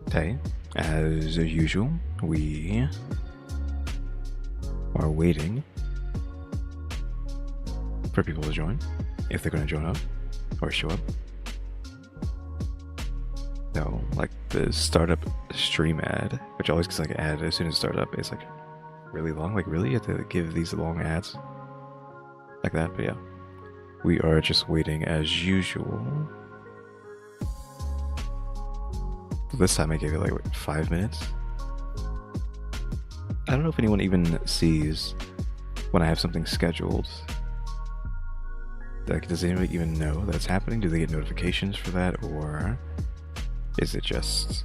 Okay, as usual, we are waiting for people to join, if they're going to join up or show up. No, like the startup stream ad, which always gets like an ad as soon as startup, it's like really long. Like, really? You have to give these long ads like that? But yeah, we are just waiting as usual. This time I gave it like what, 5 minutes. I don't know if anyone even sees when I have something scheduled. Like, does anyone even know that it's happening? Do they get notifications for that, or is it just...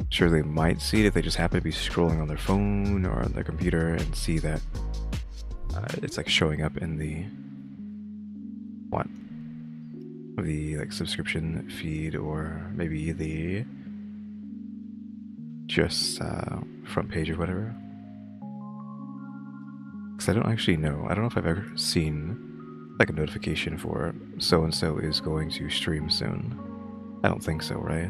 Sure, they might see it if they just happen to be scrolling on their phone or on their computer and see that it's like showing up in the... what? The like subscription feed, or maybe the just front page or whatever. Because I don't actually know. I don't know if I've ever seen like a notification for so and so is going to stream soon. I don't think so, right?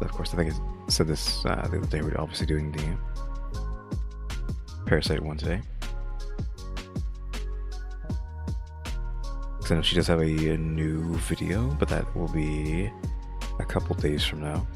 Of course, I think I said this the other day. We're obviously doing the Parasite one today. Because I know she does have a new video, but that will be a couple days from now.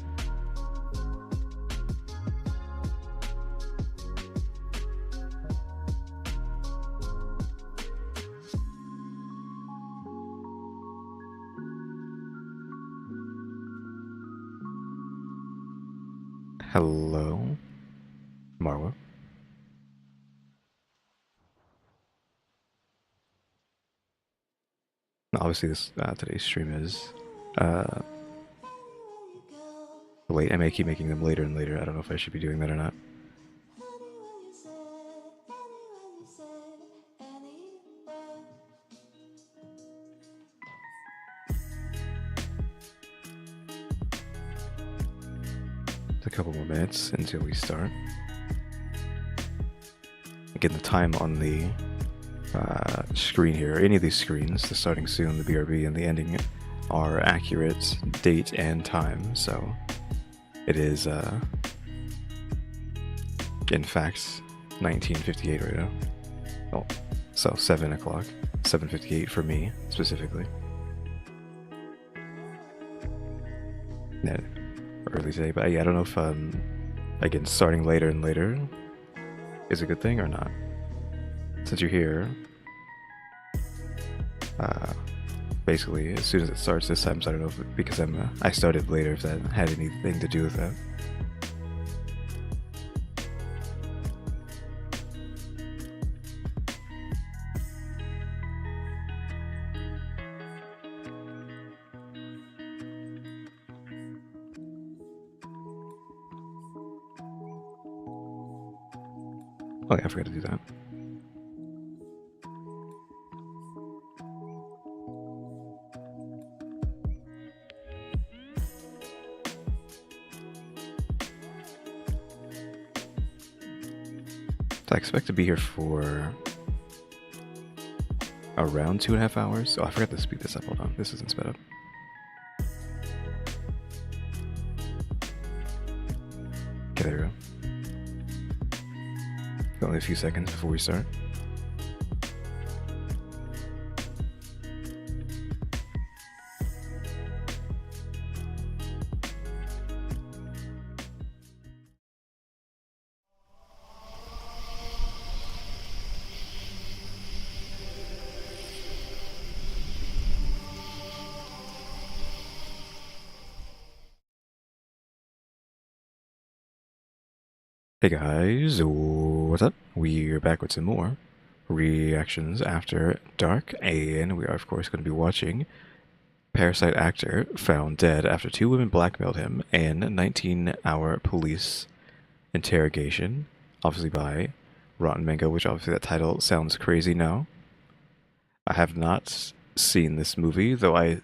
Hello, Marwa. Obviously, this today's stream is late. I may keep making them later and later. I don't know if I should be doing that or not. A couple more minutes until we start. Again, the time on the screen here, any of these screens, the starting soon, the BRB, and the ending, are accurate date and time. So it is, in fact, 1958 right now. Oh, so 7 o'clock, 7:58 for me specifically. Yeah, early today, but yeah, I don't know if again, starting later and later is a good thing or not. Since you're here, basically as soon as it starts this time, so I don't know if because I started later, if that had anything to do with that. Oh yeah, I forgot to do that. I expect to be here for around 2.5 hours. Oh, I forgot to speed this up. Hold on, this isn't sped up. Okay, there we go. Only a few seconds before we start. Hey guys, what's up? We're back with some more reactions after dark, and we are of course going to be watching Parasite actor found dead after 2 women blackmailed him, and 19-hour police interrogation, obviously by Rotten Mango, which obviously that title sounds crazy now. I have not seen this movie, though I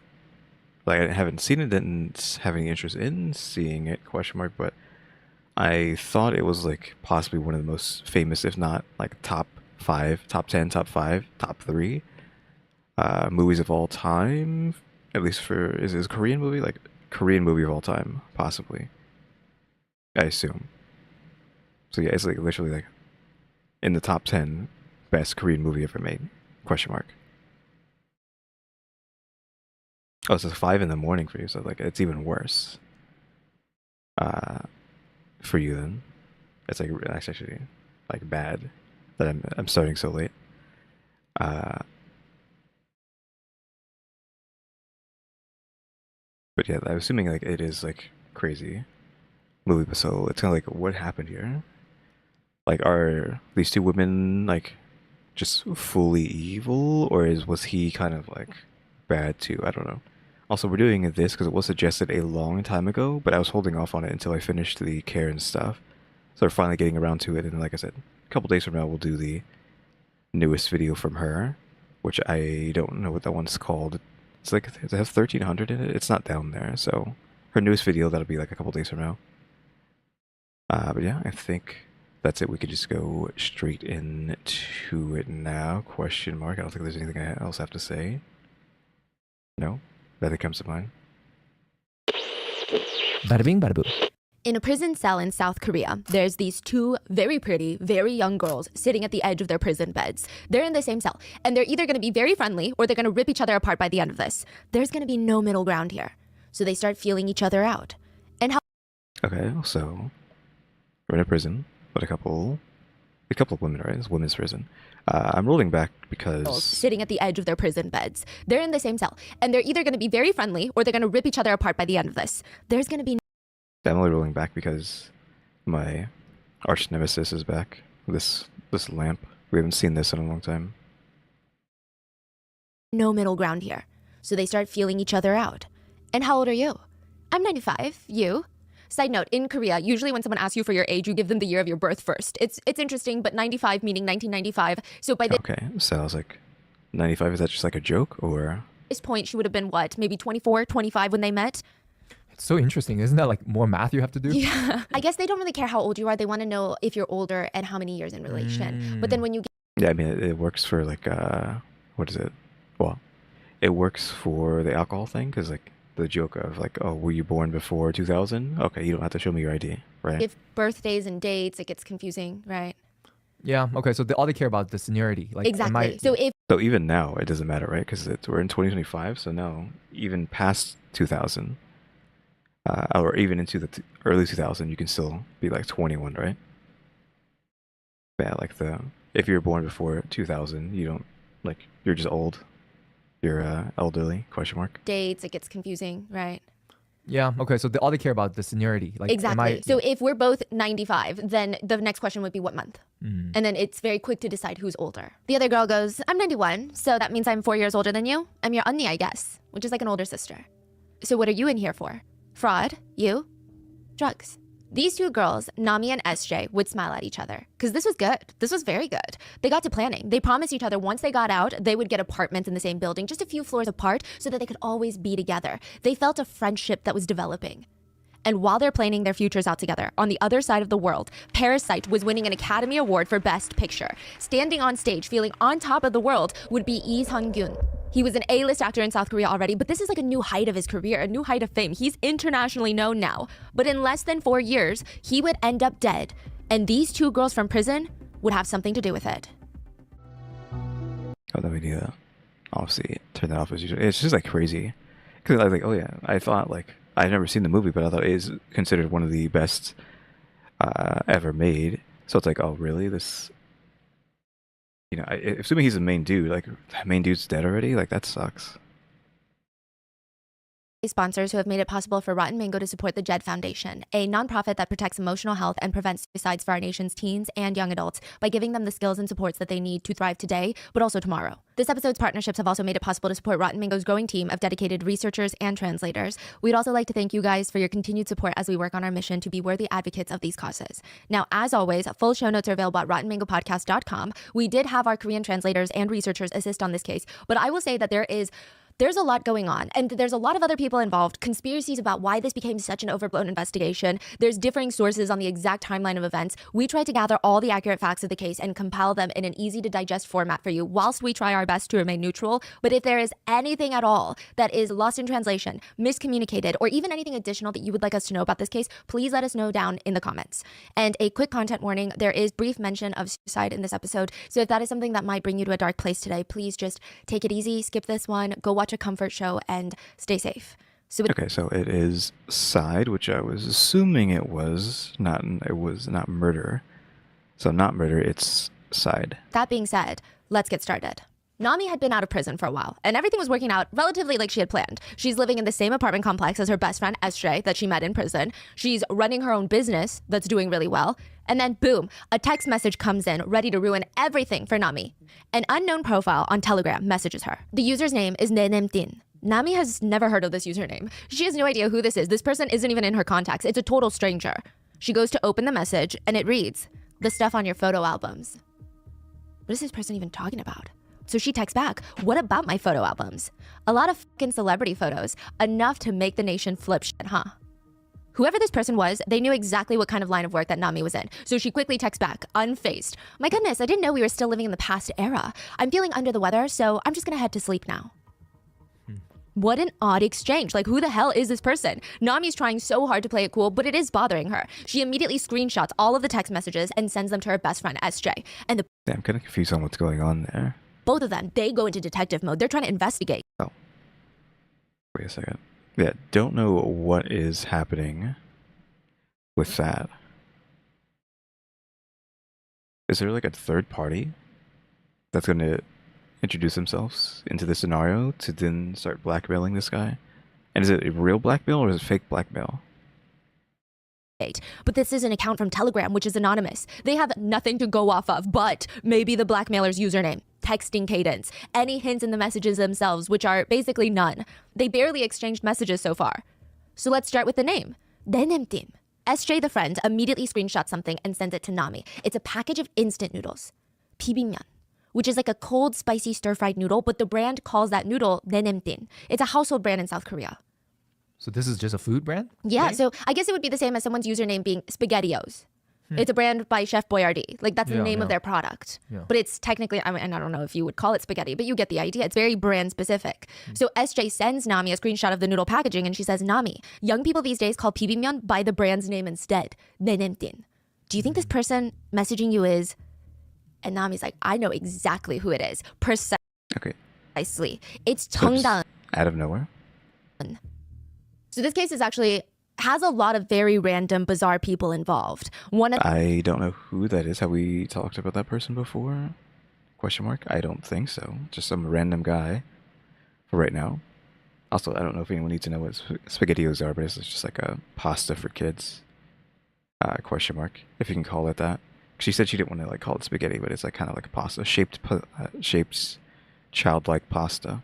Like I haven't seen it, didn't have any interest in seeing it, question mark, but I thought it was like possibly one of the most famous, if not like top 5, top 10, top 5, top 3 movies of all time. At least for is it a Korean movie? Like Korean movie of all time, possibly. I assume. So yeah, it's like literally like in the top 10 best Korean movie ever made. Question mark. Oh, so it's 5 in the morning for you, so like it's even worse. Uh, for you then. It's like that's actually like bad that I'm starting so late. Uh, but yeah, I'm assuming like it is like crazy movie, but so it's kind of like what happened here? Like, are these two women like just fully evil, or was he kind of like bad too? I don't know. Also, we're doing this because it was suggested a long time ago, but I was holding off on it until I finished the Karen stuff. So we're finally getting around to it, and like I said, a couple days from now we'll do the newest video from her, which I don't know what that one's called. It's like it has 1300 in it. It's not down there, so her newest video that'll be like a couple days from now. But yeah, I think that's it. We could just go straight into it now. Question mark. I don't think there's anything else I have to say. No, nothing comes to mind. Bada bing, bada boom. In a prison cell in South Korea, there's these two very pretty, very young girls sitting at the edge of their prison beds. They're in the same cell, and they're either going to be very friendly or they're going to rip each other apart by the end of this. There's going to be no middle ground here. So they start feeling each other out. And how... Okay, so we're in a prison, but a couple of women, right? It's women's prison. I'm rolling back because... sitting at the edge of their prison beds. They're in the same cell, and they're either going to be very friendly or they're going to rip each other apart by the end of this. There's going to be... I'm only rolling back because my arch nemesis is back. This lamp. We haven't seen this in a long time. no middle ground here. So they start feeling each other out. And how old are you? I'm 95. You? Side note, in Korea, usually when someone asks you for your age, you give them the year of your birth first. It's interesting, but 95 meaning 1995. So by Okay, so I was like, 95, is that just like a joke, or? this point, she would have been what? Maybe 24, 25 when they met? It's so interesting. Isn't that like more math you have to do? Yeah. I guess they don't really care how old you are. They want to know if you're older and how many years in relation. But then when you Yeah, I mean, it works for like, what is it? Well, it works for the alcohol thing, because like, the joke of like, oh, were you born before 2000? Okay, you don't have to show me your ID, right? give birthdays and dates, it gets confusing, right? Yeah. Okay. So all they care about is the seniority. Like, Exactly. So even now, it doesn't matter, right? Because we're in 2025, so no, even past 2000, or even into the early 2000, you can still be like 21, right? Yeah, like if you're born before 2000, you don't, like, you're just old. You're elderly, question mark. dates, it gets confusing, right? Yeah. Okay. So all they care about is the seniority. Like, Exactly. So if we're both 95, then the next question would be what month? And then it's very quick to decide who's older. The other girl goes, I'm 91, so that means I'm 4 years older than you. I'm your 언니, I guess, which is like an older sister. So what are you in here for? Fraud? You? Drugs. These two girls, Nami and SJ, would smile at each other because this was good. This was very good. They got to planning. They promised each other once they got out, they would get apartments in the same building, just a few floors apart, so that they could always be together. They felt a friendship that was developing. And while they're planning their futures out together, on the other side of the world, Parasite was winning an Academy Award for Best Picture. Standing on stage, feeling on top of the world, would be Lee Sung-gyun. He was an A-list actor in South Korea already, but this is like a new height of his career, a new height of fame. He's internationally known now. But in less than 4 years, he would end up dead. And these two girls from prison would have something to do with it. Oh, then we need to obviously turn that off as usual. It's just like crazy. Because I was like, oh yeah, I thought like, I've never seen the movie, but I thought it is considered one of the best ever made. So it's like, oh really? This, you know, assuming he's the main dude, like that main dude's dead already? Like that sucks. Sponsors who have made it possible for Rotten Mango to support the JED Foundation, a nonprofit that protects emotional health and prevents suicides for our nation's teens and young adults by giving them the skills and supports that they need to thrive today, but also tomorrow. This episode's partnerships have also made it possible to support Rotten Mango's growing team of dedicated researchers and translators. We'd also like to thank you guys for your continued support as we work on our mission to be worthy advocates of these causes. Now, as always, full show notes are available at rottenmangopodcast.com. We did have our Korean translators and researchers assist on this case, but I will say that there is There's a lot going on, and there's a lot of other people involved, conspiracies about why this became such an overblown investigation. There's differing sources on the exact timeline of events. We tried to gather all the accurate facts of the case and compile them in an easy to digest format for you, whilst we try our best to remain neutral. But if there is anything at all that is lost in translation, miscommunicated, or even anything additional that you would like us to know about this case, please let us know down in the comments. And a quick content warning, there is brief mention of suicide in this episode, so if that is something that might bring you to a dark place today, please just take it easy, skip this one, go watch a comfort show, and stay safe. Okay, so it is side, which I was assuming it was not murder. So not murder, it's side. That being said, let's get started. Nami had been out of prison for a while, and everything was working out relatively like she had planned. She's living in the same apartment complex as her best friend Estray that she met in prison. She's running her own business that's doing really well. And then boom, a text message comes in ready to ruin everything for Nami. An unknown profile on Telegram messages her. The user's name is Nenemtin. Nami has never heard of this username. She has no idea who this is. This person isn't even in her contacts. It's a total stranger. She goes to open the message and it reads, "The stuff on your photo albums." What is this person even talking about? So she texts back, "What about my photo albums?" A lot of fucking celebrity photos, enough to make the nation flip shit, huh? Whoever this person was, they knew exactly what kind of line of work that Nami was in. So she quickly texts back, unfazed, "My goodness, I didn't know we were still living in the past era. I'm feeling under the weather, so I'm just gonna head to sleep now." What an odd exchange. Like, who the hell is this person? Nami's trying so hard to play it cool, but it is bothering her. She immediately screenshots all of the text messages and sends them to her best friend, SJ. And Yeah, I'm kind of confused on what's going on there. both of them, they go into detective mode. They're trying to investigate. Oh. Wait a second. Yeah, don't know what is happening with that. Is there like a third party that's going to introduce themselves into the scenario to then start blackmailing this guy? And is it a real blackmail or is it fake blackmail? But this is an account from Telegram, which is anonymous. They have nothing to go off of, but maybe the blackmailer's username, texting cadence, any hints in the messages themselves, which are basically none. They barely exchanged messages so far. So let's start with the name. Nenemtim. SJ, the friend, immediately screenshots something and sends it to Nami. It's a package of instant noodles. 비빔면, which is like a cold, spicy stir-fried noodle, but the brand calls that noodle Nenemtin. It's a household brand in South Korea. So this is just a food brand? Yeah, Okay. so I guess it would be the same as someone's username being SpaghettiOs. It's a brand by Chef Boyardee. Like, that's the Yeah, name of yeah. their product. Yeah. But it's technically, I mean, and I don't know if you would call it spaghetti, but you get the idea. It's very brand specific. So SJ sends Nami a screenshot of the noodle packaging and she says, "Nami, young people these days call 비빔면 by the brand's name instead, Nenemtin. Do you think this person messaging you is..." And Nami's like, "I know exactly who it is. Okay. Precisely. It's So just 정다은." out of nowhere? So this case is actually has a lot of very random, bizarre people involved. One of I don't know who that is. Have we talked about that person before? Question mark? I don't think so. Just some random guy for right now. Also, I don't know if anyone needs to know what SpaghettiOs are, but it's just like a pasta for kids. Question mark, if you can call it that. She said she didn't want to like call it spaghetti, but it's like kind of like a pasta, shaped childlike pasta.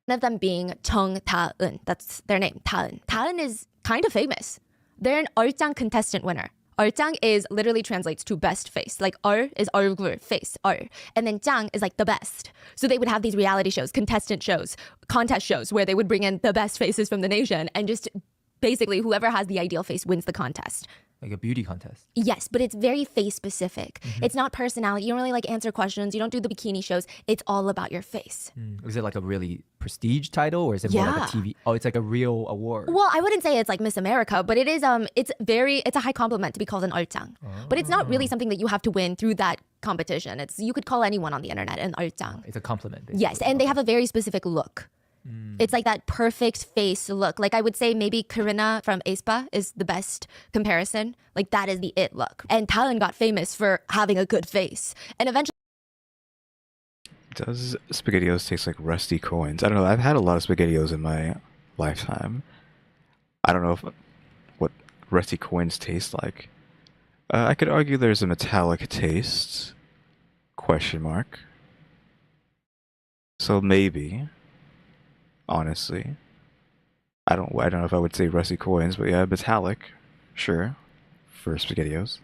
One of them being 정다은. That's their name, 다은. 다은 is kind of famous. They're an 얼짱 contestant winner. 얼짱 is literally translates to best face. Like 얼 is 얼굴, face, 얼. And then 짱 is like the best. So they would have these reality shows, contestant shows, contest shows where they would bring in the best faces from the nation and just basically whoever has the ideal face wins the contest. Like a beauty contest. Yes, but it's very face specific. It's not personality. You don't really like answer questions. You don't do the bikini shows. It's all about your face. Is it like a really prestige title or is it more like Yeah. a TV? Oh, it's like a real award. Well, I wouldn't say it's like Miss America, but it is it's a high compliment to be called an 얼짱. But it's not really something that you have to win through that competition. It's you could call anyone on the internet an 얼짱. It's a compliment. Basically. Yes, and they have a very specific look. It's like that perfect face look. Like I would say maybe Karina from aespa is the best comparison. Like that is the it look. And Talon got famous for having a good face. And eventually Does SpaghettiOs taste like rusty coins? I don't know. I've had a lot of SpaghettiOs in my lifetime. I don't know what rusty coins taste like. I could argue there's a metallic taste. Question mark. So maybe. Honestly, I don't know if I would say rusty coins, but yeah, metallic, sure, for SpaghettiOs.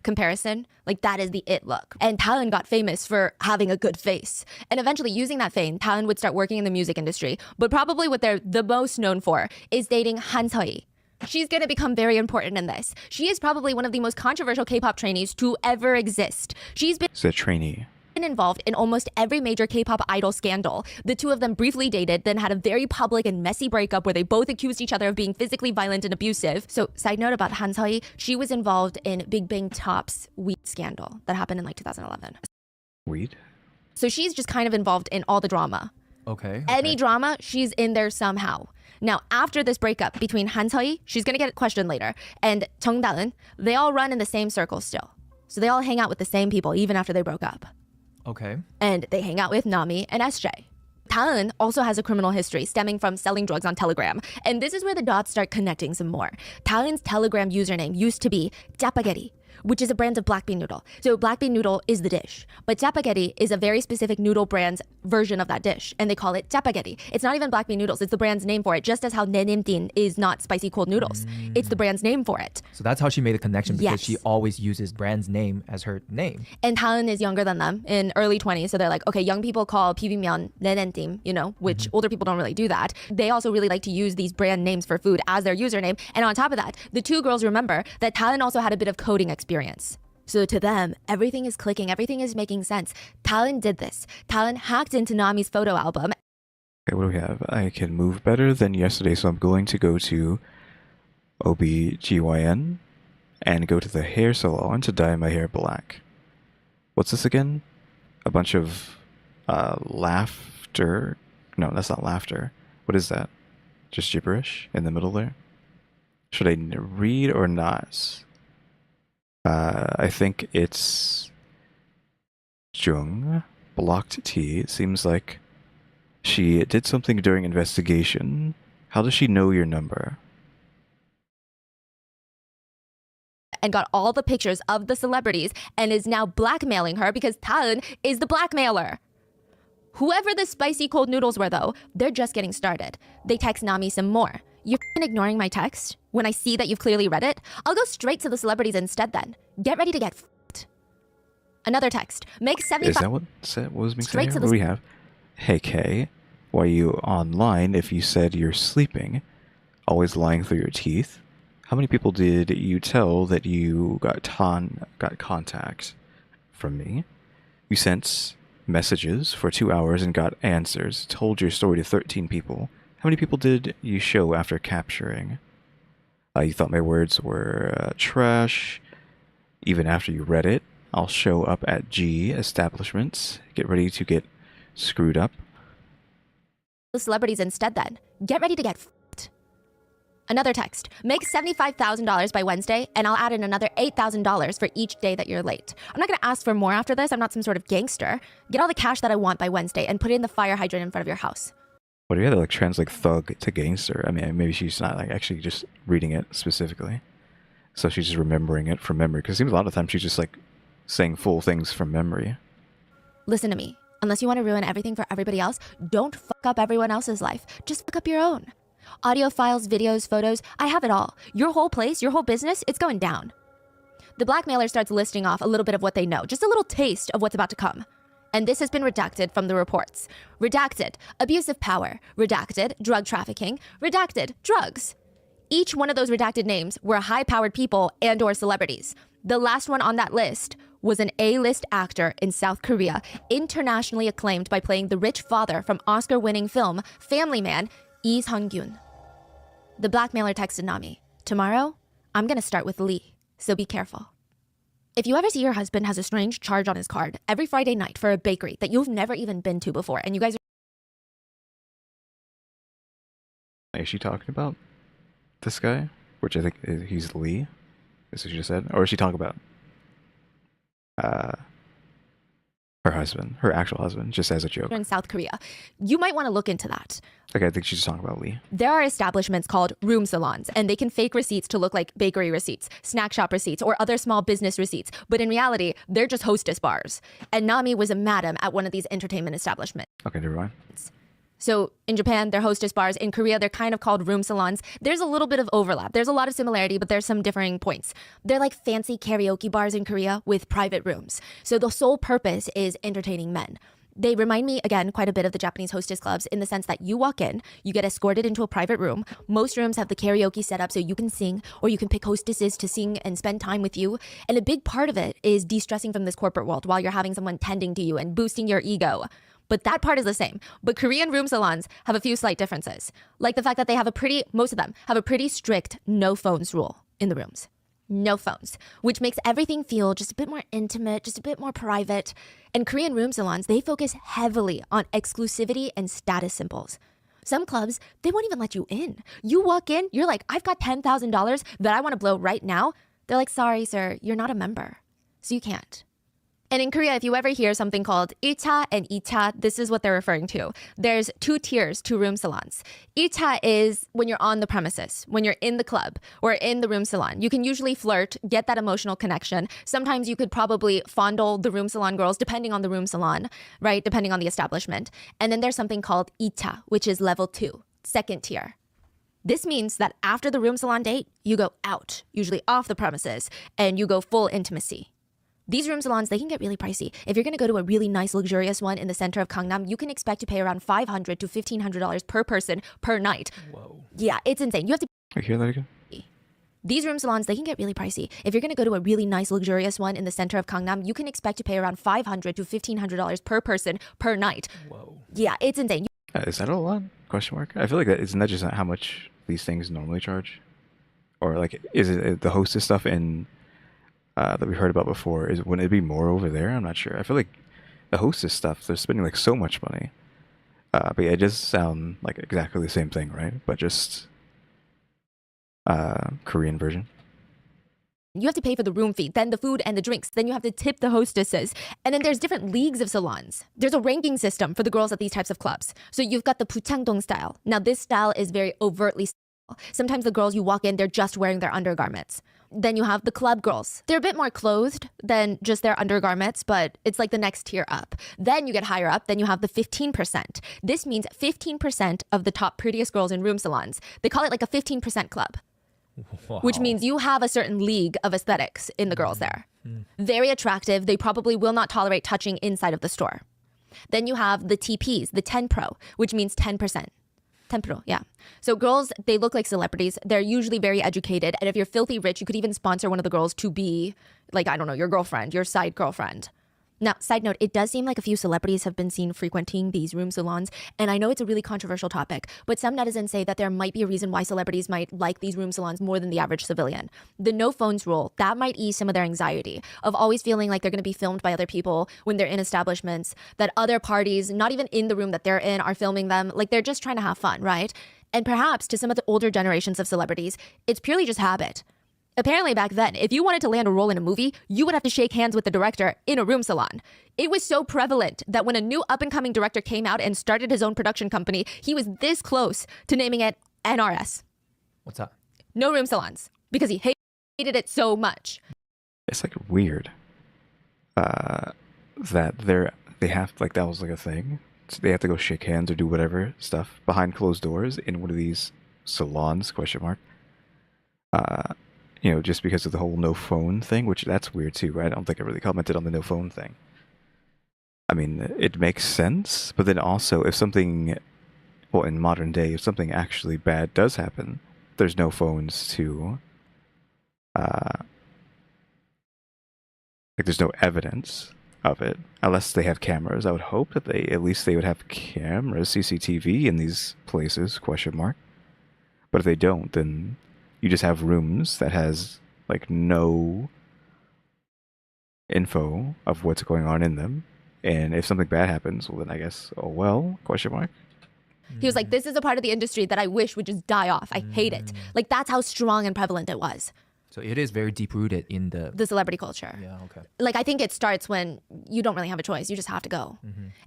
comparison, like that is the it look. And Taeun got famous for having a good face. And eventually using that fame, Taeun would start working in the music industry. But probably what they're the most known for is dating Han Seo-hee. She's gonna become very important in this. She is probably one of the most controversial K-pop trainees to ever exist. She's been It's a trainee. involved in almost every major K-pop idol scandal. The two of them briefly dated, then had a very public and messy breakup where they both accused each other of being physically violent and abusive. So, side note about Han Seo-hee, she was involved in Big Bang Top's weed scandal that happened in like 2011. Weed? So she's just kind of involved in all the drama. Okay. Any drama, she's in there somehow. Now, after this breakup between Han Seo-hee, she's gonna get questioned later, and Jung Da-eun, they all run in the same circle still. So they all hang out with the same people even after they broke up. Okay. And they hang out with Nami and SJ. Taeun also has a criminal history stemming from selling drugs on Telegram. And this is where the dots start connecting some more. Taeun's Telegram username used to be Japaghetti, which is a brand of black bean noodle. So black bean noodle is the dish, but Japaghetti is a very specific noodle brand's version of that dish, and they call it Japaghetti. It's not even black bean noodles, it's the brand's name for it, just as how Nenimtin is not spicy cold noodles. It's the brand's name for it. So that's how she made the connection, because Yes. she always uses brand's name as her name. And Taeun is younger than them, in early 20s, so they're like, okay, young people call 비빔면 nenentim, you know, which older people don't really do that. They also really like to use these brand names for food as their username. And on top of that, the two girls remember that Taeun also had a bit of coding experience. So to them, everything is clicking, everything is making sense. Taeun did this. Taeun hacked into Nami's photo album. Okay, what do we have? I can move better than yesterday, so I'm going to go to OBGYN and go to the hair salon to dye my hair black. What's this again? A bunch of laughter. No, that's not laughter. What is that? Just gibberish in the middle there? Should I read or not? I think it's Jung, blocked T. It seems like she did something during investigation. How does she know your number? And got all the pictures of the celebrities and is now blackmailing her because Taeun is the blackmailer. Whoever the spicy cold noodles were though, they're just getting started. They text Nami some more. You're ignoring my text? When I see that you've clearly read it, I'll go straight to the celebrities instead then. Get ready to get f***ed. Another text. Make 75... Is that what was being said Straight here? to What do we have? Hey Kay, why are you online if you said you're sleeping? Always lying through your teeth? How many people did you tell that you got contact from me? You sent messages for 2 hours and got answers. Told your story to 13 people. How many people did you show after capturing? You thought my words were trash. Even after you read it, I'll show up at G establishments. Get ready to get screwed up. the celebrities instead then. Get ready to get f***ed. Another text. Make $75,000 by Wednesday, and I'll add in another $8,000 for each day that you're late. I'm not going to ask for more after this. I'm not some sort of gangster. Get all the cash that I want by Wednesday and put it in the fire hydrant in front of your house. What do you have to like translate thug to gangster? I mean, maybe she's not like actually just reading it specifically. So she's just remembering it from memory. Because it seems a lot of times she's just like saying full things from memory. Listen to me. Unless you want to ruin everything for everybody else, don't fuck up everyone else's life. Just fuck up your own. Audio files, videos, photos, I have it all. Your whole place, your whole business, it's going down. The blackmailer starts listing off a little bit of what they know, just a little taste of what's about to come. And this has been redacted from the reports. Redacted, abuse of power. Redacted, drug trafficking. Redacted, drugs. Each one of those redacted names were high-powered people and or celebrities. The last one on that list was an A-list actor in South Korea, internationally acclaimed by playing the rich father from Oscar-winning film Family Man, Lee Sung-gyun. The blackmailer texted Nami, "Tomorrow, I'm gonna start with Lee, so be careful." If you ever see your husband has a strange charge on his card every Friday night for a bakery that you've never even been to before, and you guys are... Is she talking about this guy? Which I think he's Lee? Is what she just said? Or is she talking about her husband, her actual husband, just as a joke? in South Korea, you might want to look into that. Okay, I think she's talking about Lee. There are establishments called room salons, and they can fake receipts to look like bakery receipts, snack shop receipts, or other small business receipts. But in reality, they're just hostess bars. And Nami was a madam at one of these entertainment establishments. Okay, never mind. So in Japan, they're hostess bars. In Korea, they're kind of called room salons. There's a little bit of overlap. There's a lot of similarity, but there's some differing points. They're like fancy karaoke bars in Korea with private rooms. So the sole purpose is entertaining men. They remind me, again, quite a bit of the Japanese hostess clubs in the sense that you walk in, you get escorted into a private room. Most rooms have the karaoke set up so you can sing, or you can pick hostesses to sing and spend time with you. And a big part of it is de-stressing from this corporate world while you're having someone tending to you and boosting your ego. But that part is the same. But Korean room salons have a few slight differences. Like the fact that they have most of them have a pretty strict no phones rule in the rooms. No phones, which makes everything feel just a bit more intimate, just a bit more private. And Korean room salons, they focus heavily on exclusivity and status symbols. Some clubs, they won't even let you in. You walk in, you're like, I've got $10,000 that I want to blow right now. They're like, sorry, sir, you're not a member, so you can't. And in Korea, if you ever hear something called 1차 and 2차, this is what they're referring to. There's 2 tiers to room salons. 1차 is when you're on the premises, when you're in the club or in the room salon. You can usually flirt, get that emotional connection. Sometimes you could probably fondle the room salon girls, depending on the room salon, right? Depending on the establishment. And then there's something called 2차, which is level 2, second tier. This means that after the room salon date, you go out, usually off the premises, and you go full intimacy. These room salons, they can get really pricey. If you're going to go to a really nice, luxurious one in the center of Gangnam, you can expect to pay around $500 to $1,500 per person per night. Whoa. Yeah, it's insane. You have to... I hear that again? These room salons, they can get really pricey. If you're going to go to a really nice, luxurious one in the center of Gangnam, you can expect to pay around $500 to $1,500 per person per night. Whoa. Yeah, it's insane. Is that a lot? Question mark. I feel like isn't that just how much these things normally charge? Or like, is it the hostess stuff in... that we heard about before, wouldn't it be more over there? I'm not sure. I feel like the hostess stuff, they're spending like so much money. But yeah, it does sound like exactly the same thing, right? But just Korean version. You have to pay for the room fee, then the food and the drinks, then you have to tip the hostesses. And then there's different leagues of salons. There's a ranking system for the girls at these types of clubs. So you've got the Puchangdong style. Now this style is very overtly style. Sometimes the girls you walk in, they're just wearing their undergarments. Then you have the club girls. They're a bit more clothed than just their undergarments, but it's like the next tier up. Then you get higher up, then you have the 15%. This means 15% of the top prettiest girls in room salons. They call it like a 15% club. Wow. Which means you have a certain league of aesthetics in the girls there. Very attractive. They probably will not tolerate touching inside of the store. Then you have the TPs, the 10 Pro, which means 10%. 10 Pro, yeah. So girls, they look like celebrities. They're usually very educated. And if you're filthy rich, you could even sponsor one of the girls to be, like, I don't know, your girlfriend, your side girlfriend. Now, side note, it does seem like a few celebrities have been seen frequenting these room salons. And I know it's a really controversial topic, but some netizens say that there might be a reason why celebrities might like these room salons more than the average civilian. The no phones rule, that might ease some of their anxiety of always feeling like they're going to be filmed by other people when they're in establishments, that other parties, not even in the room that they're in, are filming them. Like they're just trying to have fun, right? And perhaps to some of the older generations of celebrities, it's purely just habit. Apparently back then, if you wanted to land a role in a movie, you would have to shake hands with the director in a room salon. It was so prevalent that when a new up-and-coming director came out and started his own production company, he was this close to naming it NRS. What's that? No room salons. Because he hated it so much. It's like weird that they have, like, that was like a thing. So they have to go shake hands or do whatever stuff behind closed doors in one of these salons, question mark. You know, just because of the whole no phone thing, which that's weird too, right? I don't think I really commented on the no phone thing. I mean, it makes sense, but then also if something, well, in modern day, if something actually bad does happen, there's no phones to, like there's no evidence of it, unless they have cameras. I would hope that at least they would have cameras, CCTV in these places, question mark. But if they don't, then you just have rooms that has like no info of what's going on in them. And if something bad happens, well then I guess, oh well, question mark. He was like, this is a part of the industry that I wish would just die off. I hate it. Like that's how strong and prevalent it was. So it is very deep rooted in the celebrity culture. Yeah, okay. Like I think it starts when you don't really have a choice. You just have to go.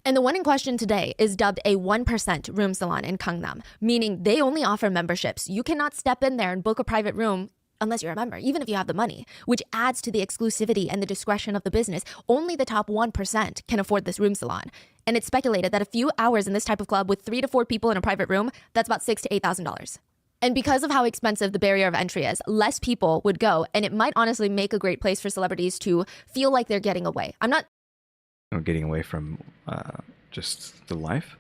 And the one in question today is dubbed a 1% room salon in Gangnam, meaning they only offer memberships. You cannot step in there and book a private room unless you're a member, even if you have the money, which adds to the exclusivity and the discretion of the business. Only the top 1% can afford this room salon. And it's speculated that a few hours in this type of club with 3 to 4 people in a private room, that's about $6,000 to $8,000. And because of how expensive the barrier of entry is, less people would go, and it might honestly make a great place for celebrities to feel like they're getting away. I'm not Getting away from just the life.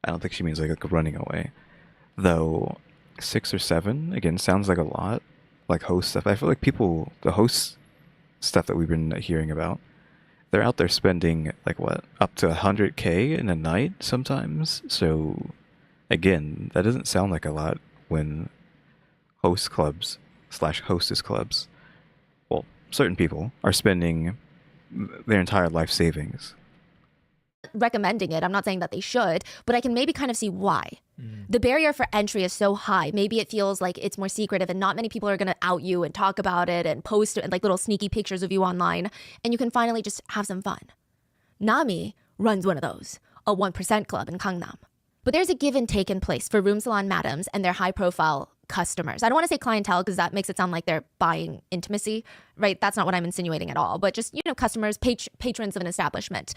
I don't think she means like running away. Though 6 or 7, again, sounds like a lot. Like host stuff. I feel like the host stuff that we've been hearing about, they're out there spending like what, up to $100K in a night sometimes. So again, that doesn't sound like a lot when host clubs / hostess clubs, well, certain people are spending their entire life savings. recommending it. I'm not saying that they should, but I can maybe kind of see why. The barrier for entry is so high. Maybe it feels like it's more secretive and not many people are going to out you and talk about it and post like little sneaky pictures of you online. And you can finally just have some fun. Nami runs one of those, a 1% club in Gangnam. But there's a give and take in place for room salon madams and their high profile customers. I don't want to say clientele because that makes it sound like they're buying intimacy, right? That's not what I'm insinuating at all. But just, customers, patrons of an establishment.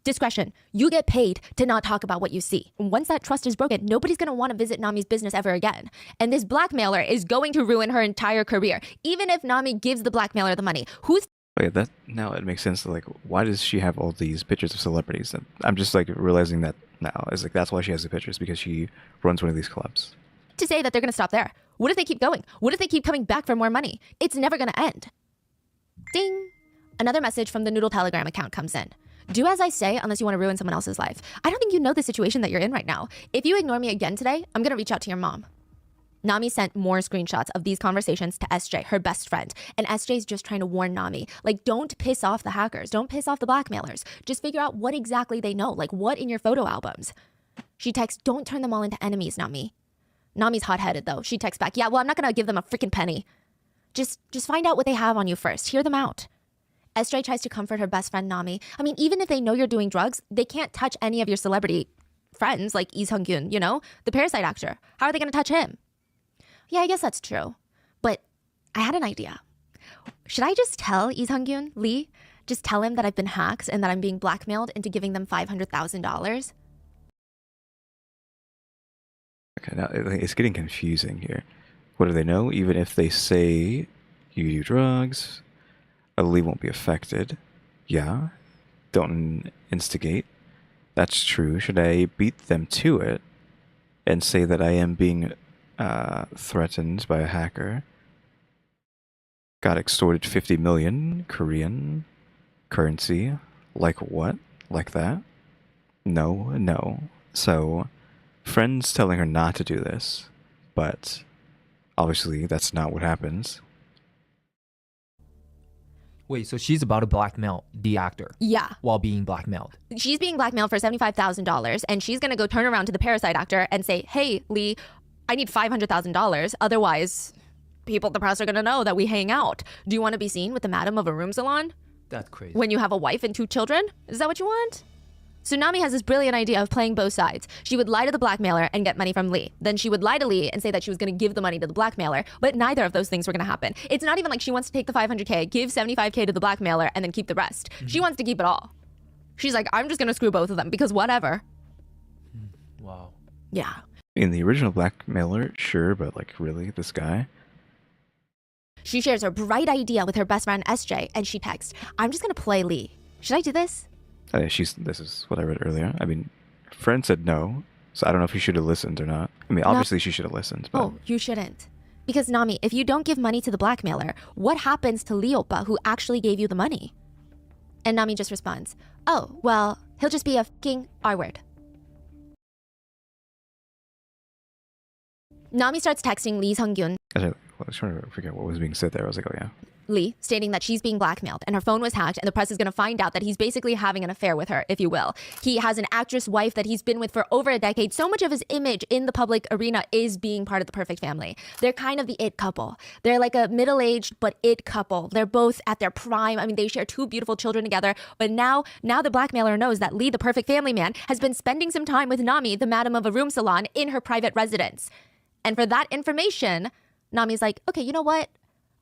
Discretion. You get paid to not talk about what you see. Once that trust is broken, nobody's going to want to visit Nami's business ever again. And this blackmailer is going to ruin her entire career. Even if Nami gives the blackmailer the money, who's... Wait, that now it makes sense. Like, why does she have all these pictures of celebrities? And I'm just like realizing that now. It's like that's why she has the pictures, because she runs one of these clubs. to say that they're going to stop there? What if they keep going? What if they keep coming back for more money? It's never going to end. Ding. Another message from the Noodle Telegram account comes in. Do as I say unless you want to ruin someone else's life. I don't think you know the situation that you're in right now. If you ignore me again today, I'm going to reach out to your mom. Nami sent more screenshots of these conversations to SJ, her best friend. And SJ's just trying to warn Nami. Like, don't piss off the hackers. Don't piss off the blackmailers. Just figure out what exactly they know. Like, what in your photo albums? She texts, don't turn them all into enemies, Nami. Nami's hot-headed, though. She texts back, yeah, well, I'm not going to give them a freaking penny. Just find out what they have on you first. Hear them out. SJ tries to comfort her best friend, Nami. I mean, even if they know you're doing drugs, they can't touch any of your celebrity friends, like Lee Sung-kyun, the Parasite actor. How are they going to touch him? Yeah, I guess that's true. But I had an idea. Should I just tell Lee Sung-kyun, Lee? Just tell him that I've been hacked and that I'm being blackmailed into giving them $500,000? Okay, now it's getting confusing here. What do they know? Even if they say you do drugs, Lee won't be affected. Yeah, don't instigate. That's true. Should I beat them to it and say that I am being threatened by a hacker? Got extorted 50 million Korean currency. Like what? Like that? No. So, friends telling her not to do this, but obviously that's not what happens. Wait, so she's about to blackmail the actor? Yeah. While being blackmailed? She's being blackmailed for $75,000, and she's going to go turn around to the Parasite actor and say, hey, Lee, I need $500,000. Otherwise, people at the press are going to know that we hang out. Do you want to be seen with the madam of a room salon? That's crazy. When you have a wife and 2 children? Is that what you want? Tsunami has this brilliant idea of playing both sides. She would lie to the blackmailer and get money from Lee. Then she would lie to Lee and say that she was going to give the money to the blackmailer, but neither of those things were going to happen. It's not even like she wants to take the $500K, give $75K to the blackmailer, and then keep the rest. Mm-hmm. She wants to keep it all. She's like, I'm just going to screw both of them because whatever. Wow. Yeah. In the original blackmailer, sure, but like really, this guy? She shares her bright idea with her best friend SJ, and she texts, I'm just going to play Lee. Should I do this? This is what I read earlier. I mean, friend said no, so I don't know if you should have listened or not. I mean, obviously she should have listened. But... Oh, you shouldn't. Because Nami, if you don't give money to the blackmailer, what happens to Lee Oppa who actually gave you the money? And Nami just responds, oh, well, he'll just be a fucking R-word. Nami starts texting Lee Sung-kyun. I was trying to figure out what was being said there. I was like, oh yeah. Lee, stating that she's being blackmailed and her phone was hacked and the press is going to find out that he's basically having an affair with her, if you will. He has an actress wife that he's been with for over a decade. So much of his image in the public arena is being part of the perfect family. They're kind of the it couple. They're like a middle-aged but it couple. They're both at their prime. I mean, they share 2 beautiful children together. But now the blackmailer knows that Lee, the perfect family man, has been spending some time with Nami, the madam of a room salon, in her private residence. And for that information, Nami's like, okay, you know what?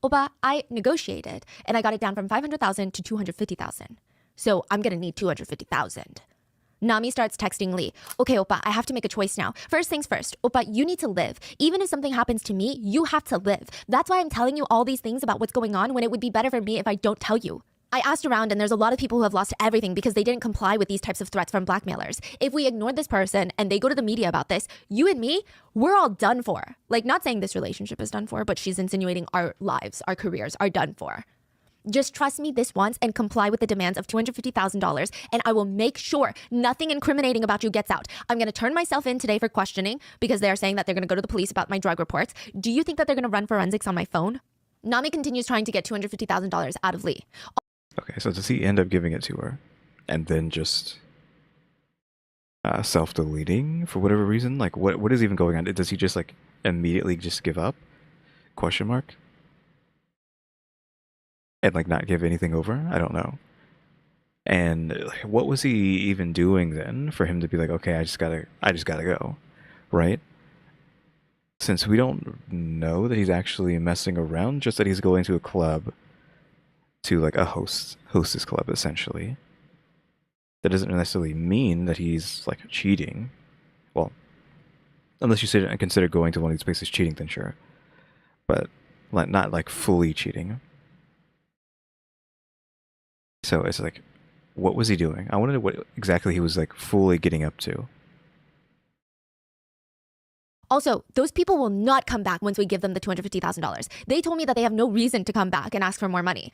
Oppa, I negotiated and I got it down from 500,000 to 250,000. So I'm gonna need 250,000. Nami starts texting Lee. Okay, Oppa, I have to make a choice now. First things first, Oppa, you need to live. Even if something happens to me, you have to live. That's why I'm telling you all these things about what's going on when it would be better for me if I don't tell you. I asked around and there's a lot of people who have lost everything because they didn't comply with these types of threats from blackmailers. If we ignored this person and they go to the media about this, you and me, we're all done for. Like, not saying this relationship is done for, but she's insinuating our lives, our careers are done for. Just trust me this once and comply with the demands of $250,000 and I will make sure nothing incriminating about you gets out. I'm going to turn myself in today for questioning because they are saying that they're going to go to the police about my drug reports. Do you think that they're going to run forensics on my phone? Nami continues trying to get $250,000 out of Lee. Okay, so does he end up giving it to her and then just self-deleting for whatever reason? Like, what is even going on? Does he just like immediately just give up? Question mark. And like not give anything over? I don't know. And like, what was he even doing then for him to be like, okay, I just gotta go, right? Since we don't know that he's actually messing around, just that he's going to a club, to like a hostess club essentially. That doesn't necessarily mean that he's like cheating. Well, unless you consider going to one of these places cheating, then sure. But like not like fully cheating. So it's like, what was he doing? I want to know what exactly he was like fully getting up to. Also, those people will not come back once we give them the $250,000. They told me that they have no reason to come back and ask for more money.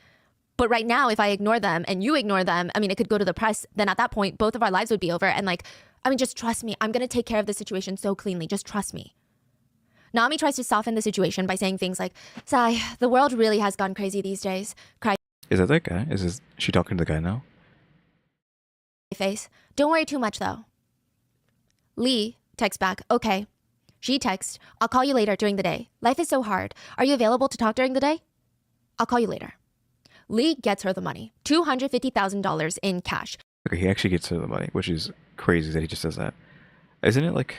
But right now, if I ignore them and you ignore them, I mean, it could go to the press. Then at that point, both of our lives would be over. And like, I mean, just trust me. I'm going to take care of the situation so cleanly. Just trust me. Nami tries to soften the situation by saying things like, Sai, the world really has gone crazy these days. Cry Is that guy? Is she talking to the guy now? face. Don't worry too much though. Lee texts back, okay. She texts, I'll call you later during the day. Life is so hard. Are you available to talk during the day? I'll call you later. Lee gets her the money, $250,000 in cash. Okay, he actually gets her the money, which is crazy that he just does that. Isn't it like...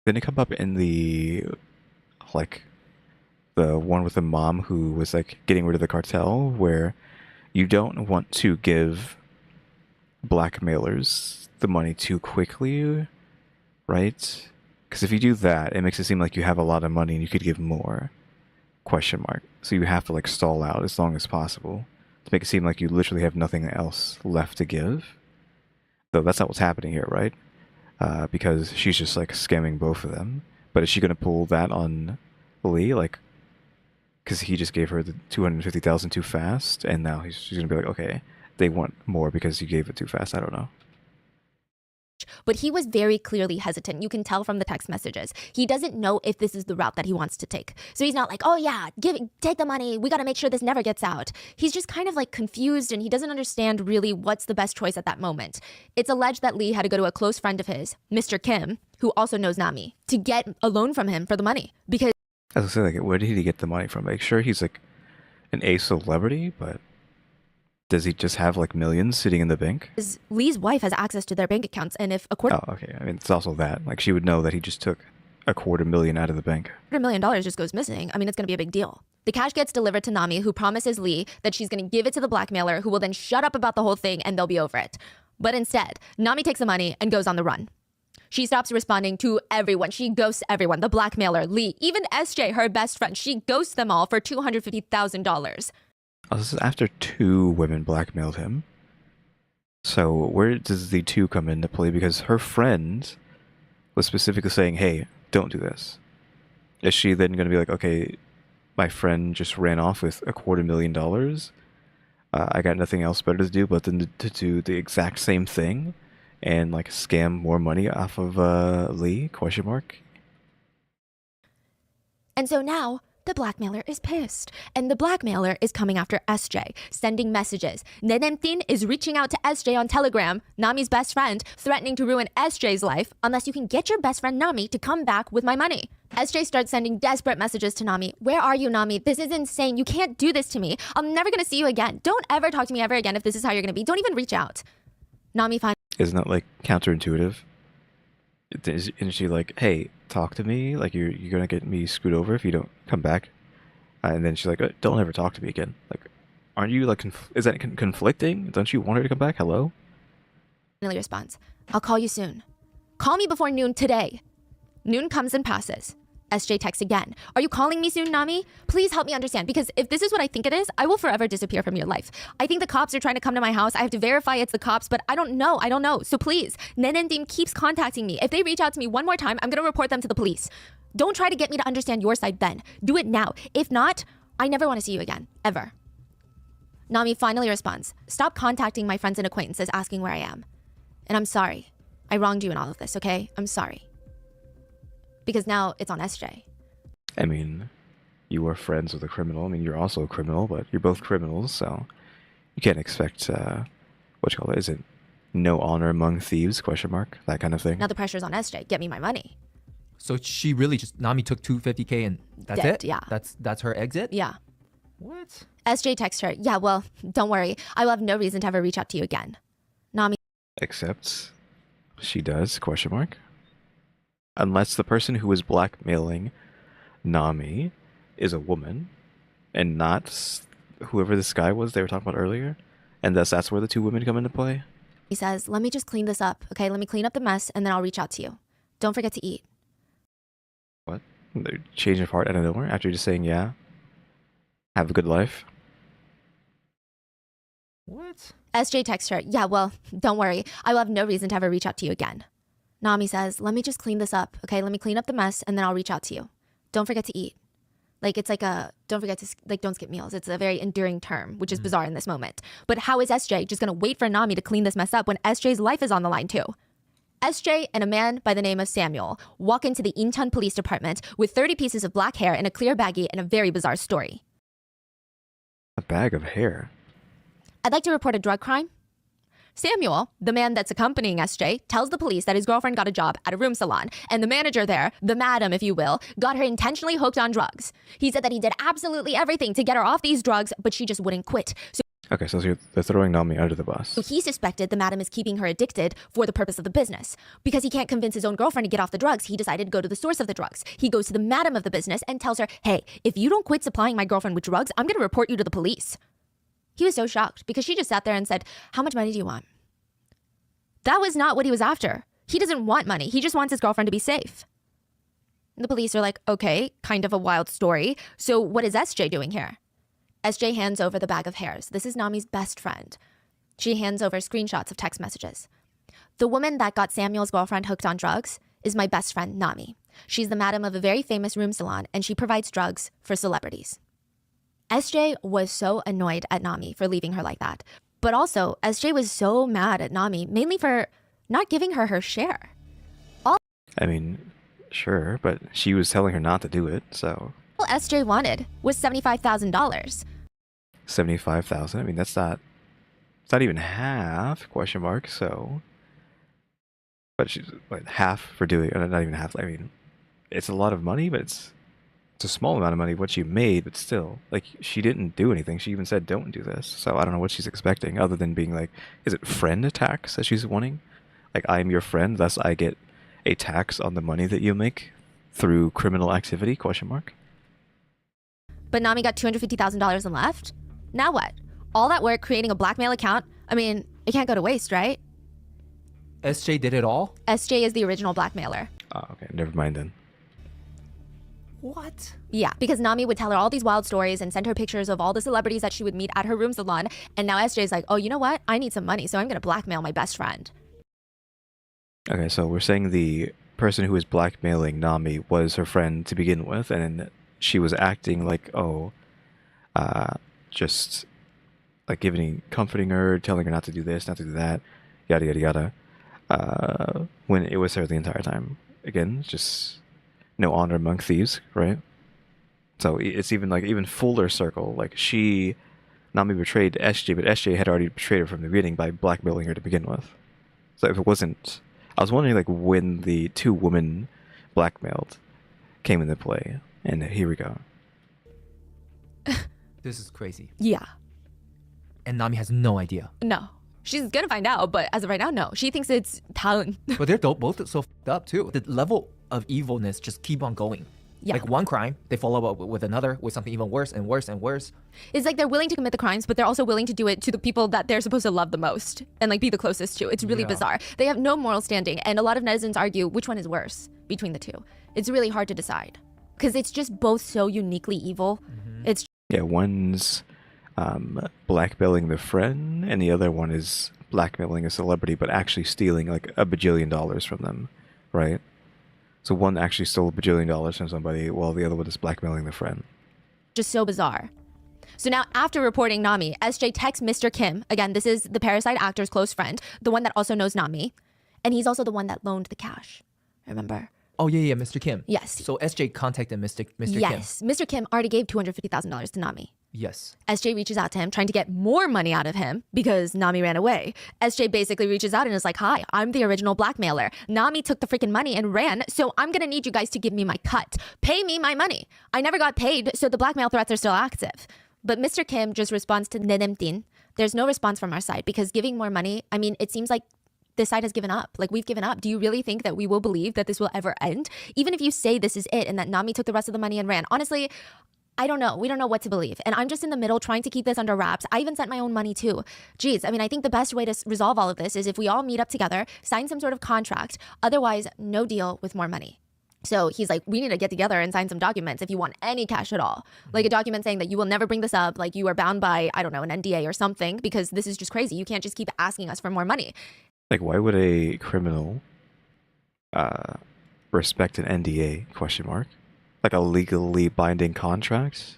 Didn't it come up in the... Like... The one with the mom who was like getting rid of the cartel, where you don't want to give blackmailers the money too quickly, right? Because if you do that, it makes it seem like you have a lot of money and you could give more. Question mark. So you have to like stall out as long as possible to make it seem like you literally have nothing else left to give. Though that's not what's happening here, right? Because she's just like scamming both of them. But is she gonna pull that on Lee? Like, because he just gave her the $250,000 too fast, and now she's gonna be like, okay, they want more because you gave it too fast. I don't know. But he was very clearly hesitant. You can tell from the text messages. He doesn't know if this is the route that he wants to take. So he's not like, oh yeah, take the money. We got to make sure this never gets out. He's just kind of like confused and he doesn't understand really what's the best choice at that moment. It's alleged that Lee had to go to a close friend of his, Mr. Kim, who also knows Nami, to get a loan from him for the money. Because I was gonna say, like, where did he get the money from? Like, sure, he's like an A celebrity, but does he just have like millions sitting in the bank? Lee's wife has access to their bank accounts, and if Oh, okay. I mean, it's also that. Like, she would know that he just took $250,000 out of the bank. $250,000 just goes missing, I mean, it's going to be a big deal. The cash gets delivered to Nami, who promises Lee that she's going to give it to the blackmailer, who will then shut up about the whole thing and they'll be over it. But instead, Nami takes the money and goes on the run. She stops responding to everyone. She ghosts everyone. The blackmailer, Lee, even SJ, her best friend. She ghosts them all for $250,000. Oh, this is after 2 women blackmailed him. So where does the 2 come into play? Because her friend was specifically saying, hey, don't do this. Is she then going to be like, okay, my friend just ran off with $250,000. I got nothing else better to do but then to do the exact same thing and like scam more money off of Lee? Question mark. And so now the blackmailer is pissed, and the blackmailer is coming after SJ, sending messages. Nenentin is reaching out to SJ on Telegram, Nami's best friend, threatening to ruin SJ's life unless you can get your best friend Nami to come back with my money. SJ starts sending desperate messages to Nami. Where are you, Nami? This is insane. You can't do this to me. I'm never gonna see you again. Don't ever talk to me ever again if this is how you're gonna be. Don't even reach out. Nami finally... Isn't that like counterintuitive? Isn't she like, hey, talk to me? Like you're gonna get me screwed over if you don't come back. And then she's like, don't ever talk to me again. Like, aren't you like, is that conflicting? Don't you want her to come back? Hello? Finally responds, I'll call you soon. Call me before noon today. Noon comes and passes. SJ texts again. Are you calling me soon, Nami? Please help me understand, because if this is what I think it is, I will forever disappear from your life. I think the cops are trying to come to my house. I have to verify it's the cops, but I don't know. So please, Nenendim keeps contacting me. If they reach out to me one more time, I'm going to report them to the police. Don't try to get me to understand your side then. Do it now. If not, I never want to see you again. Ever. Nami finally responds. Stop contacting my friends and acquaintances asking where I am. And I'm sorry. I wronged you in all of this, okay? I'm sorry. Because now it's on SJ. I mean, you are friends with a criminal. I mean, you're also a criminal, but you're both criminals, so you can't expect, what you call it? Is it no honor among thieves, question mark? That kind of thing. Now the pressure's on SJ. Get me my money. So she really just Nami took $250K and that's Dead, it? yeah. That's her exit? Yeah. What? SJ texts her, yeah, well, don't worry. I will have no reason to ever reach out to you again. Nami. Except she does, question mark. Unless the person who is blackmailing Nami is a woman and not whoever this guy was they were talking about earlier. And thus that's where the two women come into play. He says, let me just clean this up, okay? Let me clean up the mess and then I'll reach out to you. Don't forget to eat. What? Change of heart out of nowhere after just saying, yeah, have a good life. What? SJ texts her, yeah, well, don't worry. I will have no reason to ever reach out to you again. Nami says, let me just clean this up, okay? Let me clean up the mess and then I'll reach out to you. Don't forget to eat. Like, it's like don't forget to, like, don't skip meals. It's a very endearing term, which is bizarre in this moment. But how is SJ just gonna wait for Nami to clean this mess up when SJ's life is on the line too? SJ and a man by the name of Samuel walk into the Incheon Police Department with 30 pieces of black hair in a clear baggie and a very bizarre story. A bag of hair? I'd like to report a drug crime. Samuel, the man that's accompanying SJ, tells the police that his girlfriend got a job at a room salon, and the manager there, the madam if you will, got her intentionally hooked on drugs. He said that he did absolutely everything to get her off these drugs, but she just wouldn't quit. Okay, so they're throwing Nami under the bus. So he suspected the madam is keeping her addicted for the purpose of the business. Because he can't convince his own girlfriend to get off the drugs, he decided to go to the source of the drugs. He goes to the madam of the business and tells her, hey, if you don't quit supplying my girlfriend with drugs, I'm going to report you to the police. He was so shocked because she just sat there and said, how much money do you want? That was not what he was after. He doesn't want money. He just wants his girlfriend to be safe. The police are like, okay, kind of a wild story. So what is SJ doing here? SJ hands over the bag of hairs. This is Nami's best friend. She hands over screenshots of text messages. The woman that got Samuel's girlfriend hooked on drugs is my best friend, Nami. She's the madam of a very famous room salon, and she provides drugs for celebrities. SJ was so annoyed at Nami for leaving her like that. But also, SJ was so mad at Nami, mainly for not giving her her share. I mean, sure, but she was telling her not to do it, so... All SJ wanted was $75,000. 75,000? I mean, it's not even half, question mark, so... But she's like half for doing, not even half, I mean, it's a lot of money, but it's a small amount of money what she made, but still, like, she didn't do anything. She even said, don't do this. So I don't know what she's expecting, other than being like, is it friend tax that she's wanting? Like, I'm your friend, thus I get a tax on the money that you make through criminal activity, question mark? But Nami got $250,000 and left? Now what? All that work creating a blackmail account? I mean, it can't go to waste, right? SJ did it all? SJ is the original blackmailer. Oh, okay, never mind then. What? Yeah, because Nami would tell her all these wild stories and send her pictures of all the celebrities that she would meet at her room salon. And now SJ's like, oh, you know what? I need some money, so I'm going to blackmail my best friend. Okay, so we're saying the person who was blackmailing Nami was her friend to begin with, and she was acting like, just like comforting her, telling her not to do this, not to do that, yada, yada, yada, when it was her the entire time. Again, just no honor among thieves, right? So it's even fuller circle. Like Nami betrayed SJ, but SJ had already betrayed her from the beginning by blackmailing her to begin with. So if it wasn't, I was wondering like when the two women blackmailed came into play, and here we go. This is crazy. Yeah. And Nami has no idea. No. She's gonna find out, but as of right now, no. She thinks it's 다은. But they're both so fucked up too. The level of evilness just keep on going. Yeah. Like one crime, they follow up with another, with something even worse and worse and worse. It's like they're willing to commit the crimes, but they're also willing to do it to the people that they're supposed to love the most and like be the closest to. It's really bizarre. They have no moral standing, and a lot of netizens argue which one is worse between the two. It's really hard to decide because it's just both so uniquely evil. It's one's blackmailing the friend, and the other one is blackmailing a celebrity, but actually stealing like $1 bajillion from them, right? So one actually stole $1 bajillion from somebody, while the other one is blackmailing the friend. just so bizarre. So now, after reporting Nami, SJ texts Mr. Kim. Again, this is the Parasite actor's close friend, the one that also knows Nami. And he's also the one that loaned the cash. Remember? Oh, yeah, Mr. Kim. Yes. So SJ contacted Mr. Kim. Yes. Mr. Kim already gave $250,000 to Nami. Yes. SJ reaches out to him, trying to get more money out of him because Nami ran away. SJ basically reaches out and is like, hi, I'm the original blackmailer. Nami took the freaking money and ran, so I'm gonna need you guys to give me my cut. Pay me my money. I never got paid, so the blackmail threats are still active. But Mr. Kim just responds to Nenemtin. There's no response from our side because giving more money, I mean, it seems like this side has given up. Like, we've given up. Do you really think that we will believe that this will ever end? Even if you say this is it and that Nami took the rest of the money and ran. Honestly, I don't know. We don't know what to believe. And I'm just in the middle trying to keep this under wraps. I even sent my own money too. Geez, I mean, I think the best way to resolve all of this is if we all meet up together, sign some sort of contract. Otherwise, no deal with more money. So he's like, we need to get together and sign some documents if you want any cash at all. Like a document saying that you will never bring this up, like you are bound by, I don't know, an NDA or something, because this is just crazy. You can't just keep asking us for more money. Like, why would a criminal respect an NDA, question mark? Like a legally binding contract?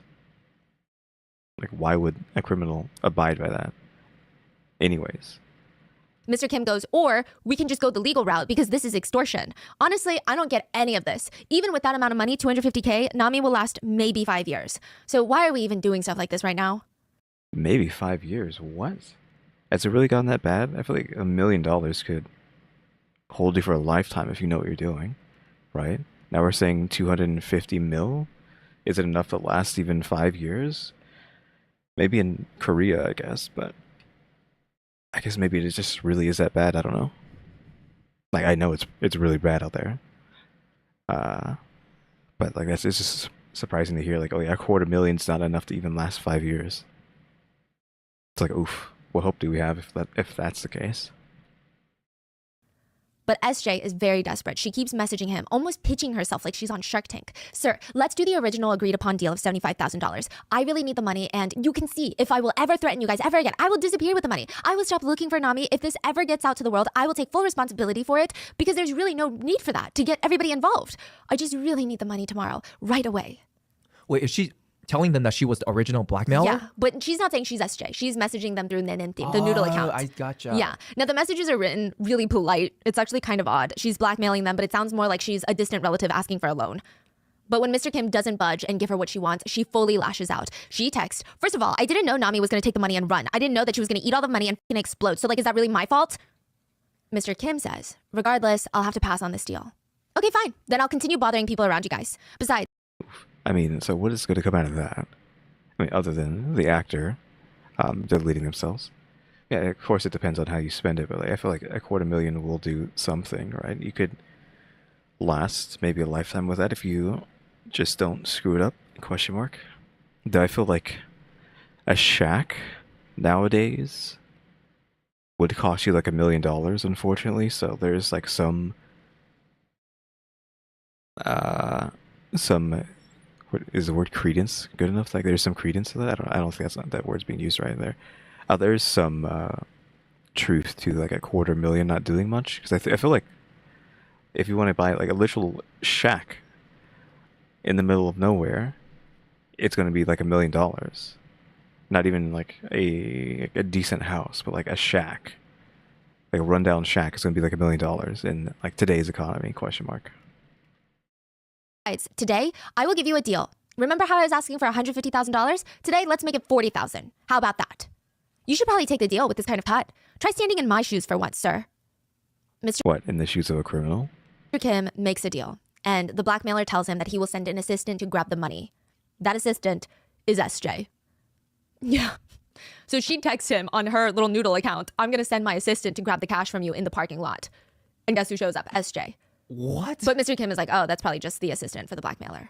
Like, why would a criminal abide by that? Anyways. Mr. Kim goes, or we can just go the legal route because this is extortion. Honestly, I don't get any of this. Even with that amount of money, $250K, Nami will last maybe 5 years. So why are we even doing stuff like this right now? Maybe 5 years? What? Has it really gotten that bad? I feel like $1 million could hold you for a lifetime if you know what you're doing, right? Now we're saying 250 mil? Is it enough to last even 5 years? Maybe in Korea, I guess, but I guess maybe it just really is that bad. I don't know. Like, I know it's really bad out there. But like it's just surprising to hear, like, oh yeah, $250,000's not enough to even last 5 years. It's like, oof. What hope do we have if that's the case? But SJ is very desperate. She keeps messaging him, almost pitching herself like she's on Shark Tank. Sir, let's do the original agreed upon deal of $75,000. I really need the money, and you can see if I will ever threaten you guys ever again, I will disappear with the money. I will stop looking for Nami. If this ever gets out to the world, I will take full responsibility for it because there's really no need for that to get everybody involved. I just really need the money tomorrow, right away. Wait, is she telling them that she was the original blackmailer? Yeah, but she's not saying she's SJ. She's messaging them through Nenentim, the noodle account. I gotcha. Yeah. Now, the messages are written really polite. It's actually kind of odd. She's blackmailing them, but it sounds more like she's a distant relative asking for a loan. But when Mr. Kim doesn't budge and give her what she wants, she fully lashes out. She texts, first of all, I didn't know Nami was going to take the money and run. I didn't know that she was going to eat all the money and f***ing explode. So, like, is that really my fault? Mr. Kim says, regardless, I'll have to pass on this deal. Okay, fine. Then I'll continue bothering people around you guys. Besides, I mean, so what is going to come out of that? I mean, other than the actor deleting themselves. Yeah, of course it depends on how you spend it, but like, I feel like $250,000 will do something, right? You could last maybe a lifetime with that if you just don't screw it up, question mark. Though I feel like a shack nowadays would cost you like $1 million, unfortunately, so there's like some what is the word credence good enough? Like, there's some credence to that. I don't think that word's being used right there. There's some truth to like $250,000 not doing much, because I feel like if you want to buy like a literal shack in the middle of nowhere, it's going to be like $1 million. Not even like a decent house, but like a shack, like a rundown shack, is going to be like $1 million in like today's economy? Question mark. today, I will give you a deal. Remember how I was asking for $150,000? Today, let's make it $40,000. How about that? You should probably take the deal with this kind of cut. Try standing in my shoes for once, sir. Mr. What, in the shoes of a criminal? Kim makes a deal, and the blackmailer tells him that he will send an assistant to grab the money. That assistant is SJ. Yeah, So she texts him on her little noodle account, I'm going to send my assistant to grab the cash from you in the parking lot. And guess who shows up? SJ. What? But Mr. Kim is like, oh, that's probably just the assistant for the blackmailer.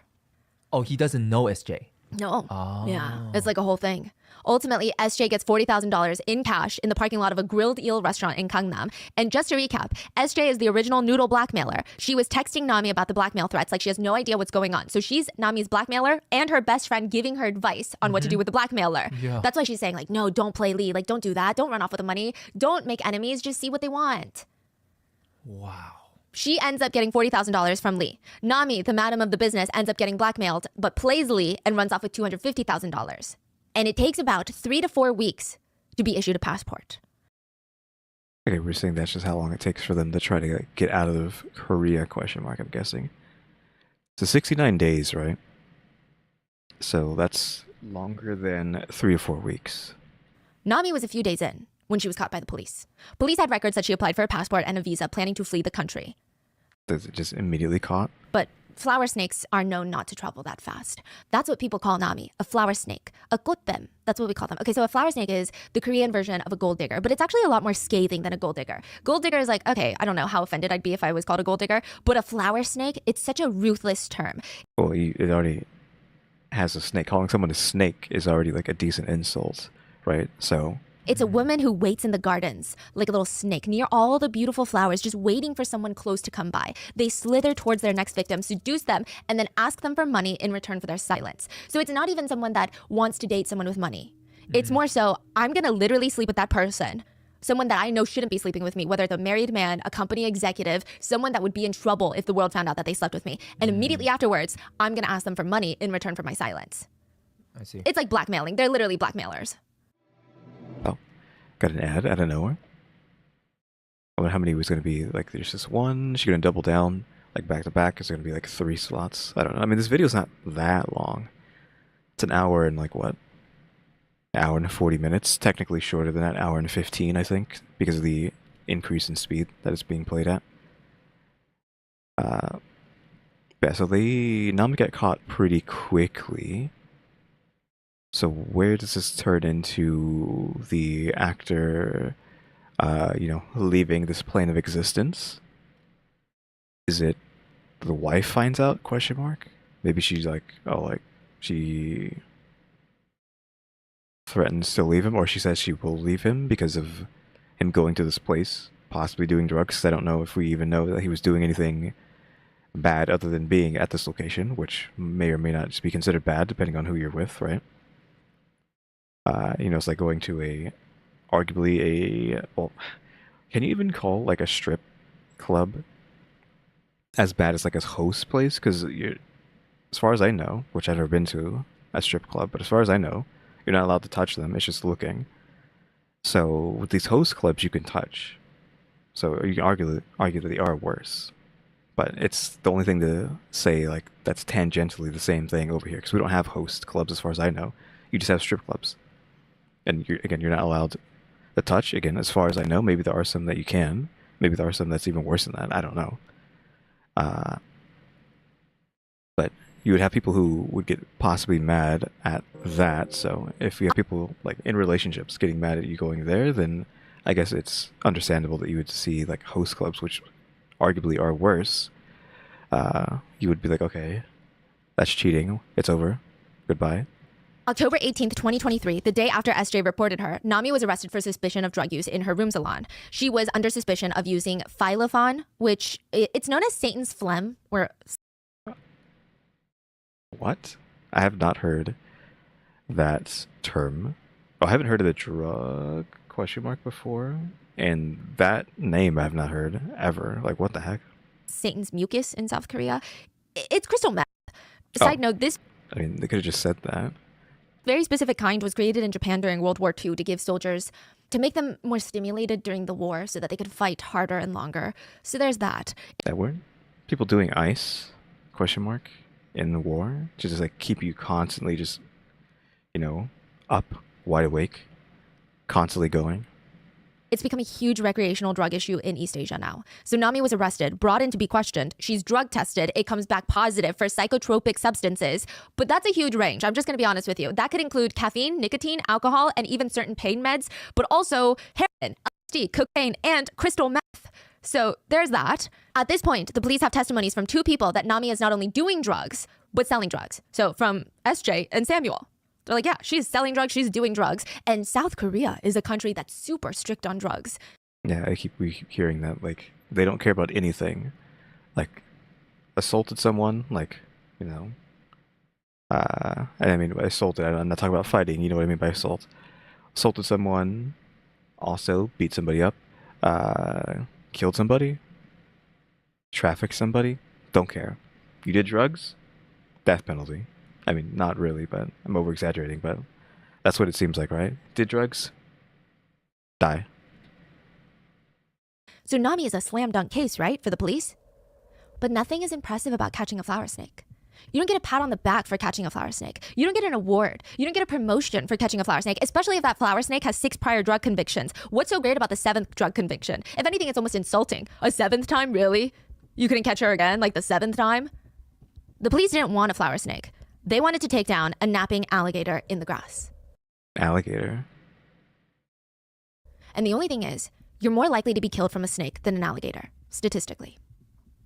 Oh, he doesn't know SJ. No. Oh. Yeah, it's like a whole thing. Ultimately, SJ gets $40,000 in cash in the parking lot of a grilled eel restaurant in Gangnam. And just to recap, SJ is the original noodle blackmailer. She was texting Nami about the blackmail threats, like she has no idea what's going on. So she's Nami's blackmailer and her best friend giving her advice on what to do with the blackmailer. Yeah. That's why she's saying, like, no, don't play Lee. Like, don't do that. Don't run off with the money. Don't make enemies. Just see what they want. Wow. She ends up getting $40,000 from Lee. Nami, the madam of the business, ends up getting blackmailed, but plays Lee and runs off with $250,000. And it takes about 3 to 4 weeks to be issued a passport. Okay, we're saying that's just how long it takes for them to try to get out of Korea, question mark, I'm guessing. So 69 days, right? So that's longer than 3 or 4 weeks. Nami was a few days in when she was caught by the police. Police had records that she applied for a passport and a visa planning to flee the country. Does it just immediately caught? But flower snakes are known not to travel that fast. That's what people call Nami, a flower snake, a 꽃뱀. That's what we call them. Okay, so a flower snake is the Korean version of a gold digger, but it's actually a lot more scathing than a gold digger. Gold digger is like, okay, I don't know how offended I'd be if I was called a gold digger, but a flower snake, it's such a ruthless term. Well, it already has a snake. Calling someone a snake is already like a decent insult, right? So It's a woman who waits in the gardens like a little snake near all the beautiful flowers, just waiting for someone close to come by. They slither towards their next victim, seduce them, and then ask them for money in return for their silence. So it's not even someone that wants to date someone with money. It's more so, I'm going to literally sleep with that person. Someone that I know shouldn't be sleeping with me, whether it's a married man, a company executive, someone that would be in trouble if the world found out that they slept with me. And immediately afterwards, I'm going to ask them for money in return for my silence. I see. It's like blackmailing. They're literally blackmailers. oh, got an ad out of nowhere. I wonder how many was going to be. Like, there's just one. She's going to double down, like back to back. Is there going to be like 3 slots? I don't know. I mean, this video's not that long. It's an hour and like what? An hour and 40 minutes. Technically shorter than that, hour and 15, I think, because of the increase in speed that it's being played at. Yeah, so Nami got caught pretty quickly. So where does this turn into the actor, leaving this plane of existence? Is it the wife finds out, question mark? Maybe she's like, she threatens to leave him, or she says she will leave him because of him going to this place, possibly doing drugs. I don't know if we even know that he was doing anything bad other than being at this location, which may or may not just be considered bad, depending on who you're with, right? It's like going to can you even call like a strip club as bad as like a host place? Because as far as I know, which I've never been to a strip club, but as far as I know, you're not allowed to touch them. It's just looking. So with these host clubs, you can touch. So you can argue that they are worse. But it's the only thing to say like that's tangentially the same thing over here, because we don't have host clubs as far as I know. You just have strip clubs. And you're not allowed to touch. Again, as far as I know, maybe there are some that you can. Maybe there are some that's even worse than that. I don't know. But you would have people who would get possibly mad at that. So if you have people like in relationships getting mad at you going there, then I guess it's understandable that you would see like host clubs, which arguably are worse. You would be like, okay, that's cheating. It's over. Goodbye. October 18th, 2023, the day after SJ reported her, Nami was arrested for suspicion of drug use in her room salon. She was under suspicion of using Phylofon, which it's known as Satan's phlegm, or... What? I have not heard that term. Oh, I haven't heard of the drug question mark before, and that name I have not heard ever. Like, what the heck? Satan's mucus in South Korea. It's crystal meth. Side note, this... I mean, they could have just said that. Very specific kind was created in Japan during World War II to give soldiers, to make them more stimulated during the war so that they could fight harder and longer. So there's that. That word? People doing ice, question mark, in the war, to just like keep you constantly just, up, wide awake, constantly going. It's become a huge recreational drug issue in East Asia now. So Nami was arrested, brought in to be questioned. She's drug tested. It comes back positive for psychotropic substances. But that's a huge range. I'm just going to be honest with you. That could include caffeine, nicotine, alcohol, and even certain pain meds, but also heroin, LSD, cocaine, and crystal meth. So there's that. At this point, the police have testimonies from 2 people that Nami is not only doing drugs, but selling drugs. So from SJ and Samuel. They're like, yeah, she's selling drugs, she's doing drugs. And South Korea is a country that's super strict on drugs. Yeah, we keep hearing that. Like, they don't care about anything. Like, assaulted someone, like, you know. I mean, by assaulted, I'm not talking about fighting, you know what I mean by assault. Assaulted someone, also beat somebody up, killed somebody, trafficked somebody, don't care. You did drugs, death penalty. I mean, not really, but I'm over-exaggerating, but that's what it seems like, right? Did drugs, die. So Nami is a slam dunk case, right, for the police? But nothing is impressive about catching a flower snake. You don't get a pat on the back for catching a flower snake. You don't get an award. You don't get a promotion for catching a flower snake, especially if that flower snake has 6 prior drug convictions. What's so great about the 7th drug conviction? If anything, it's almost insulting. A 7th time, really? You couldn't catch her again, like the 7th time? The police didn't want a flower snake. They wanted to take down a napping alligator in the grass. Alligator? And the only thing is, you're more likely to be killed from a snake than an alligator, statistically.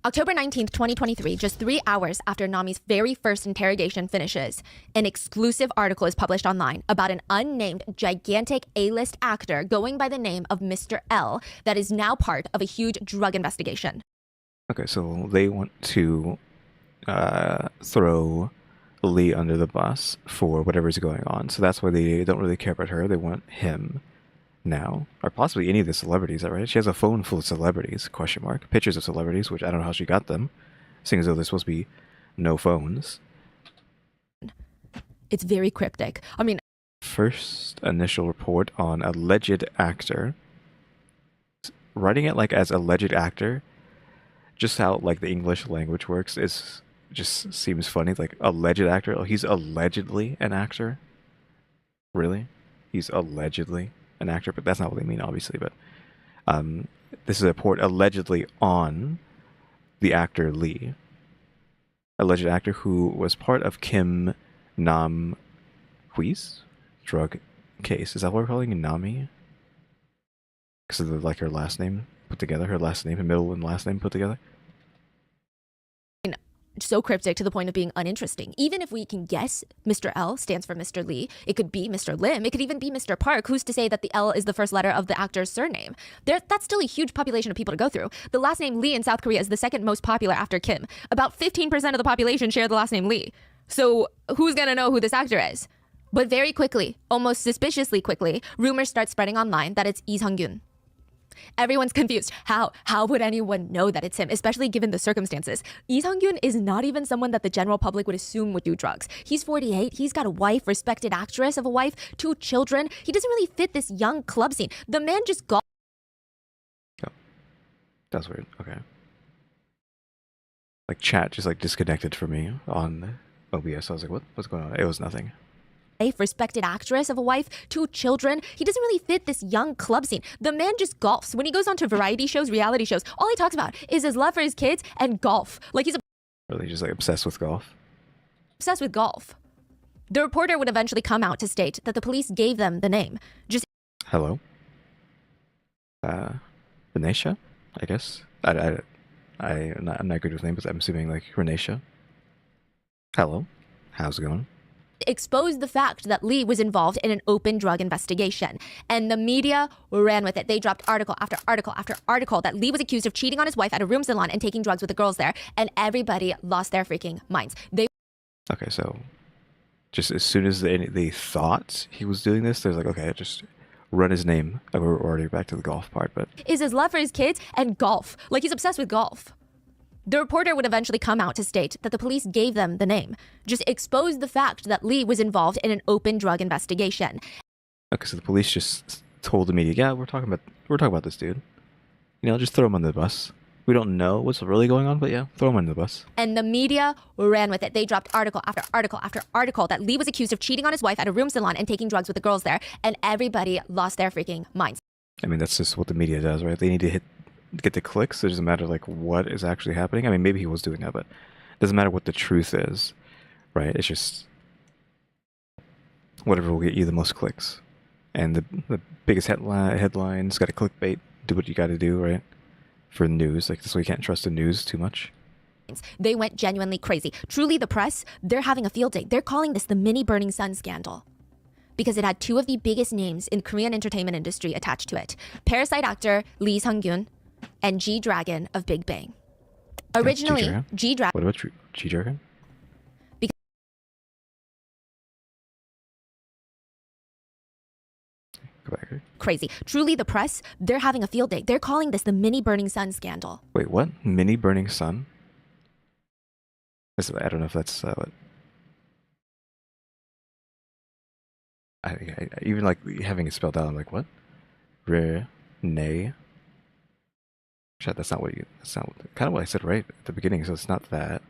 October 19th, 2023, just 3 hours after Nami's very first interrogation finishes, an exclusive article is published online about an unnamed gigantic A-list actor going by the name of Mr. L that is now part of a huge drug investigation. Okay, so they want to throw Lee under the bus for whatever's going on. So that's why they don't really care about her. They want him now, or possibly any of the celebrities. Is that right? She has a phone full of celebrities, question mark. Pictures of celebrities, which I don't know how she got them, seeing as though there's supposed to be no phones. It's very cryptic. I mean, first initial report on alleged actor. Writing it like as alleged actor, just how like the English language works is just seems funny. Like alleged actor. Oh, he's allegedly an actor. Really? He's allegedly an actor, but that's not what they mean, obviously. But this is a report allegedly on the actor Lee, alleged actor who was part of Kim Nam Hui's drug case. Is that what we're calling Nami? Because of the, like her last name put together, her last name, her middle and last name put together. So cryptic to the point of being uninteresting. Even if we can guess Mr. L stands for Mr. Lee, it could be Mr. Lim, it could even be Mr. Park. Who's to say that the L is the first letter of the actor's surname? That's still a huge population of people to go through. The last name Lee in South Korea is the 2nd most popular after Kim. About 15% of the population share the last name Lee. So who's gonna know who this actor is? But very quickly, almost suspiciously quickly, rumors start spreading online that it's Lee Sung-gyun. Everyone's confused. How would anyone know that it's him, especially given the circumstances? Lee Sung-gyun is not even someone that the general public would assume would do drugs. He's 48. He's got a wife, respected actress of a wife, 2 children. He doesn't really fit this young club scene. The man just got... Oh, that's weird. Okay. Like chat just like disconnected for me on OBS. I was like, what's going on? It was nothing. Respected actress of a wife, 2 children. He doesn't really fit this young club scene. The man just golfs. When he goes onto variety shows, reality shows, all he talks about is his love for his kids and golf. Like he's Really just like obsessed with golf? Obsessed with golf. The reporter would eventually come out to state that the police gave them the name. Just hello? Renesha, I guess. I'm not good with names, but I'm assuming like Renesha. Hello? How's it going? exposed the fact that Lee was involved in an open drug investigation. And the media ran with it. They dropped article after article after article that Lee was accused of cheating on his wife at a room salon and taking drugs with the girls there. And everybody lost their freaking minds. Okay, so just as soon as they thought he was doing this, they're like, okay, just run his name. We're already back to the golf part, but... Is his love for his kids and golf. Like, he's obsessed with golf. The reporter would eventually come out to state that the police gave them the name. Just exposed the fact that Lee was involved in an open drug investigation. Okay, so the police just told the media, yeah, we're talking about this dude. You know, just throw him under the bus. We don't know what's really going on, but yeah, throw him under the bus. And the media ran with it. They dropped article after article after article that Lee was accused of cheating on his wife at a room salon and taking drugs with the girls there. And everybody lost their freaking minds. I mean, that's just what the media does, right? They need to get the clicks. It doesn't matter like what is actually happening. I mean, maybe he was doing that, but it doesn't matter what the truth is, right? It's just whatever will get you the most clicks. And the biggest headlines, got to clickbait, do what you got to do, right? For news, like this way you can't trust the news too much. They went genuinely crazy. Truly, the press, they're having a field day. They're calling this the mini Burning Sun scandal because it had two of the biggest names in Korean entertainment industry attached to it. Parasite actor Lee Sung-kyun and G-Dragon of Big Bang. Originally, G-Dragon. What about G-Dragon? Crazy. Truly, the press, they're having a field day. They're calling this the mini Burning Sun scandal. Wait, what? Mini Burning Sun? I don't know if that's what... I even like having it spelled out, I'm like, what? Nay. Shit, that's not what you... That's not kind of what I said right at the beginning, so it's not that.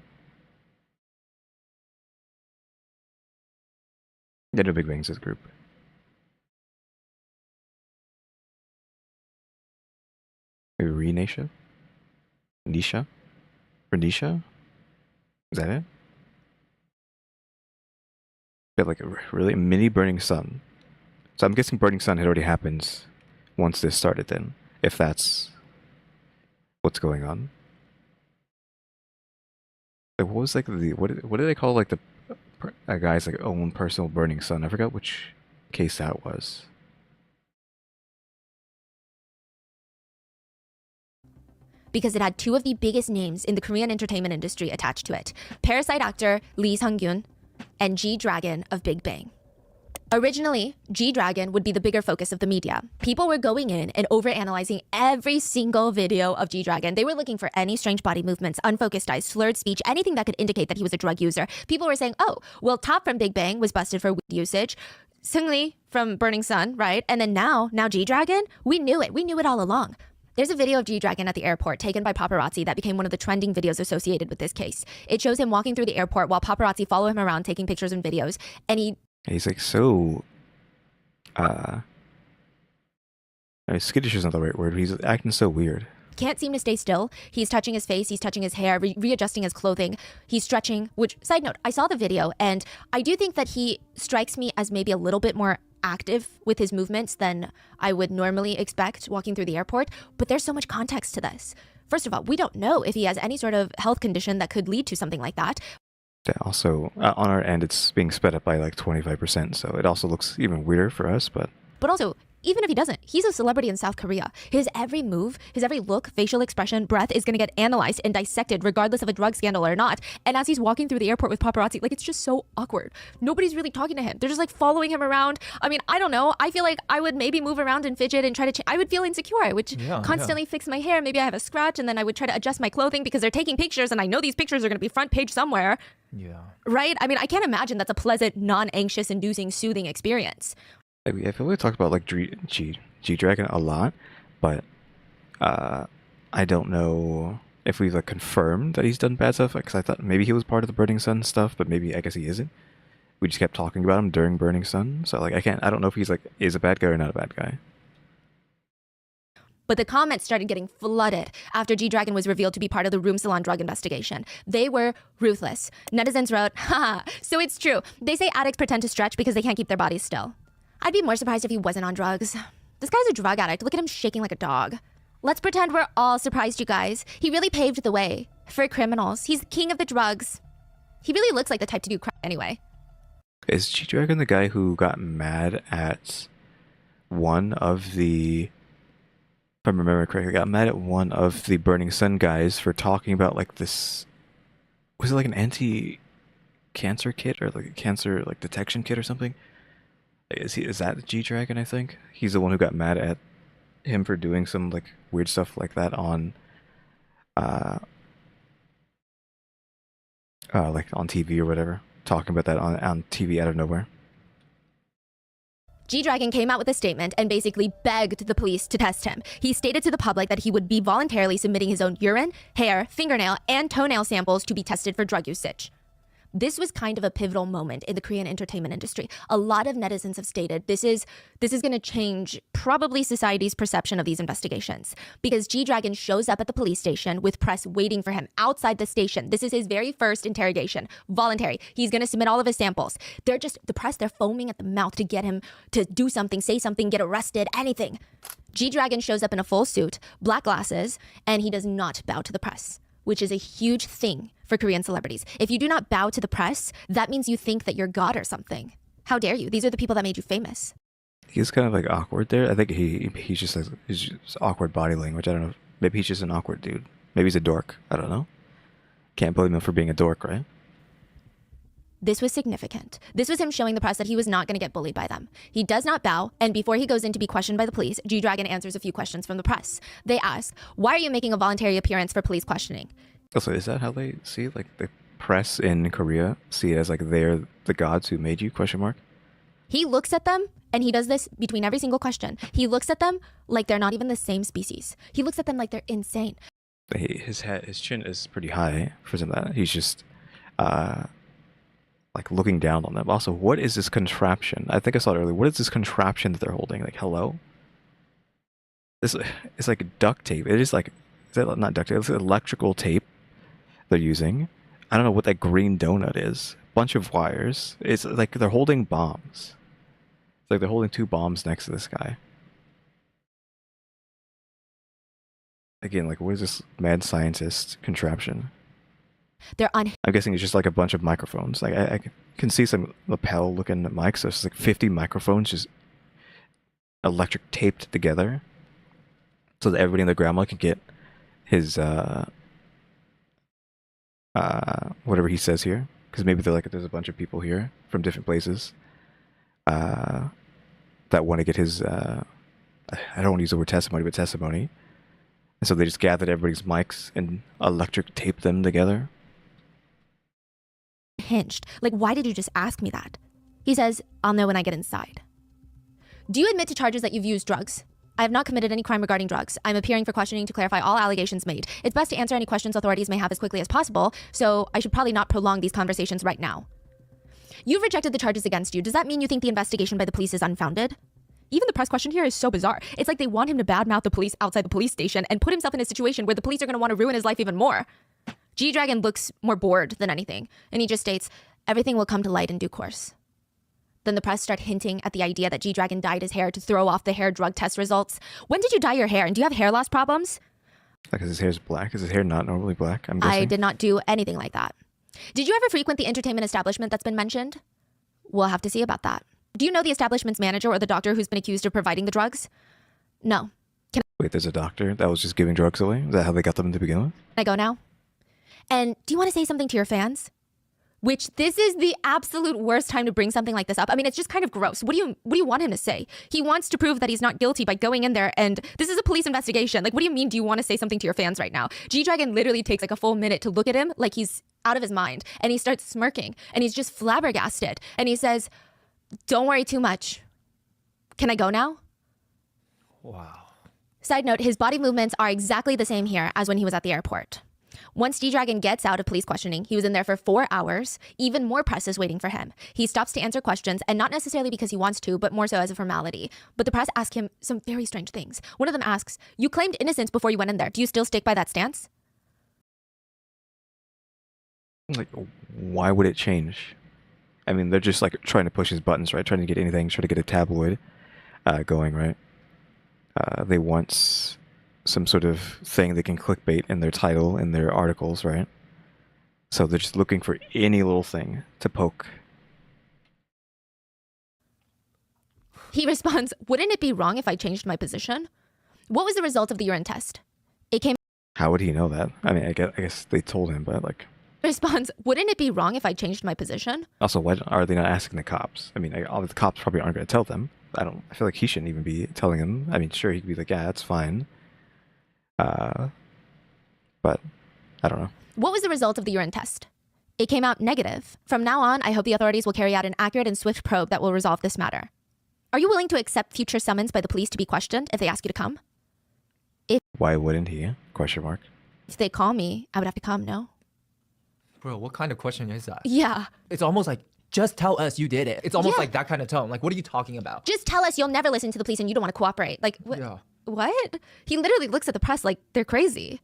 Yeah, no, Big Bang's this group. Maybe Renisha? Nisha? Renisha? Is that it? Yeah, like really a mini Burning Sun. So I'm guessing Burning Sun had already happened once this started then, if that's what's going on. Like, what was like the what did they call like the guy's like own personal Burning Sun? I forgot which case that was. Because it had two of the biggest names in the Korean entertainment industry attached to it. Parasite actor Lee Sung-kyun and G-Dragon of Big Bang. Originally, G-Dragon would be the bigger focus of the media. People were going in and overanalyzing every single video of G-Dragon. They were looking for any strange body movements, unfocused eyes, slurred speech, anything that could indicate that he was a drug user. People were saying, oh, well, Top from Big Bang was busted for weed usage. Seungri from Burning Sun, right? And then now G-Dragon, we knew it. We knew it all along. There's a video of G-Dragon at the airport taken by paparazzi that became one of the trending videos associated with this case. It shows him walking through the airport while paparazzi follow him around taking pictures and videos. And he's like so... I mean, skittish isn't the right word, but he's acting so weird. Can't seem to stay still. He's touching his face, he's touching his hair, readjusting his clothing. He's stretching, which, side note, I saw the video and I do think that he strikes me as maybe a little bit more active with his movements than I would normally expect walking through the airport, but there's so much context to this. First of all, we don't know if he has any sort of health condition that could lead to something like that. Yeah, also, on our end, it's being sped up by like 25%, so it also looks even weirder for us, but also, even if he doesn't, he's a celebrity in South Korea. His every move, his every look, facial expression, breath is going to get analyzed and dissected regardless of a drug scandal or not. And as he's walking through the airport with paparazzi, like, it's just so awkward. Nobody's really talking to him. They're just like following him around. I mean, I don't know. I feel like I would maybe move around and fidget and try to I would feel insecure. I would constantly fix my hair. Maybe I have a scratch and then I would try to adjust my clothing because they're taking pictures and I know these pictures are going to be front page somewhere. Yeah. Right? I mean, I can't imagine that's a pleasant, non-anxious, inducing, soothing experience. I feel like we talked about like G-Dragon a lot, but I don't know if we've like confirmed that he's done bad stuff, because I thought maybe he was part of the Burning Sun stuff, but maybe I guess he isn't. We just kept talking about him during Burning Sun, so like I don't know if he's like is a bad guy or not a bad guy. But the comments started getting flooded after G-Dragon was revealed to be part of the Room Salon drug investigation. They were ruthless. Netizens wrote, haha, so it's true. They say addicts pretend to stretch because they can't keep their bodies still. I'd be more surprised if he wasn't on drugs. This guy's a drug addict. Look at him shaking like a dog. Let's pretend we're all surprised, you guys. He really paved the way for criminals. He's the king of the drugs. He really looks like the type to do crime anyway. Is G-Dragon the guy who got mad at one of the... If I remember correctly, got mad at one of the Burning Sun guys for talking about like this... Was it like an anti-cancer kit or like a cancer like detection kit or something? Is that G-Dragon, I think? He's the one who got mad at him for doing some like weird stuff like that on like on TV or whatever. Talking about that on TV out of nowhere. G-Dragon came out with a statement and basically begged the police to test him. He stated to the public that he would be voluntarily submitting his own urine, hair, fingernail, and toenail samples to be tested for drug usage. This was kind of a pivotal moment in the Korean entertainment industry. A lot of netizens have stated this is going to change probably society's perception of these investigations, because G-Dragon shows up at the police station with press waiting for him outside the station. This is his very first interrogation, voluntary. He's going to submit all of his samples. They're just, the press, they're foaming at the mouth to get him to do something, say something, get arrested, anything. G-Dragon shows up in a full suit, black glasses, and he does not bow to the press, which is a huge thing for Korean celebrities. If you do not bow to the press, that means you think that you're God or something. How dare you? These are the people that made you famous. He's kind of like awkward there. I think he's just like, he's just awkward body language. I don't know. Maybe he's just an awkward dude. Maybe he's a dork. I don't know. Can't blame him for being a dork, right? This was significant. This was him showing the press that he was not going to get bullied by them. He does not bow, and before he goes in to be questioned by the police, G-Dragon answers a few questions from the press. They ask, why are you making a voluntary appearance for police questioning? Also, is that how they see it? Like the press in Korea see it as like they're the gods who made you, question mark? He looks at them, and he does this between every single question. He looks at them like they're not even the same species. He looks at them like they're insane. His chin is pretty high for some of that. He's just like looking down on them. Also, what is this contraption? I think I saw it earlier. What is this contraption that they're holding? Like, hello? It's like duct tape. It is like, is that not duct tape? It's electrical tape they're using. I don't know what that green donut is. Bunch of wires. It's like they're holding bombs. It's like they're holding 2 bombs next to this guy. Again, like, what is this mad scientist contraption? I'm guessing it's just like a bunch of microphones. Like I can see some lapel-looking mics. So it's like 50 microphones just electric taped together, so that everybody in the grandma can get his whatever he says here. Because maybe they're like, there's a bunch of people here from different places that want to get his. I don't want to use the word testimony, but testimony. And so they just gathered everybody's mics and electric taped them together. Hinged. Like, why did you just ask me that? He says, I'll know when I get inside. Do you admit to charges that you've used drugs? I have not committed any crime regarding drugs. I'm appearing for questioning to clarify all allegations made. It's best to answer any questions authorities may have as quickly as possible, so I should probably not prolong these conversations right now. You've rejected the charges against you. Does that mean you think the investigation by the police is unfounded? Even the press question here is so bizarre. It's like they want him to badmouth the police outside the police station and put himself in a situation where the police are going to want to ruin his life even more. G-Dragon looks more bored than anything, and he just states, everything will come to light in due course. Then the press start hinting at the idea that G-Dragon dyed his hair to throw off the hair drug test results. When did you dye your hair, and do you have hair loss problems? Because his hair's black? Is his hair not normally black, I'm guessing? I did not do anything like that. Did you ever frequent the entertainment establishment that's been mentioned? We'll have to see about that. Do you know the establishment's manager or the doctor who's been accused of providing the drugs? No. Wait, there's a doctor that was just giving drugs away? Is that how they got them to begin with? Can I go now? And do you want to say something to your fans? Which, this is the absolute worst time to bring something like this up. I mean, it's just kind of gross. What do you want him to say? He wants to prove that he's not guilty by going in there, and this is a police investigation. Like, what do you mean, do you want to say something to your fans right now? G-Dragon literally takes like a full minute to look at him like he's out of his mind, and he starts smirking, and he's just flabbergasted, and he says, don't worry too much. Can I go now? Wow. Side note, his body movements are exactly the same here as when he was at the airport. Once G-Dragon gets out of police questioning, he was in there for 4 hours. Even more press is waiting for him. He stops to answer questions, and not necessarily because he wants to, but more so as a formality. But the press ask him some very strange things. One of them asks, you claimed innocence before you went in there. Do you still stick by that stance? Like, why would it change? I mean, they're just like trying to push his buttons, right? Trying to get anything, trying to get a tabloid going, right? They want some sort of thing they can clickbait in their title, in their articles, right? So they're just looking for any little thing to poke. He responds, wouldn't it be wrong if I changed my position? What was the result of the urine test? It came... How would he know that? I mean, I guess they told him, but like... Responds, wouldn't it be wrong if I changed my position? Also, why are they not asking the cops? I mean, all the cops probably aren't going to tell them. I feel like he shouldn't even be telling them. I mean, sure, he could be like, yeah, that's fine. But I don't know. What was the result of the urine test? It came out negative. From now on, I hope the authorities will carry out an accurate and swift probe that will resolve this matter. Are you willing to accept future summons by the police to be questioned if they ask you to come? Why wouldn't he? Question mark. If they call me, I would have to come, no? Bro, what kind of question is that? Yeah. It's almost like, just tell us you did it. It's almost Yeah. like that kind of tone. Like, what are you talking about? Just tell us you'll never listen to the police and you don't want to cooperate. Like, what? Yeah. What? He literally looks at the press like they're crazy.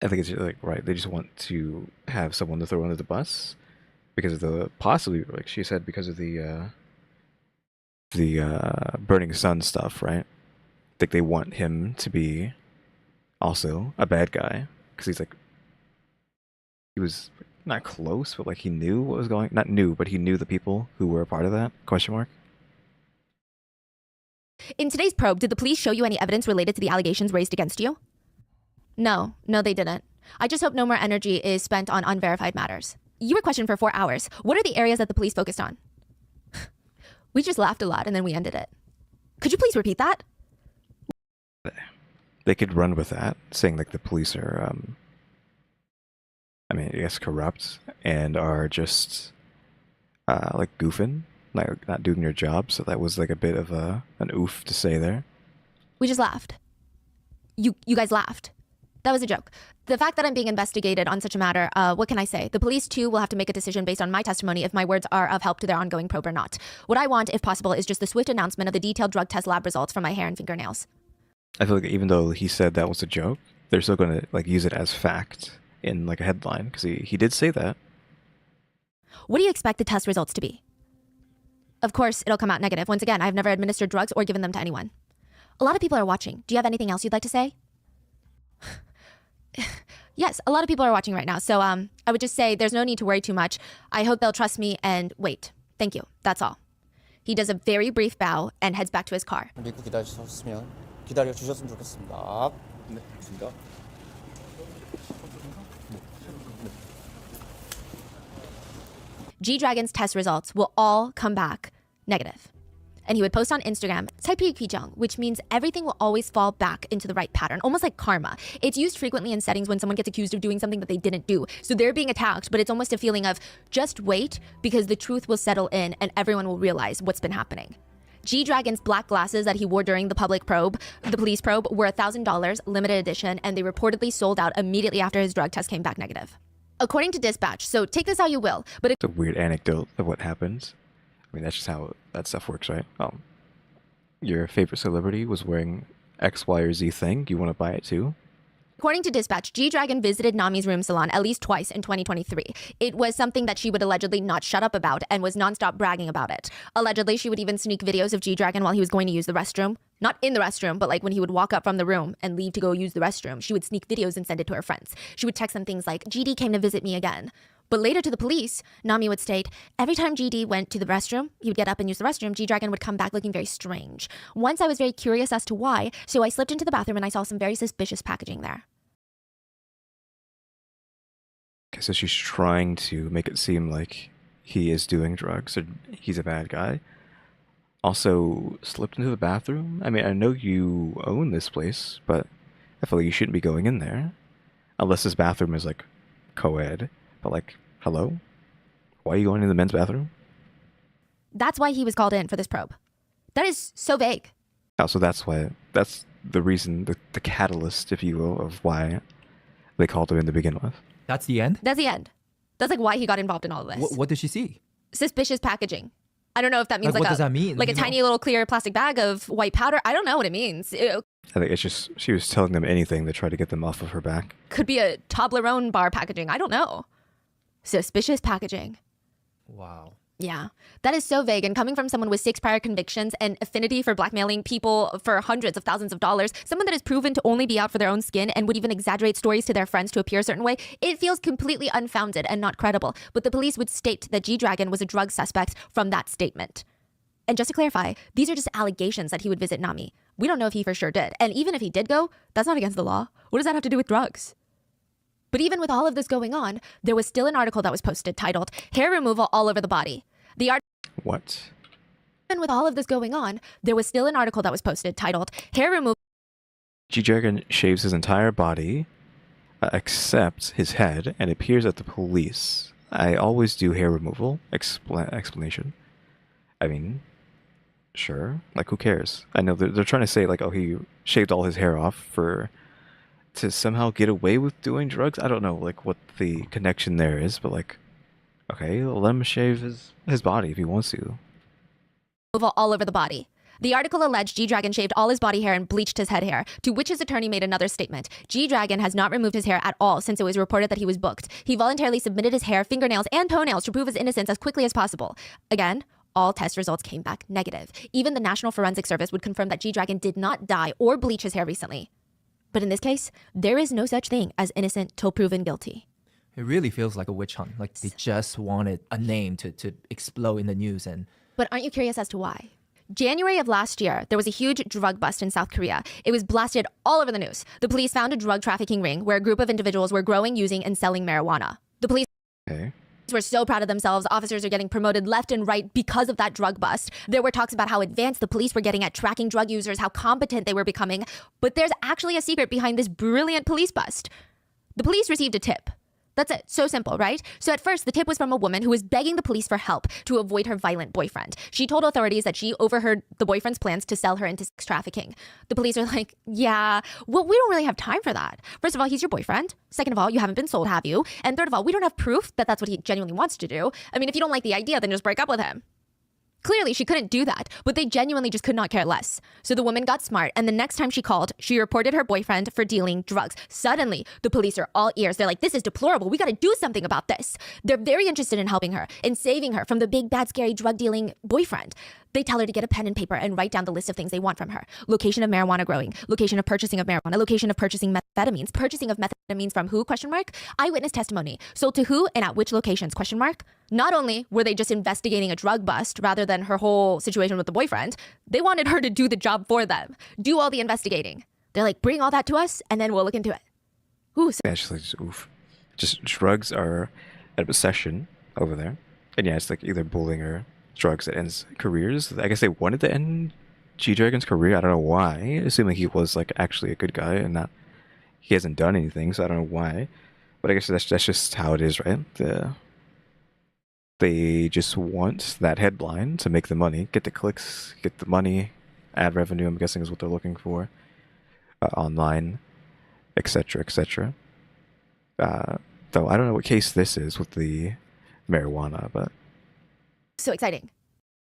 I think it's like, right, they just want to have someone to throw under the bus because of the, possibly, like she said, because of the burning sun stuff, right? I think they want him to be also a bad guy because he's like, he was not close, but like he knew what was going, not knew, but he knew the people who were a part of that, question mark. In today's probe, did the police show you any evidence related to the allegations raised against you? No, they didn't. I just hope no more energy is spent on unverified matters. You were questioned for 4 hours. What are the areas that the police focused on? We just laughed a lot and then we ended it. Could you please repeat that? They could run with that, saying like the police are, I mean, I guess corrupt and are just like goofing, like not doing their job. So that was like a bit of an oof to say there. We just laughed. You guys laughed. That was a joke. The fact that I'm being investigated on such a matter, what can I say? The police too will have to make a decision based on my testimony if my words are of help to their ongoing probe or not. What I want, if possible, is just the swift announcement of the detailed drug test lab results from my hair and fingernails. I feel like even though he said that was a joke, they're still going to like use it as fact in like a headline because he did say that. What do you expect the test results to be? Of course, it'll come out negative. Once again, I've never administered drugs or given them to anyone. A lot of people are watching. Do you have anything else you'd like to say? Yes, a lot of people are watching right now. So I would just say there's no need to worry too much. I hope they'll trust me and wait. Thank you. That's all. He does a very brief bow and heads back to his car. 믿고 기다리셨으면 기다려 주셨으면 좋겠습니다. 네, 좋습니다. G-Dragon's test results will all come back negative. And he would post on Instagram, 살필귀정, which means everything will always fall back into the right pattern, almost like karma. It's used frequently in settings when someone gets accused of doing something that they didn't do. So they're being attacked, but it's almost a feeling of just wait because the truth will settle in and everyone will realize what's been happening. G-Dragon's black glasses that he wore during the police probe, were $1,000, limited edition, and they reportedly sold out immediately after his drug test came back negative. According to Dispatch, so take this how you will, but It's a weird anecdote of what happens. I mean, that's just how that stuff works, right? Your favorite celebrity was wearing X, Y, or Z thing. You want to buy it too? according to Dispatch, G-Dragon visited Nami's room salon at least twice in 2023. It was something that she would allegedly not shut up about and was nonstop bragging about it. Allegedly, she would even sneak videos of G-Dragon while he was going to use the restroom. Not in the restroom, but like when he would walk up from the room and leave to go use the restroom, she would sneak videos and send it to her friends. She would text them things like, GD came to visit me again. But later to the police, Nami would state, every time GD went to the restroom, he would get up and use the restroom, G-Dragon would come back looking very strange. Once I was very curious as to why, so I slipped into the bathroom and I saw some very suspicious packaging there. Okay, so she's trying to make it seem like he is doing drugs or he's a bad guy. Also, slipped into the bathroom? I mean, I know you own this place, but I feel like you shouldn't be going in there. Unless this bathroom is like co-ed. But like, hello? Why are you going in the men's bathroom? That's why he was called in for this probe. That is so vague. Oh, so that's why, that's the reason, the catalyst, if you will, of why they called him in to begin with. That's the end? That's the end. That's like why he got involved in all of this. What did she see? Suspicious packaging. I don't know if that means Like, what does that mean? Like a tiny little clear plastic bag of white powder. I don't know what it means. It I think it's just, she was telling them anything to try to get them off of her back. could be a Toblerone bar packaging. I don't know. Suspicious packaging. Wow. Yeah, that is so vague. And coming from someone with 6 prior convictions and affinity for blackmailing people for hundreds of thousands of dollars, someone that is proven to only be out for their own skin and would even exaggerate stories to their friends to appear a certain way, it feels completely unfounded and not credible. But the police would state that G-Dragon was a drug suspect from that statement. And just to clarify, these are just allegations that he would visit Nami. We don't know if he for sure did. And even if he did go, that's not against the law. What does that have to do with drugs? But even with all of this going on, there was still an article that was posted titled, Hair Removal All Over the Body. What? Even with all of this going on, there was still an article that was posted titled, Hair Removal. G-Dragon shaves his entire body, except his head, and appears at the police. I always do hair removal. Explanation. I mean, sure. Like, who cares? I know they're trying to say, like, oh, he shaved all his hair off to somehow get away with doing drugs. I don't know, like, what the connection there is, but, like, Okay, well, let him shave his body if he wants to. All over the body. The article alleged G-Dragon shaved all his body hair and bleached his head hair, to which his attorney made another statement. G-Dragon has not removed his hair at all since it was reported that he was booked. He voluntarily submitted his hair, fingernails, and toenails to prove his innocence as quickly as possible. Again, all test results came back negative. Even the National Forensic Service would confirm that G-Dragon did not dye or bleach his hair recently. But in this case, there is no such thing as innocent till proven guilty. It really feels like a witch hunt. Like they just wanted a name to explode in the news. But aren't you curious as to why? January of last year, there was a huge drug bust in South Korea. It was blasted all over the news. The police found a drug trafficking ring where a group of individuals were growing, using, and selling marijuana. The police were so proud of themselves. Officers are getting promoted left and right because of that drug bust. There were talks about how advanced the police were getting at tracking drug users, how competent they were becoming. But there's actually a secret behind this brilliant police bust. The police received a tip. That's it. So simple, right? So at first, the tip was from a woman who was begging the police for help to avoid her violent boyfriend. She told authorities that she overheard the boyfriend's plans to sell her into sex trafficking. The police are like, yeah, well, we don't really have time for that. First of all, he's your boyfriend. Second of all, you haven't been sold, have you? And third of all, we don't have proof that that's what he genuinely wants to do. I mean, if you don't like the idea, then just break up with him. Clearly, she couldn't do that, but they genuinely just could not care less. So the woman got smart, and the next time she called, she reported her boyfriend for dealing drugs. Suddenly, the police are all ears. They're like, this is deplorable. We got to do something about this. They're very interested in helping her, in saving her from the big, bad, scary drug-dealing boyfriend. They tell her to get a pen and paper and write down the list of things they want from her. Location of marijuana growing, location of purchasing of marijuana, location of purchasing methamphetamines, purchasing of methamphetamines from who, question mark, eyewitness testimony, sold to who and at which locations, question mark. Not only were they just investigating a drug bust rather than her whole situation with the boyfriend, they wanted her to do the job for them, do all the investigating. They're like, bring all that to us and then we'll look into it. Ooh, so Actually, just oof. Just drugs are an obsession over there. And yeah, it's like either bullying or drugs that ends careers. I guess they wanted to end G-Dragon's career. I don't know why. Assuming he was like actually a good guy and not, he hasn't done anything, so I don't know why. But I guess that's just how it is, right? They just want that headline to make the money, get the clicks, get the money, ad revenue, I'm guessing is what they're looking for, online, etc., etc. Though I don't know what case this is with the marijuana, but so exciting.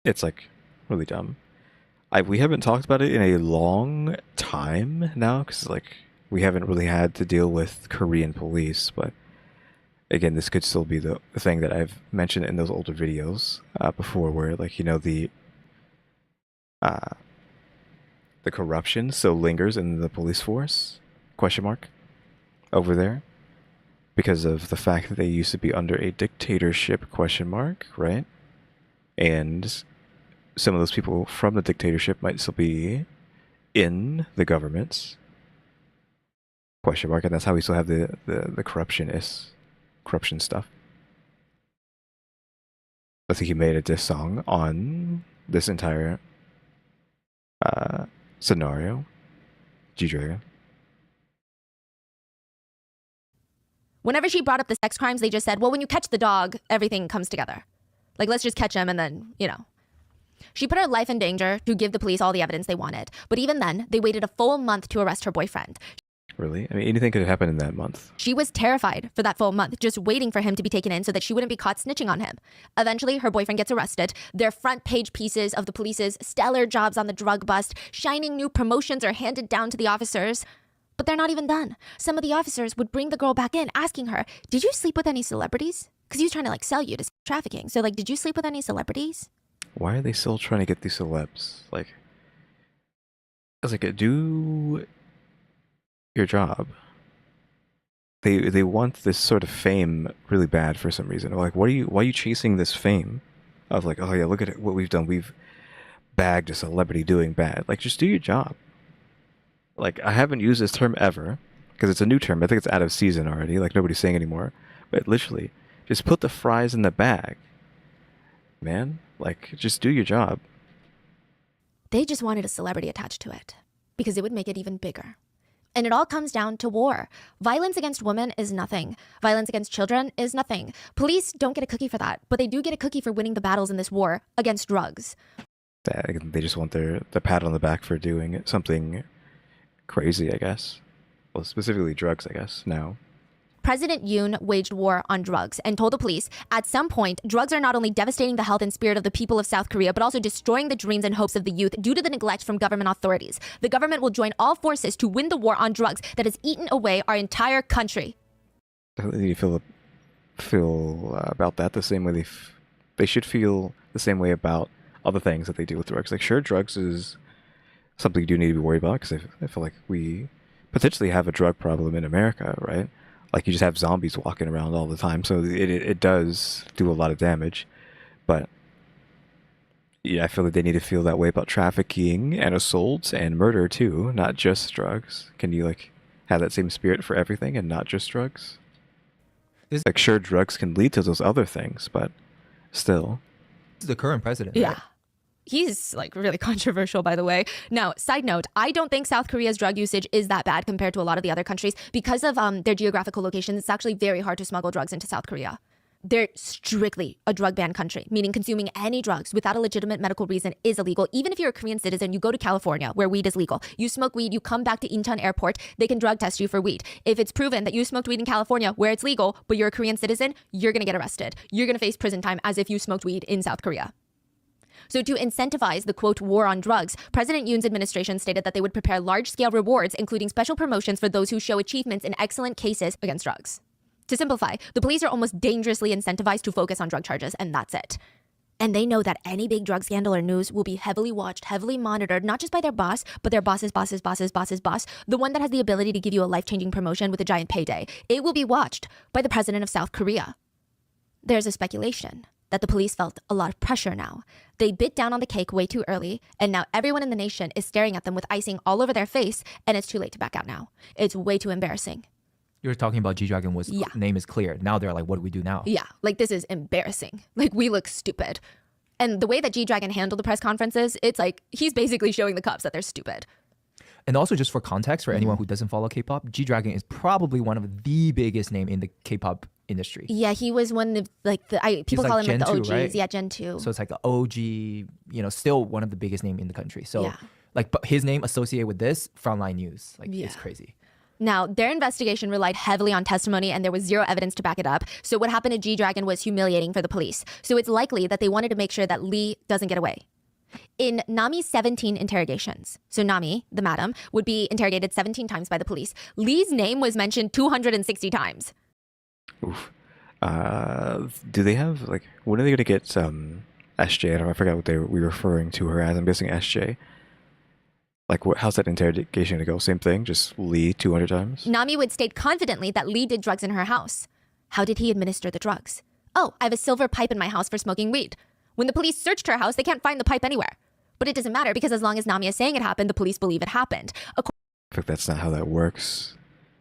it's like really dumb. We haven't talked about it in a long time now, because like we haven't really had to deal with Korean police, but again, this could still be the thing that I've mentioned in those older videos before, where like, you know, the corruption still lingers in the police force, question mark, over there, because of the fact that they used to be under a dictatorship, question mark, right? And some of those people from the dictatorship might still be in the government, question mark, and that's how we still have the corruption stuff. I think he made a diss song on this entire scenario. G-Dragon. Whenever she brought up the sex crimes, they just said, well, when you catch the dog, everything comes together. Like, let's just catch him and then, you know. She put her life in danger to give the police all the evidence they wanted. But even then, they waited a full month to arrest her boyfriend. Really? I mean, anything could have happened in that month. She was terrified for that full month, just waiting for him to be taken in so that she wouldn't be caught snitching on him. Eventually, her boyfriend gets arrested. Their front page pieces of the police's stellar jobs on the drug bust, shining new promotions are handed down to the officers. But they're not even done. Some of the officers would bring the girl back in, asking her, did you sleep with any celebrities? Because he was trying to, like, sell you to trafficking. So, like, did you sleep with any celebrities? Why are they still trying to get these celebs? Like, it's like, do your job. They want this sort of fame really bad for some reason. Like, why are you chasing this fame of like, oh yeah, look at what we've done. We've bagged a celebrity doing bad. Like, just do your job. Like, I haven't used this term ever because it's a new term. I think it's out of season already. Like, nobody's saying anymore. But literally, just put the fries in the bag, man. Like, just do your job. They just wanted a celebrity attached to it because it would make it even bigger. And it all comes down to war. Violence against women is nothing. Violence against children is nothing. Police don't get a cookie for that, but they do get a cookie for winning the battles in this war against drugs. They just want the pat on the back for doing something crazy, I guess. Well, specifically drugs, I guess, now. President Yoon waged war on drugs and told the police, at some point, drugs are not only devastating the health and spirit of the people of South Korea, but also destroying the dreams and hopes of the youth due to the neglect from government authorities. The government will join all forces to win the war on drugs that has eaten away our entire country. You feel about that the same way they should feel the same way about other things that they do with drugs. Like, sure, drugs is something you do need to be worried about, because I feel like we potentially have a drug problem in America, right? Like, you just have zombies walking around all the time, so it does do a lot of damage. But yeah, I feel like they need to feel that way about trafficking and assaults and murder too, not just drugs. Can you like have that same spirit for everything and not just drugs? Like, sure, drugs can lead to those other things, but still. This is the current president. Yeah. Right? He's like really controversial, by the way. Now, side note, I don't think South Korea's drug usage is that bad compared to a lot of the other countries. Because of their geographical locations, it's actually very hard to smuggle drugs into South Korea. They're strictly a drug ban country, meaning consuming any drugs without a legitimate medical reason is illegal. Even if you're a Korean citizen, you go to California where weed is legal. You smoke weed, you come back to Incheon Airport, they can drug test you for weed. If it's proven that you smoked weed in California where it's legal, but you're a Korean citizen, you're going to get arrested. You're going to face prison time as if you smoked weed in South Korea. So to incentivize the, quote, war on drugs, President Yoon's administration stated that they would prepare large-scale rewards, including special promotions for those who show achievements in excellent cases against drugs. To simplify, the police are almost dangerously incentivized to focus on drug charges, and that's it. And they know that any big drug scandal or news will be heavily watched, heavily monitored, not just by their boss, but their boss's boss's boss's boss's boss, the one that has the ability to give you a life-changing promotion with a giant payday. It will be watched by the president of South Korea. There's a speculation that the police felt a lot of pressure now. They bit down on the cake way too early, and now everyone in the nation is staring at them with icing all over their face, and it's too late to back out now. It's way too embarrassing. You're talking about G-Dragon was name is clear. Now they're like, what do we do now? Yeah, like this is embarrassing. Like we look stupid. And the way that G-Dragon handled the press conferences, it's like he's basically showing the cops that they're stupid. And also, just for context, for anyone who doesn't follow K-pop, G-Dragon is probably one of the biggest name in the K-pop industry. Yeah, he was one of people call like him like the Gen 2, OGs. right? Yeah, Gen 2. So it's like the OG, still one of the biggest name in the country. So but his name associated with this, frontline news, it's crazy. Now, their investigation relied heavily on testimony and there was zero evidence to back it up. So what happened to G-Dragon was humiliating for the police. So it's likely that they wanted to make sure that Lee doesn't get away. In Nami's 17 interrogations, so Nami, the madam, would be interrogated 17 times by the police. Lee's name was mentioned 260 times. Oof. Do they have, when are they going to get SJ? I forgot what we were referring to her as. I'm guessing SJ. How's that interrogation going to go? Same thing, just Lee 200 times? Nami would state confidently that Lee did drugs in her house. How did he administer the drugs? Oh, I have a silver pipe in my house for smoking weed. When the police searched her house, they can't find the pipe anywhere. But it doesn't matter because as long as Nami is saying it happened, the police believe it happened. I think that's not how that works.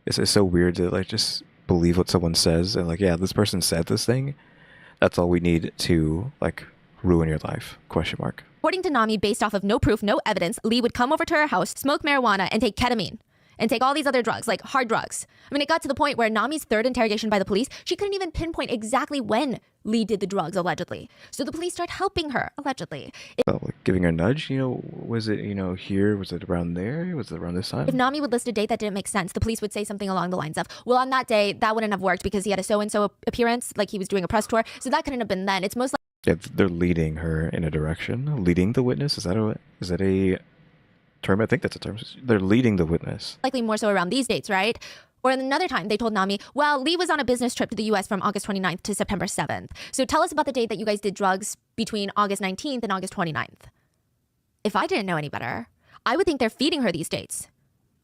It's so weird to just believe what someone says and this person said this thing. That's all we need to ruin your life? ? According to Nami, based off of no proof, no evidence, Lee would come over to her house, smoke marijuana, and take ketamine. And take all these other drugs, like hard drugs. I mean, it got to the point where Nami's third interrogation by the police, she couldn't even pinpoint exactly when Lee did the drugs, allegedly. So the police started helping her, allegedly. Giving her a nudge, was it, here? Was it around there? Was it around this time? If Nami would list a date that didn't make sense, the police would say something along the lines of, well, on that day, that wouldn't have worked because he had a so-and-so appearance, like he was doing a press tour. So that couldn't have been then. It's most likely. Yeah, they're leading her in a direction. Leading the witness? Is that a term? I think that's a term. They're leading the witness. Likely more so around these dates, right? Or another time, they told Nami, well, Lee was on a business trip to the U.S. from August 29th to September 7th. So tell us about the date that you guys did drugs between August 19th and August 29th. If I didn't know any better, I would think they're feeding her these dates.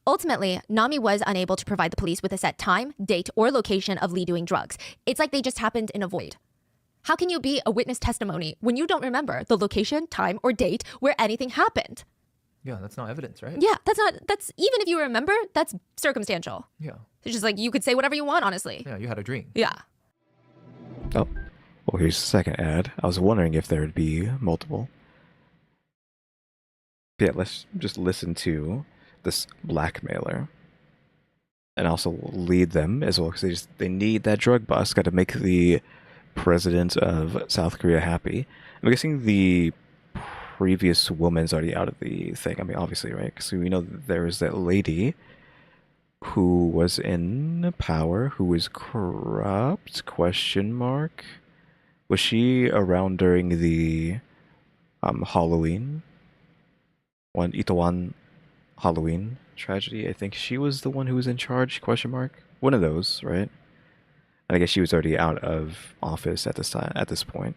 Ultimately, Nami was unable to provide the police with a set time, date, or location of Lee doing drugs. It's like they just happened in a void. How can you be a witness testimony when you don't remember the location, time, or date where anything happened? Yeah, that's not evidence, right? Yeah, that's even if you remember, that's circumstantial. Yeah. It's just you could say whatever you want, honestly. Yeah, you had a dream. Yeah. Oh, well, here's the second ad. I was wondering if there would be multiple. Yeah, let's just listen to this blackmailer. And also lead them as well, because they need that drug bust. Got to make the president of South Korea happy. I'm guessing the previous woman's already out of the thing. I mean, obviously, right? Because we know that there was that lady who was in power, who was corrupt, question mark. Was she around during the Halloween? Itaewon Halloween tragedy? I think she was the one who was in charge, question mark. One of those, right? And I guess she was already out of office at this time, at this point.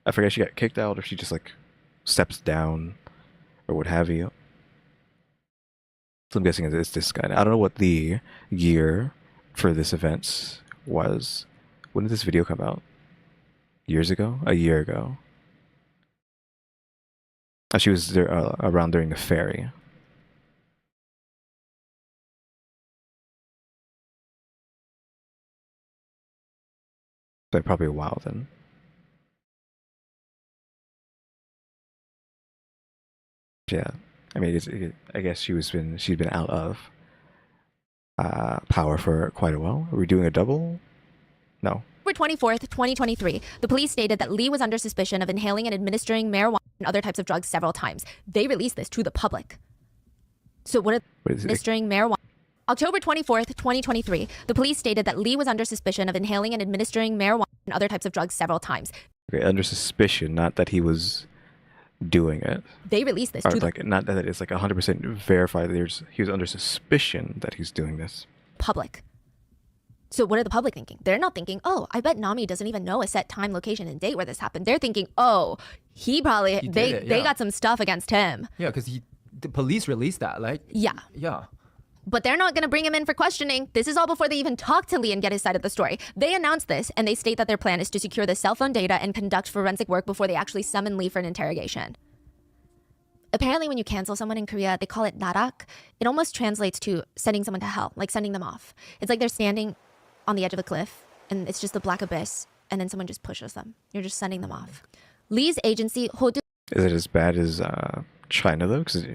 I forget if she got kicked out or if she just like steps down or what have you. So I'm guessing it's this guy. I don't know what the year for this event was. When did this video come out? Years ago? A year ago. She was there around during the ferry. So probably a while then. Yeah, I mean, I guess she's been out of power for quite a while. Are we doing a double? No. October 24th, 2023, the police stated that Lee was under suspicion of inhaling and administering marijuana and other types of drugs several times. They released this to the public. So what is administering marijuana? October 24th, 2023, the police stated that Lee was under suspicion of inhaling and administering marijuana and other types of drugs several times. Okay, under suspicion, not that he was doing it. They released this or to like not that it's like 100% verified that he was under suspicion that he's doing this. Public. So what are the public thinking? They're not thinking, oh, I bet Nami doesn't even know a set time, location, and date where this happened. They're thinking, oh, they got some stuff against him. Yeah, because the police released that, like. Yeah. Yeah. But they're not going to bring him in for questioning. This is all before they even talk to Lee and get his side of the story. They announced this, and they state that their plan is to secure the cell phone data and conduct forensic work before they actually summon Lee for an interrogation. Apparently, when you cancel someone in Korea, they call it narak. It almost translates to sending someone to hell, like sending them off. It's like they're standing on the edge of a cliff, and it's just the black abyss, and then someone just pushes them. You're just sending them off. Lee's agency, Hodu. Is it as bad as China, though? Because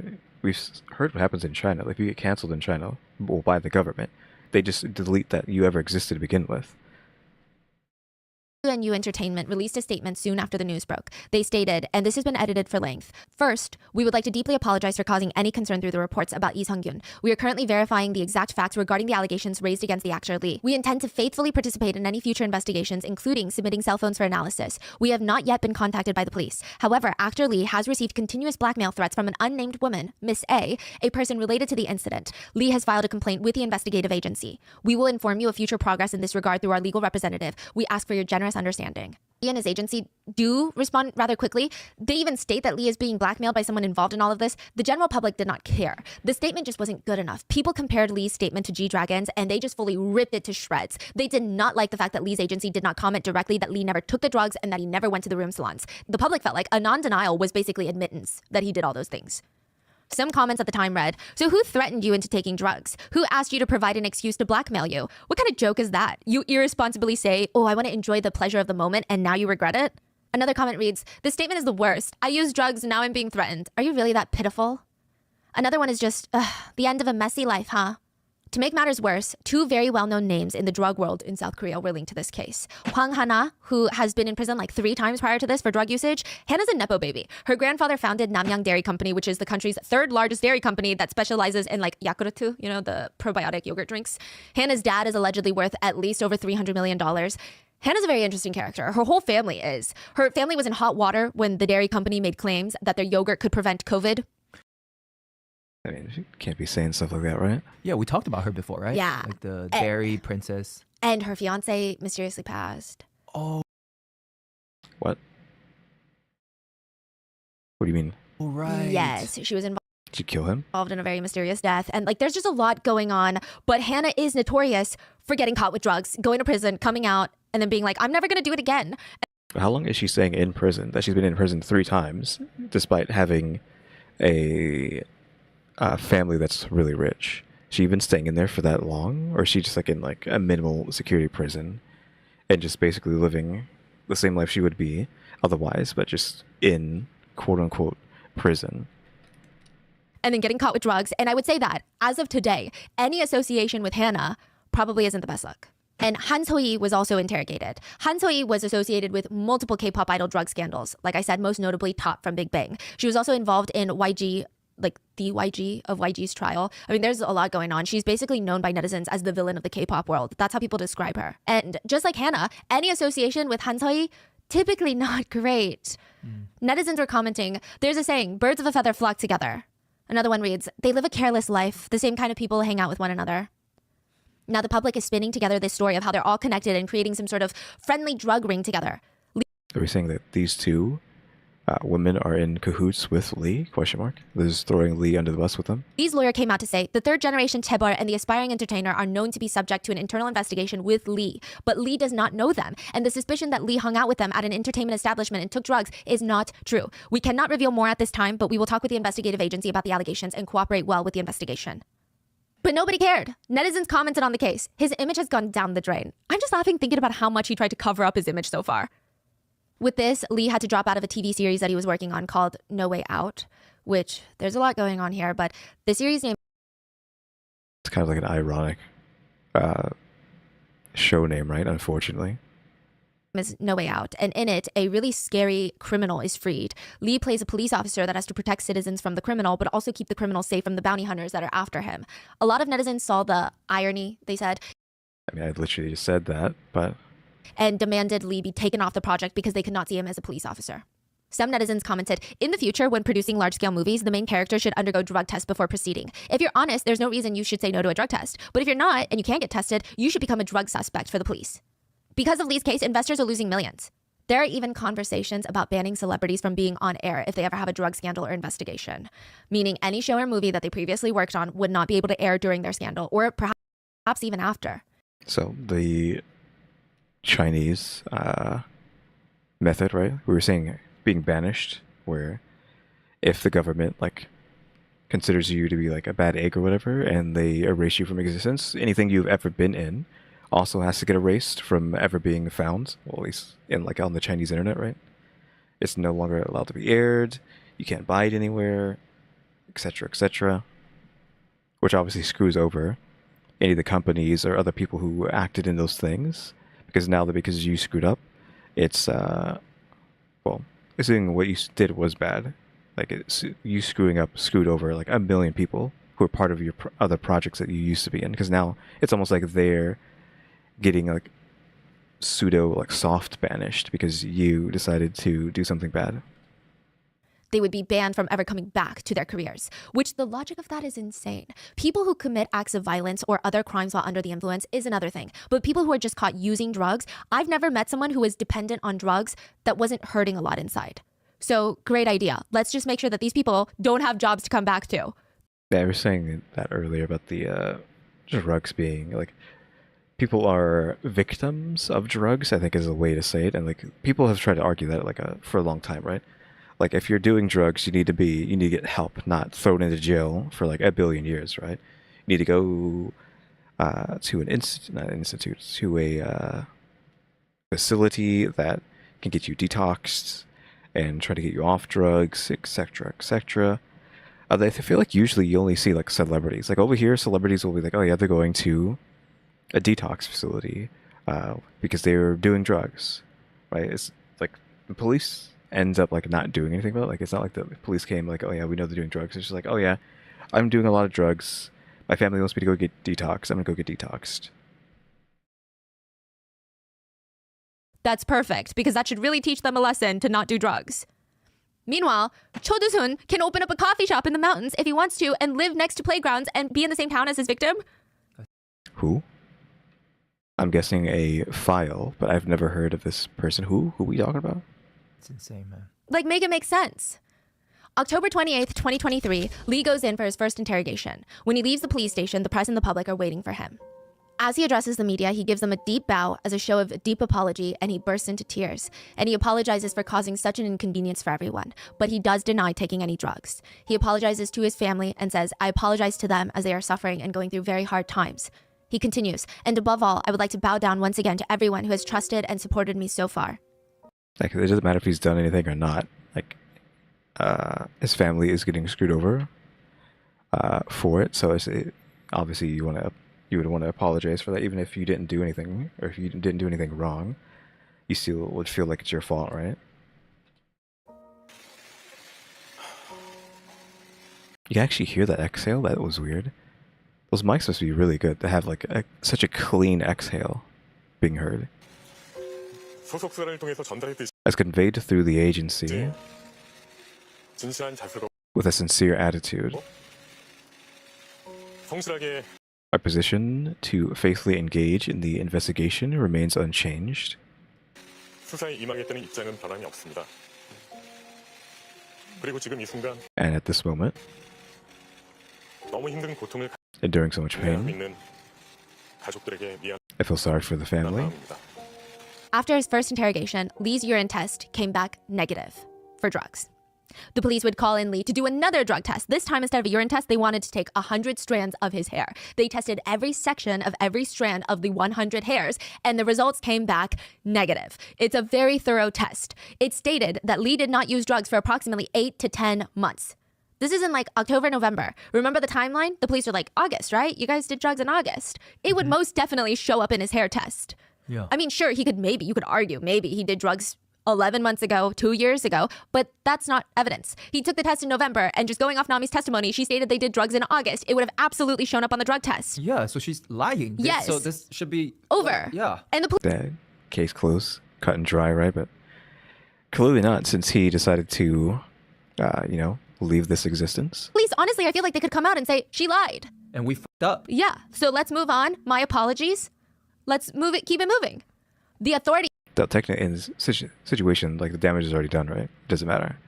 we've heard what happens in China. Like, if you get canceled in China, well, by the government, they just delete that you ever existed to begin with. And U Entertainment released a statement soon after the news broke. They stated, and this has been edited for length, first, we would like to deeply apologize for causing any concern through the reports about Lee Sung-gyun. We are currently verifying the exact facts regarding the allegations raised against the actor Lee. We intend to faithfully participate in any future investigations, including submitting cell phones for analysis. We have not yet been contacted by the police. However, actor Lee has received continuous blackmail threats from an unnamed woman, Miss A person related to the incident. Lee has filed a complaint with the investigative agency. We will inform you of future progress in this regard through our legal representative. We ask for your generous understanding. Lee and his agency do respond rather quickly. They even state that Lee is being blackmailed by someone involved in all of this. The general public did not care. The statement just wasn't good enough. People compared Lee's statement to G-Dragon's and they just fully ripped it to shreds. They did not like the fact that Lee's agency did not comment directly that Lee never took the drugs and that he never went to the room salons. The public felt like a non-denial was basically admittance that he did all those things. Some comments at the time read, so who threatened you into taking drugs? Who asked you to provide an excuse to blackmail you? What kind of joke is that? You irresponsibly say, oh, I want to enjoy the pleasure of the moment and now you regret it? Another comment reads, this statement is the worst. I used drugs, now I'm being threatened. Are you really that pitiful? Another one is just, the end of a messy life, huh? To make matters worse, two very well-known names in the drug world in South Korea were linked to this case. Hwang Hana, who has been in prison like 3 times prior to this for drug usage. Hannah's a Nepo baby. Her grandfather founded Namyang Dairy Company, which is the country's 3rd largest dairy company that specializes in like Yakult, you know, the probiotic yogurt drinks. Hannah's dad is allegedly worth at least over $300 million. Hannah's a very interesting character. Her whole family is. Her family was in hot water when the dairy company made claims that their yogurt could prevent COVID. I mean, she can't be saying stuff like that, right? Yeah, we talked about her before, right? Yeah. Like the dairy princess. And her fiance mysteriously passed. Oh. What? What do you mean? Oh, right. Yes, she was Did you kill him? involved in a very mysterious death. And like, there's just a lot going on. But Hannah is notorious for getting caught with drugs, going to prison, coming out, and then being like, I'm never going to do it again. How long is she staying in prison? That she's been in prison 3 times, despite having a family that's really rich. She even staying in there for that long, or is she just like in like a minimal security prison and just basically living the same life she would be otherwise, but just in quote unquote prison? And then getting caught with drugs. And I would say that as of today, any association with Hannah probably isn't the best look. And Han So-hee was also interrogated. Han So-hee was associated with multiple K-pop idol drug scandals. Like I said, most notably Top from Big Bang. She was also involved in YG like the YG of YG's trial. I mean, there's a lot going on. She's basically known by netizens as the villain of the K-pop world. That's how people describe her. And just like Hannah, any association with Han Seo-hee, typically not great. Netizens were commenting, there's a saying, birds of a feather flock together. Another one reads, they live a careless life. The same kind of people hang out with one another. Now the public is spinning together this story of how they're all connected and creating some sort of friendly drug ring together. Are we saying that these two women are in cahoots with Lee? Question mark. This is throwing Lee under the bus with them. Lee's lawyer came out to say the third generation chaebol and the aspiring entertainer are known to be subject to an internal investigation with Lee, but Lee does not know them, and the suspicion that Lee hung out with them at an entertainment establishment and took drugs is not true. We cannot reveal more at this time, but we will talk with the investigative agency about the allegations and cooperate well with the investigation. But nobody cared. Netizens commented on the case. His image has gone down the drain. I'm just laughing thinking about how much he tried to cover up his image so far. With this, Lee had to drop out of a TV series that he was working on called No Way Out, which there's a lot going on here, but the series name... It's kind of like an ironic show name, right? Unfortunately. Is No Way Out, and in it, a really scary criminal is freed. Lee plays a police officer that has to protect citizens from the criminal, but also keep the criminal safe from the bounty hunters that are after him. A lot of netizens saw the irony, they said. I mean, I literally just said that, but... and demanded Lee be taken off the project because they could not see him as a police officer. Some netizens commented, in the future, when producing large-scale movies, the main character should undergo drug tests before proceeding. If you're honest, there's no reason you should say no to a drug test. But if you're not, and you can't get tested, you should become a drug suspect for the police. Because of Lee's case, investors are losing millions. There are even conversations about banning celebrities from being on air if they ever have a drug scandal or investigation. Meaning any show or movie that they previously worked on would not be able to air during their scandal, or perhaps even after. So the Chinese method, right? We were saying being banished, where if the government like considers you to be like a bad egg or whatever, and they erase you from existence, anything you've ever been in also has to get erased from ever being found, well, at least in like on the Chinese internet, right? It's no longer allowed to be aired, you can't buy it anywhere, etc., etc., which obviously screws over any of the companies or other people who acted in those things, because now that because you screwed up, it's well, assuming what you did was bad, like you screwing up screwed over like a million people who are part of your other projects that you used to be in, because now it's almost like they're getting like pseudo like soft banished because you decided to do something bad. They would be banned from ever coming back to their careers, which the logic of that is insane. People who commit acts of violence or other crimes while under the influence is another thing. But people who are just caught using drugs, I've never met someone who was dependent on drugs that wasn't hurting a lot inside. So great idea. Let's just make sure that these people don't have jobs to come back to. Yeah, I was saying that earlier about the drugs being like, people are victims of drugs, I think is a way to say it. And like people have tried to argue that like for a long time, right? Like if you're doing drugs, you need to get help, not thrown into jail for like a billion years, right? You need to go to to a facility that can get you detoxed and try to get you off drugs, etc., etc. I feel like usually you only see like celebrities. Like over here, celebrities will be like, oh yeah, they're going to a detox facility because they're doing drugs, right? It's like the police ends up like not doing anything about it. Like it's not like the police came like, oh yeah, we know they're doing drugs. It's just like, oh yeah, I'm doing a lot of drugs. My family wants me to go get detoxed. I'm gonna go get detoxed. That's perfect, because that should really teach them a lesson to not do drugs. Meanwhile, Cho Do-sun can open up a coffee shop in the mountains if he wants to and live next to playgrounds and be in the same town as his victim. Who? I'm guessing a file, but I've never heard of this person. Who are we talking about? It's insane, man. Like, make it make sense. October 28th, 2023, Lee goes in for his first interrogation. When he leaves the police station, the press and the public are waiting for him. As he addresses the media, he gives them a deep bow as a show of deep apology, and he bursts into tears. And he apologizes for causing such an inconvenience for everyone, but he does deny taking any drugs. He apologizes to his family and says, I apologize to them as they are suffering and going through very hard times. He continues, and above all, I would like to bow down once again to everyone who has trusted and supported me so far. Like, it doesn't matter if he's done anything or not. Like, his family is getting screwed over for it. So obviously you would want to apologize for that, even if you didn't do anything, or if you didn't do anything wrong. You still would feel like it's your fault, right? You can actually hear that exhale. That was weird. Those mics must be really good to have like such a clean exhale being heard. As conveyed through the agency with a sincere attitude. Our position to faithfully engage in the investigation remains unchanged. And at this moment, enduring so much pain, I feel sorry for the family. After his first interrogation, Lee's urine test came back negative for drugs. The police would call in Lee to do another drug test. This time, instead of a urine test, they wanted to take 100 strands of his hair. They tested every section of every strand of the 100 hairs, and the results came back negative. It's a very thorough test. It stated that Lee did not use drugs for approximately 8 to 10 months. This is in like October, November. Remember the timeline? The police were like, August, right? You guys did drugs in August. It would most definitely show up in his hair test. Yeah. I mean, sure, you could argue, maybe he did drugs 11 months ago, 2 years ago, but that's not evidence. He took the test in November, and just going off Nami's testimony, she stated they did drugs in August. It would have absolutely shown up on the drug test. Yeah, so she's lying. Yes. So this should be over. Yeah. And the That case closed, cut and dry, right? But clearly not, since he decided to, leave this existence. police, honestly, I feel like they could come out and say, she lied. And we fucked up. Yeah, so let's move on. My apologies. Let's keep it moving. The authority Technically, in this situation, like the damage is already done, right? It doesn't matter.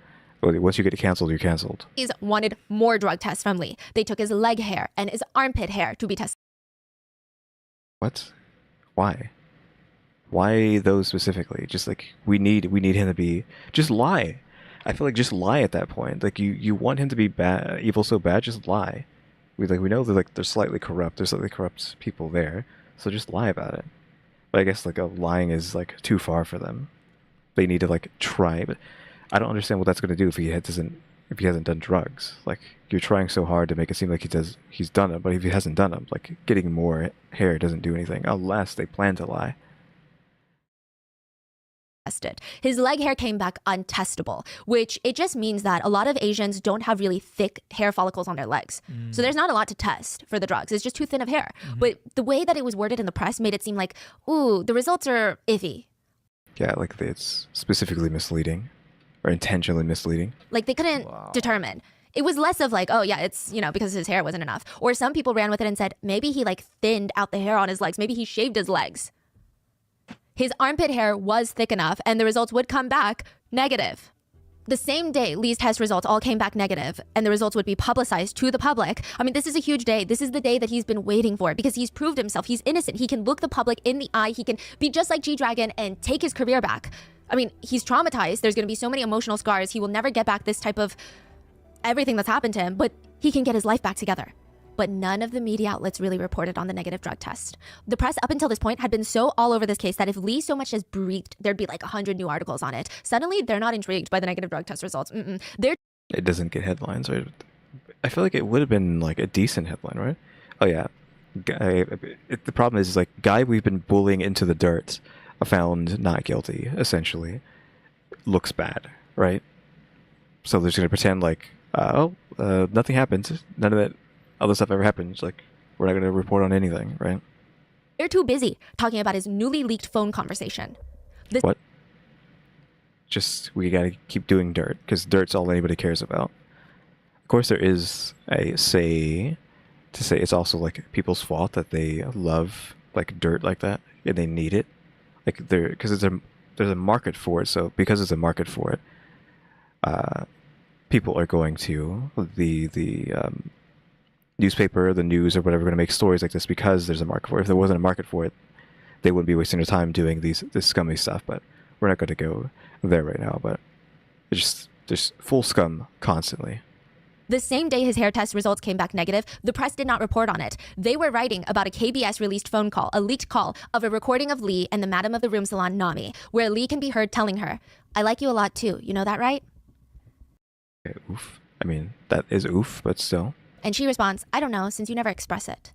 Once you get canceled, you're canceled. wanted more drug tests from Lee. They took his leg hair and his armpit hair to be tested. What? Why? Why those specifically? Just like we need him to be. Just lie. I feel like just lie at that point. Like you want him to be bad, evil so bad. Just lie. We know that they're slightly corrupt. There's slightly corrupt people there. So just lie about it. But I guess lying is too far for them. They need to try, but I don't understand what that's going to do if he hasn't done drugs. Like you're trying so hard to make it seem like he's done it, but if he hasn't done them, getting more hair doesn't do anything unless they plan to lie. Tested. His leg hair came back untestable, which it just means that a lot of Asians don't have really thick hair follicles on their legs. So there's not a lot to test for the drugs. It's just too thin of hair. But the way that it was worded in the press made it seem like, ooh, the results are iffy. Yeah, it's specifically misleading or intentionally misleading. Like they couldn't determine. It was less of oh yeah, it's, because his hair wasn't enough. Or some people ran with it and said, maybe he thinned out the hair on his legs. Maybe he shaved his legs. His armpit hair was thick enough, and the results would come back negative. The same day, Lee's test results all came back negative, and the results would be publicized to the public. I mean, this is a huge day. This is the day that he's been waiting for because he's proved himself. He's innocent. He can look the public in the eye. He can be just like G-Dragon and take his career back. I mean, he's traumatized. There's going to be so many emotional scars. He will never get back this type of everything that's happened to him, but he can get his life back together. But none of the media outlets really reported on the negative drug test. The press up until this point had been so all over this case that if Lee so much as breathed, there'd be 100 new articles on it. Suddenly, they're not intrigued by the negative drug test results. It doesn't get headlines, right? I feel like it would have been a decent headline, right? Oh yeah, the problem is guy we've been bullying into the dirt, found not guilty. Essentially, looks bad, right? So they're just gonna pretend nothing happened. None of that other stuff ever happens. We're not going to report on anything, right? They're too busy talking about his newly leaked phone conversation. What? We got to keep doing dirt, because dirt's all anybody cares about. Of course, there is a say to say it's also people's fault that they love dirt like that, and they need it. Because there's a market for it. So because there's a market for it, people are going to the newspaper, the news, or whatever, going to make stories like this because there's a market for it. If there wasn't a market for it, they wouldn't be wasting their time doing this scummy stuff. But we're not going to go there right now. But it's just full scum constantly. The same day his hair test results came back negative, the press did not report on it. They were writing about a KBS released phone call, a leaked call of a recording of Lee and the Madam of the Room Salon, Nami, where Lee can be heard telling her, "I like you a lot too. You know that, right?" Okay, oof. I mean, that is oof, but still. And she responds, "I don't know, since you never express it."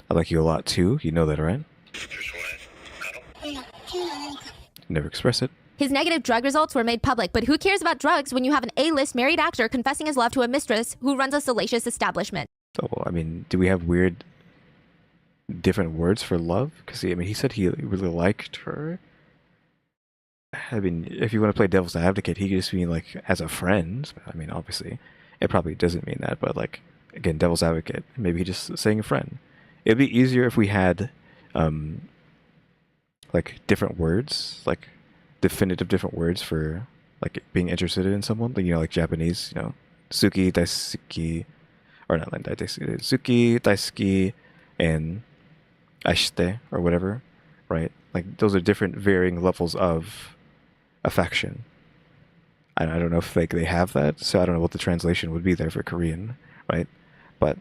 I like you a lot too. You know that, right? Never express it. His negative drug results were made public, but who cares about drugs when you have an A-list married actor confessing his love to a mistress who runs a salacious establishment? So, I mean, do we have weird different words for love? Because he said he really liked her. I mean, if you want to play devil's advocate, he could just mean like as a friend. I mean, obviously, it probably doesn't mean that, but like, again, devil's advocate, maybe he just saying a friend. It'd be easier if we had like different words, like definitive different words for like being interested in someone. Like, like Japanese, suki, daisuki, or not like daisuki, suki, daisuki, and ashite, or whatever, right? Like those are different varying levels of affection. I don't know if they have that, so I don't know what the translation would be there for Korean, right? But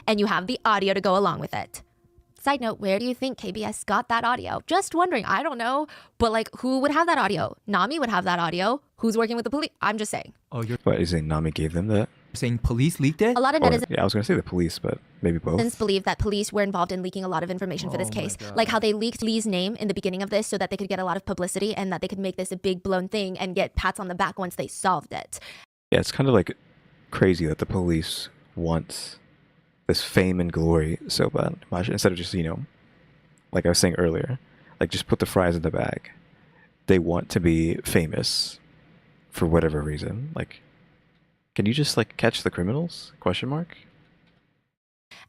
and you have the audio to go along with it. Side note, where do you think KBS got that audio? Just wondering. I don't know. But like, who would have that audio? Nami would have that audio. Who's working with the police? I'm just saying. Oh, you're what, is saying Nami gave them that? saying police leaked it? A lot of netizens Yeah, I was going to say the police, but maybe both. believe that police were involved in leaking a lot of information for this case. Like how they leaked Lee's name in the beginning of this so that they could get a lot of publicity and that they could make this a big blown thing and get pats on the back once they solved it. Yeah, it's kind of like crazy that the police want this fame and glory so bad. Instead of just, like I was saying earlier, like just put the fries in the bag. They want to be famous for whatever reason. Like, can you just like catch the criminals? Question mark.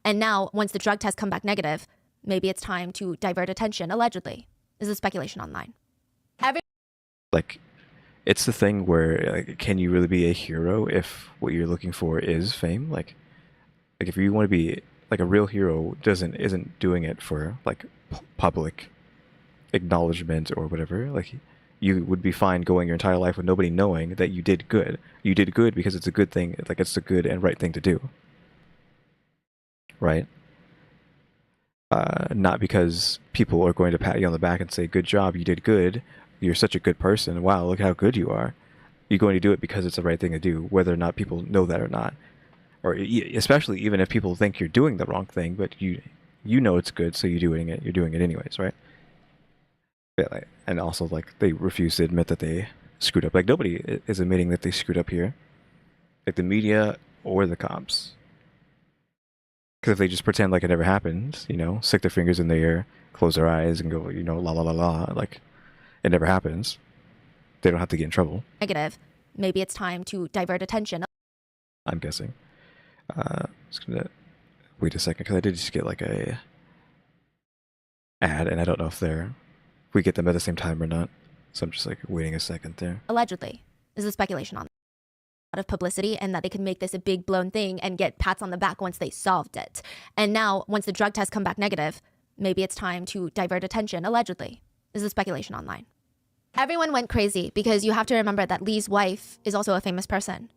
And now, once the drug tests come back negative, maybe it's time to divert attention, allegedly. This is speculation online. Like, it's the thing where, like, can you really be a hero if what you're looking for is fame? Like if you want to be like a real hero, isn't doing it for like public acknowledgement or whatever. Like, you would be fine going your entire life with nobody knowing that you did good. You did good because it's a good thing. Like, it's a good and right thing to do. Right? Not because people are going to pat you on the back and say, good job, you did good. You're such a good person. Wow, look how good you are. You're going to do it because it's the right thing to do, whether or not people know that or not. Or especially even if people think you're doing the wrong thing, but you know it's good, so you're doing it anyways, right? Yeah, and also, like, they refuse to admit that they screwed up. Like, nobody is admitting that they screwed up here. Like, the media or the cops. Because if they just pretend like it never happened, stick their fingers in the air, close their eyes, and go, la la la la, like, it never happens, they don't have to get in trouble. Negative. Maybe it's time to divert attention. I'm guessing. Just gonna wait a second, because I did just get, like, a ad, and I don't know if we get them at the same time or not. So I'm just like waiting a second there. Allegedly. This is speculation on a lot of publicity and that they could make this a big blown thing and get pats on the back once they solved it. And now, once the drug tests come back negative, maybe it's time to divert attention, allegedly. This is speculation online. Everyone went crazy because you have to remember that Lee's wife is also a famous person.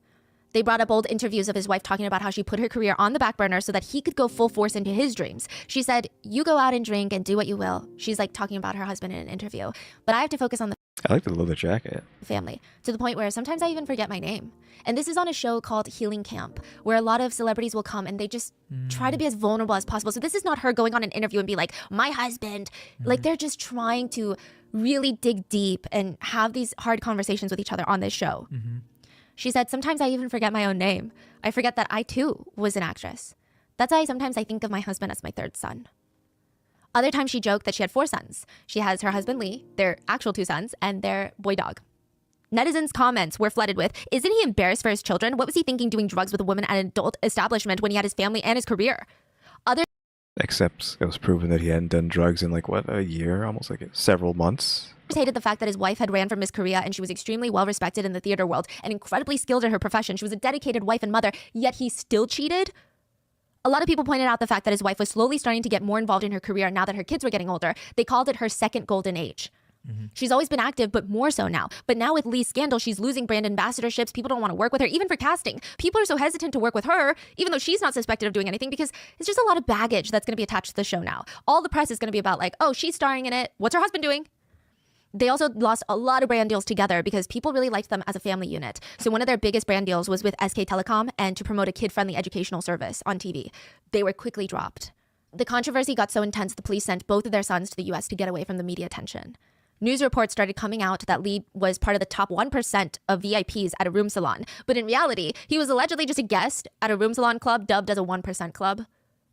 They brought up old interviews of his wife talking about how she put her career on the back burner so that he could go full force into his dreams. She said, you go out and drink and do what you will. She's like talking about her husband in an interview. But I have to focus on the I like the leather jacket. family, to the point where sometimes I even forget my name. And this is on a show called Healing Camp, where a lot of celebrities will come and they just try to be as vulnerable as possible. So this is not her going on an interview and be like, my husband. Like, they're just trying to really dig deep and have these hard conversations with each other on this show. She said, sometimes I even forget my own name. I forget that I too was an actress. That's why sometimes I think of my husband as my third son. Other times she joked that she had 4 sons. She has her husband Lee, their actual 2 sons, and their boy dog. Netizens' comments were flooded with, isn't he embarrassed for his children? What was he thinking doing drugs with a woman at an adult establishment when he had his family and his career? Except it was proven that he hadn't done drugs in, like, what, a year? Almost like several months. Hated the fact that his wife had ran from Miss Korea and she was extremely well respected in the theater world and incredibly skilled in her profession. She was a dedicated wife and mother, yet he still cheated. A lot of people pointed out the fact that his wife was slowly starting to get more involved in her career now that her kids were getting older. They called it her second golden age. She's always been active, but more so now. But now with Lee's scandal, she's losing brand ambassadorships. People don't want to work with her, even for casting. People are so hesitant to work with her, even though she's not suspected of doing anything, because it's just a lot of baggage that's going to be attached to the show now. All the press is going to be about, like, oh, she's starring in it. What's her husband doing? They also lost a lot of brand deals together because people really liked them as a family unit. So one of their biggest brand deals was with SK Telecom and to promote a kid-friendly educational service on TV. They were quickly dropped. The controversy got so intense, the police sent both of their sons to the US to get away from the media attention. News reports started coming out that Lee was part of the top 1% of VIPs at a room salon. But in reality, he was allegedly just a guest at a room salon club dubbed as a 1% club.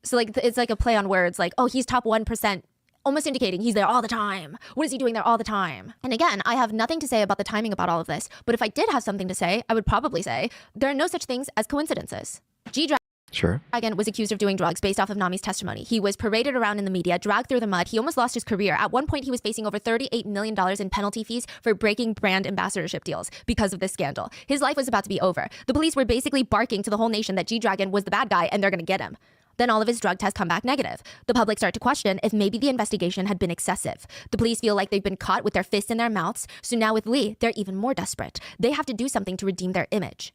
So like it's like a play on words, like, oh, he's top 1%, almost indicating he's there all the time. What is he doing there all the time? And again, I have nothing to say about the timing about all of this, but if I did have something to say, I would probably say there are no such things as coincidences. G-Dragon was accused of doing drugs based off of Nami's testimony. He was paraded around in the media, dragged through the mud. He almost lost his career. At one point, he was facing over $38 million in penalty fees for breaking brand ambassadorship deals because of this scandal. His life was about to be over. The police were basically barking to the whole nation that G-Dragon was the bad guy and they're going to get him. Then all of his drug tests come back negative. The public start to question if maybe the investigation had been excessive. The police feel like they've been caught with their fists in their mouths. So now with Lee, they're even more desperate. They have to do something to redeem their image.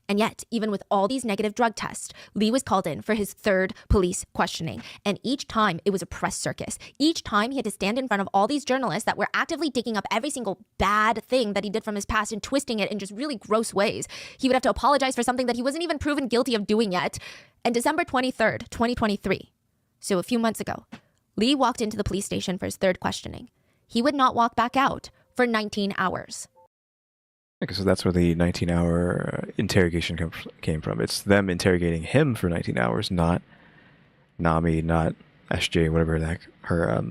And yet, even with all these negative drug tests, Lee was called in for his third police questioning. And each time, it was a press circus. Each time, he had to stand in front of all these journalists that were actively digging up every single bad thing that he did from his past and twisting it in just really gross ways. He would have to apologize for something that he wasn't even proven guilty of doing yet. And December 23rd, 2023, so a few months ago, Lee walked into the police station for his third questioning. He would not walk back out for 19 hours. Okay, so that's where the 19-hour interrogation came from. It's them interrogating him for 19 hours, not Nami, not SJ, whatever the heck her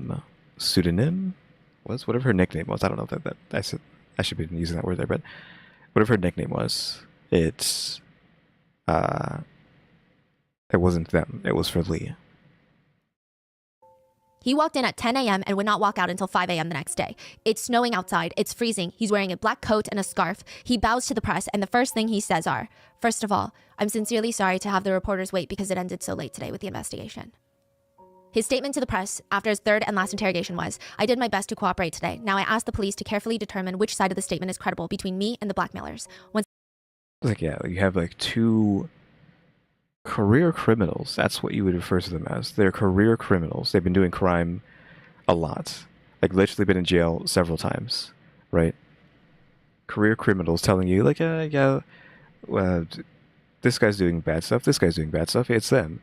pseudonym was, whatever her nickname was. I don't know if I should be using that word there, but whatever her nickname was, it wasn't them. It was for Lee. He walked in at 10 a.m. and would not walk out until 5 a.m. the next day. It's snowing outside. It's freezing. He's wearing a black coat and a scarf. He bows to the press, and the first thing he says are, "First of all, I'm sincerely sorry to have the reporters wait because it ended so late today with the investigation." His statement to the press after his third and last interrogation was, "I did my best to cooperate today. Now I ask the police to carefully determine which side of the statement is credible between me and the blackmailers." You have like two career criminals. That's what you would refer to them as. They're career criminals. They've been doing crime a lot. Like literally been in jail several times, right? Career criminals telling you like, this guy's doing bad stuff, this guy's doing bad stuff. It's them.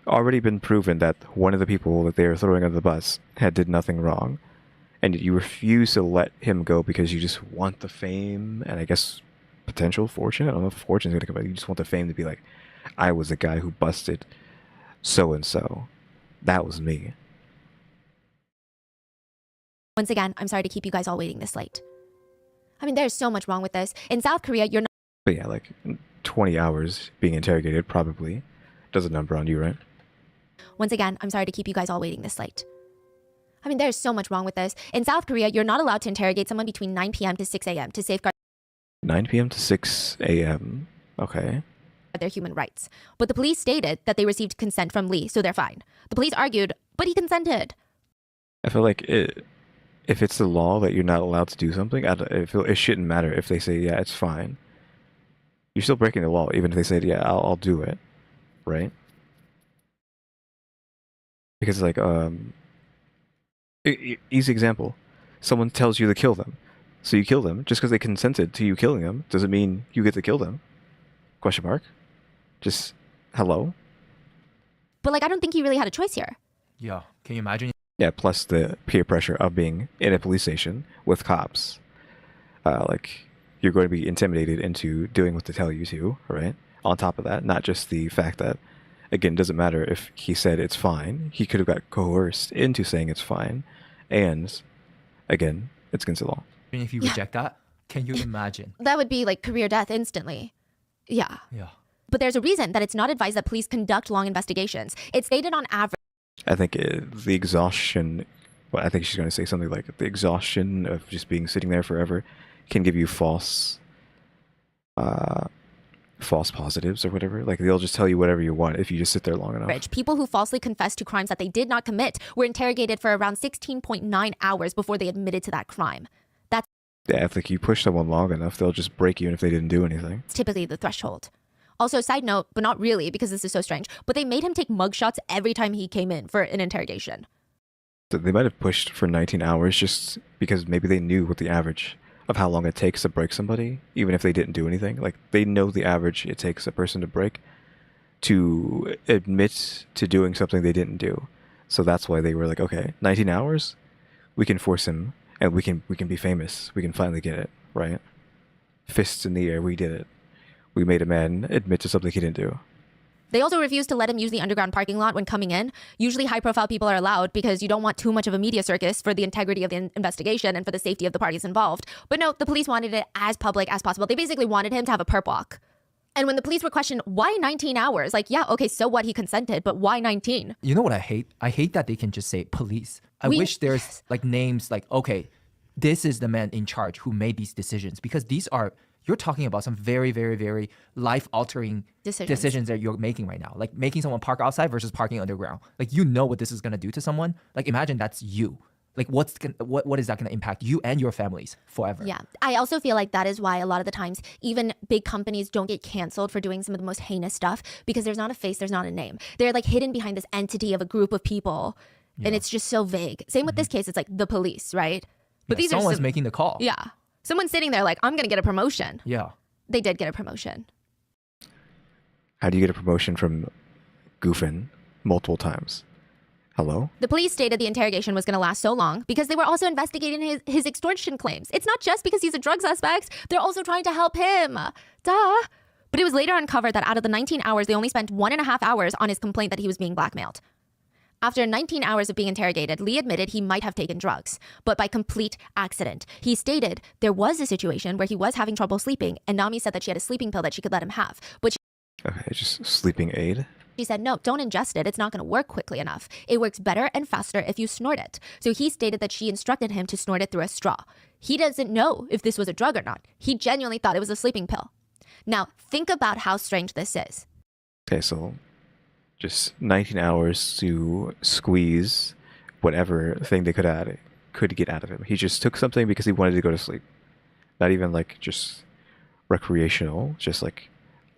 Already been proven that one of the people that they are throwing under the bus did nothing wrong. And you refuse to let him go because you just want the fame and I guess potential fortune. I don't know if fortune's gonna come out. You just want the fame to be like, I was the guy who busted so-and-so. That was me. Once again, I'm sorry to keep you guys all waiting this late. I mean, there's so much wrong with this. In South Korea, you're not... But yeah, like 20 hours being interrogated probably does a number on you, right? Once again, I'm sorry to keep you guys all waiting this late. I mean, there's so much wrong with this. In South Korea, you're not allowed to interrogate someone between 9 p.m. to 6 a.m. to safeguard 9 p.m. to 6 a.m. Okay. Their human rights. But the police stated that they received consent from Lee, so they're fine. The police argued, but he consented. I feel like if it's the law that you're not allowed to do something, I feel it shouldn't matter if they say, yeah, it's fine. You're still breaking the law, even if they say, yeah, I'll do it, right? Because like, easy example, someone tells you to kill them. So you kill them. Just because they consented to you killing them doesn't mean you get to kill them. Question mark? Just, hello? But like, I don't think he really had a choice here. Yeah. Can you imagine? Yeah, plus the peer pressure of being in a police station with cops. Like, you're going to be intimidated into doing what they tell you to, right? On top of that, not just the fact that, again, it doesn't matter if he said it's fine. He could have got coerced into saying it's fine. And, again, it's against the law. If you reject that, can you imagine? That would be like career death instantly. Yeah. Yeah. But there's a reason that it's not advised that police conduct long investigations. It's stated on average. I think the exhaustion, well, I think she's going to say something like the exhaustion of just being sitting there forever can give you false positives or whatever. Like they'll just tell you whatever you want if you just sit there long enough. People who falsely confessed to crimes that they did not commit were interrogated for around 16.9 hours before they admitted to that crime. That's yeah, if like you push someone long enough, they'll just break you even if they didn't do anything. Typically the threshold. Also, side note, but not really because this is so strange, but they made him take mugshots every time he came in for an interrogation. So they might have pushed for 19 hours just because maybe they knew what the average of how long it takes to break somebody, even if they didn't do anything. Like they know the average it takes a person to break to admit to doing something they didn't do. So that's why they were like, okay, 19 hours, we can force him and we can be famous. We can finally get it, right? Fists in the air, we did it. We made a man admit to something he didn't do. They also refused to let him use the underground parking lot when coming in. Usually high-profile people are allowed because you don't want too much of a media circus for the integrity of the investigation and for the safety of the parties involved. But no, the police wanted it as public as possible. They basically wanted him to have a perp walk. And when the police were questioned, why 19 hours? Like, yeah, okay, so what? He consented, but why 19? You know what I hate? I hate that they can just say police. I wish there's like names like, okay, this is the man in charge who made these decisions, because these are, you're talking about some very, very, very life-altering decisions that you're making right now. Like making someone park outside versus parking underground. Like, you know what this is going to do to someone. Like, imagine that's you. Like, what is that going to impact you and your families forever? Yeah. I also feel like that is why a lot of the times even big companies don't get canceled for doing some of the most heinous stuff, because there's not a face, there's not a name. They're like hidden behind this entity of a group of people. Yeah. And it's just so vague. Same with this case. It's like the police, right? But these someone's making the call. Yeah. Someone's sitting there like, I'm going to get a promotion. Yeah. They did get a promotion. How do you get a promotion from goofing multiple times? Hello? The police stated the interrogation was going to last so long because they were also investigating his extortion claims. It's not just because he's a drug suspect. They're also trying to help him. Duh. But it was later uncovered that out of the 19 hours, they only spent 1.5 hours on his complaint that he was being blackmailed. After 19 hours of being interrogated, Lee admitted he might have taken drugs, but by complete accident. He stated there was a situation where he was having trouble sleeping, and Nami said that she had a sleeping pill that she could let him have. But Okay, just sleeping aid? she said, no, don't ingest it. It's not going to work quickly enough. It works better and faster if you snort it. So he stated that she instructed him to snort it through a straw. He doesn't know if this was a drug or not. He genuinely thought it was a sleeping pill. Now, think about how strange this is. Okay, so just 19 hours to squeeze whatever thing they could get out of him. He just took something because he wanted to go to sleep. Not even like just recreational, just like,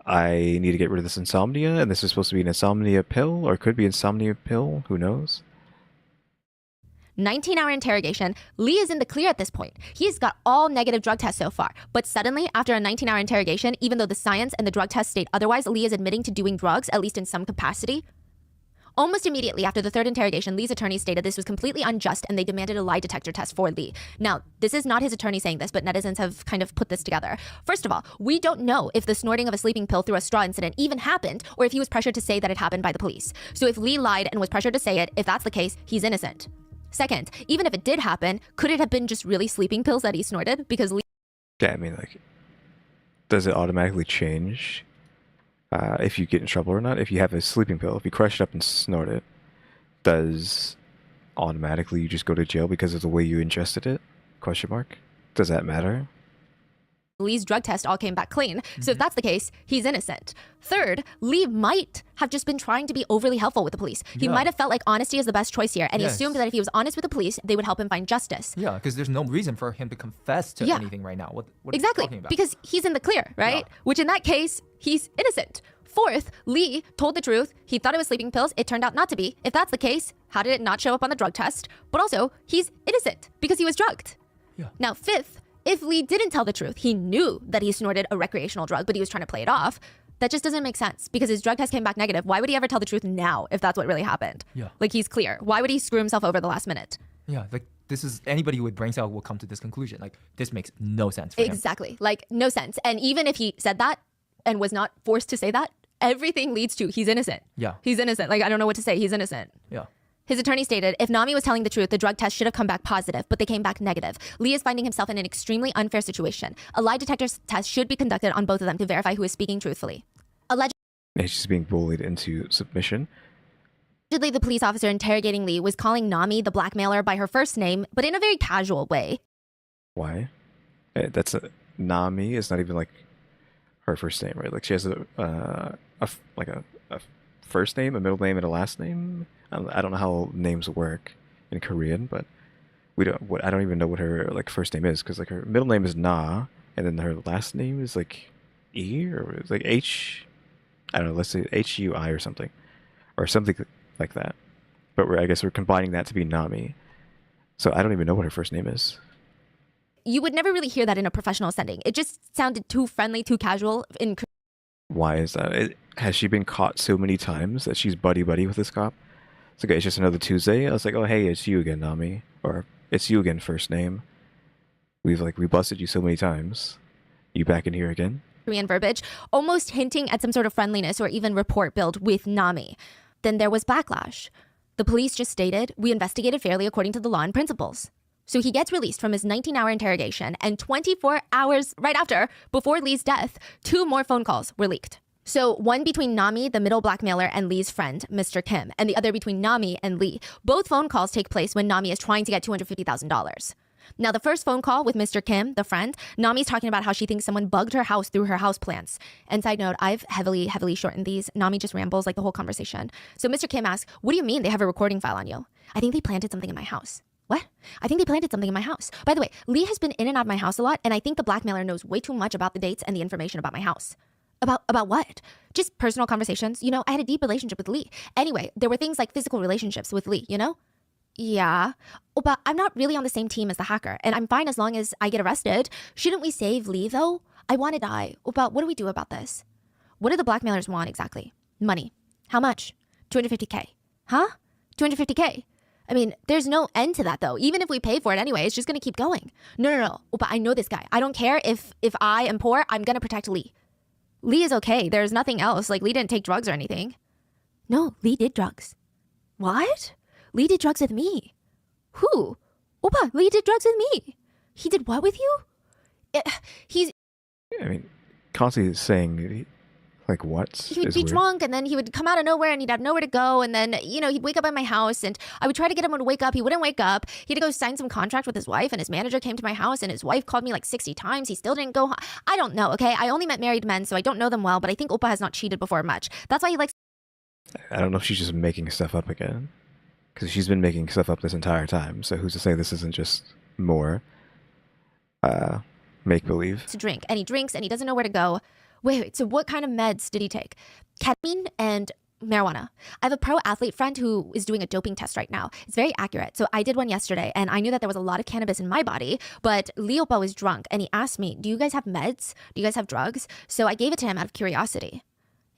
I need to get rid of this insomnia, and this is supposed to be an insomnia pill, or it could be insomnia pill, who knows? 19-hour interrogation. Lee is in the clear at this point. He's got all negative drug tests so far. But suddenly, after a 19-hour interrogation, even though the science and the drug tests state otherwise, Lee is admitting to doing drugs, at least in some capacity. Almost immediately after the third interrogation, Lee's attorney stated this was completely unjust and they demanded a lie detector test for Lee. Now, this is not his attorney saying this, but netizens have kind of put this together. First of all, we don't know if the snorting of a sleeping pill through a straw incident even happened, or if he was pressured to say that it happened by the police. So if Lee lied and was pressured to say it, if that's the case, he's innocent. Second, even if it did happen, could it have been just really sleeping pills that he snorted? Because Lee... Yeah, I mean, like, does it automatically change if you get in trouble or not? If you have a sleeping pill, if you crush it up and snort it, does automatically you just go to jail because of the way you ingested it? Question mark. Does that matter? Lee's drug test all came back clean. So if that's the case, he's innocent. Third, Lee might have just been trying to be overly helpful with the police. He might have felt like honesty is the best choice here, and he assumed that if he was honest with the police, they would help him find justice. Yeah, because there's no reason for him to confess to anything right now. What exactly, are you talking about? Because he's in the clear, right? Yeah. Which in that case, he's innocent. Fourth, Lee told the truth. He thought it was sleeping pills. It turned out not to be. If that's the case, how did it not show up on the drug test? But also, he's innocent because he was drugged. Yeah. Now, fifth, if Lee didn't tell the truth, he knew that he snorted a recreational drug, but he was trying to play it off. That just doesn't make sense because his drug test came back negative. Why would he ever tell the truth now if that's what really happened? Yeah. Like, he's clear. Why would he screw himself over the last minute? Yeah, like this is, anybody with brain cell will come to this conclusion. Like, this makes no sense for him. Exactly. Like, no sense. And even if he said that and was not forced to say that, everything leads to he's innocent. Yeah. He's innocent. Like, I don't know what to say. He's innocent. Yeah. His attorney stated, if Nami was telling the truth, the drug test should have come back positive, but they came back negative. Lee is finding himself in an extremely unfair situation. A lie detector test should be conducted on both of them to verify who is speaking truthfully. He's just being bullied into submission. Allegedly, the police officer interrogating Lee was calling Nami, the blackmailer, by her first name, but in a very casual way. Why? Nami is not even like her first name, right? Like, she has a first name, a middle name, and a last name. I don't know how names work in Korean, but I don't even know what her like first name is, because like her middle name is Na, and then her last name is like E, or it's like H. I don't know. Let's say Hui or something like that. But I guess we're combining that to be Nami. So I don't even know what her first name is. You would never really hear that in a professional setting. It just sounded too friendly, too casual. Why is that? Has she been caught so many times that she's buddy-buddy with this cop? It's okay, it's just another Tuesday. I was like, oh, hey, it's you again, Nami. Or, it's you again, first name. we busted you so many times. You back in here again? Korean verbiage, almost hinting at some sort of friendliness or even rapport build with Nami. Then there was backlash. The police just stated, we investigated fairly according to the law and principles. So he gets released from his 19-hour interrogation, and 24 hours right after, before Lee's death, 2 more phone calls were leaked. So one between Nami, the middle blackmailer, and Lee's friend, Mr. Kim, and the other between Nami and Lee. Both phone calls take place when Nami is trying to get $250,000. Now, the first phone call with Mr. Kim, the friend, Nami's talking about how she thinks someone bugged her house through her houseplants. And side note, I've heavily shortened these. Nami just rambles like the whole conversation. So Mr. Kim asks, what do you mean they have a recording file on you? I think they planted something in my house. What? I think they planted something in my house. By the way, Lee has been in and out of my house a lot, and I think the blackmailer knows way too much about the dates and the information about my house. About what? Just personal conversations. You know, I had a deep relationship with Lee. Anyway, there were things like physical relationships with Lee, you know? Yeah. Oh, but I'm not really on the same team as the hacker, and I'm fine as long as I get arrested. Shouldn't we save Lee, though? I want to die. Oh, but what do we do about this? What do the blackmailers want exactly? Money. How much? 250K. Huh? 250K. I mean, there's no end to that, though. Even if we pay for it anyway, it's just going to keep going. No. Oh, but I know this guy. I don't care if I am poor. I'm going to protect Lee. Lee is okay. There's nothing else. Like, Lee didn't take drugs or anything. No, Lee did drugs. What? Lee did drugs with me. Who? Oppa, Lee did drugs with me. He did what with you? I mean, constantly is saying, like, what? He would be drunk, and then he would come out of nowhere, and he'd have nowhere to go, and then, you know, he'd wake up at my house, and I would try to get him to wake up. He wouldn't wake up. He had to go sign some contract with his wife, and his manager came to my house, and his wife called me like 60 times. He still didn't go home. I don't know, okay? I only met married men, so I don't know them well, but I think Oppa has not cheated before much. That's why he likes... I don't know if she's just making stuff up again. Because she's been making stuff up this entire time, so who's to say this isn't just more make-believe? To drink, and he drinks, and he doesn't know where to go. Wait, so what kind of meds did he take? Ketamine and marijuana. I have a pro athlete friend who is doing a doping test right now. It's very accurate. So I did one yesterday, and I knew that there was a lot of cannabis in my body, but Leopo was drunk, and he asked me, do you guys have meds? Do you guys have drugs? So I gave it to him out of curiosity.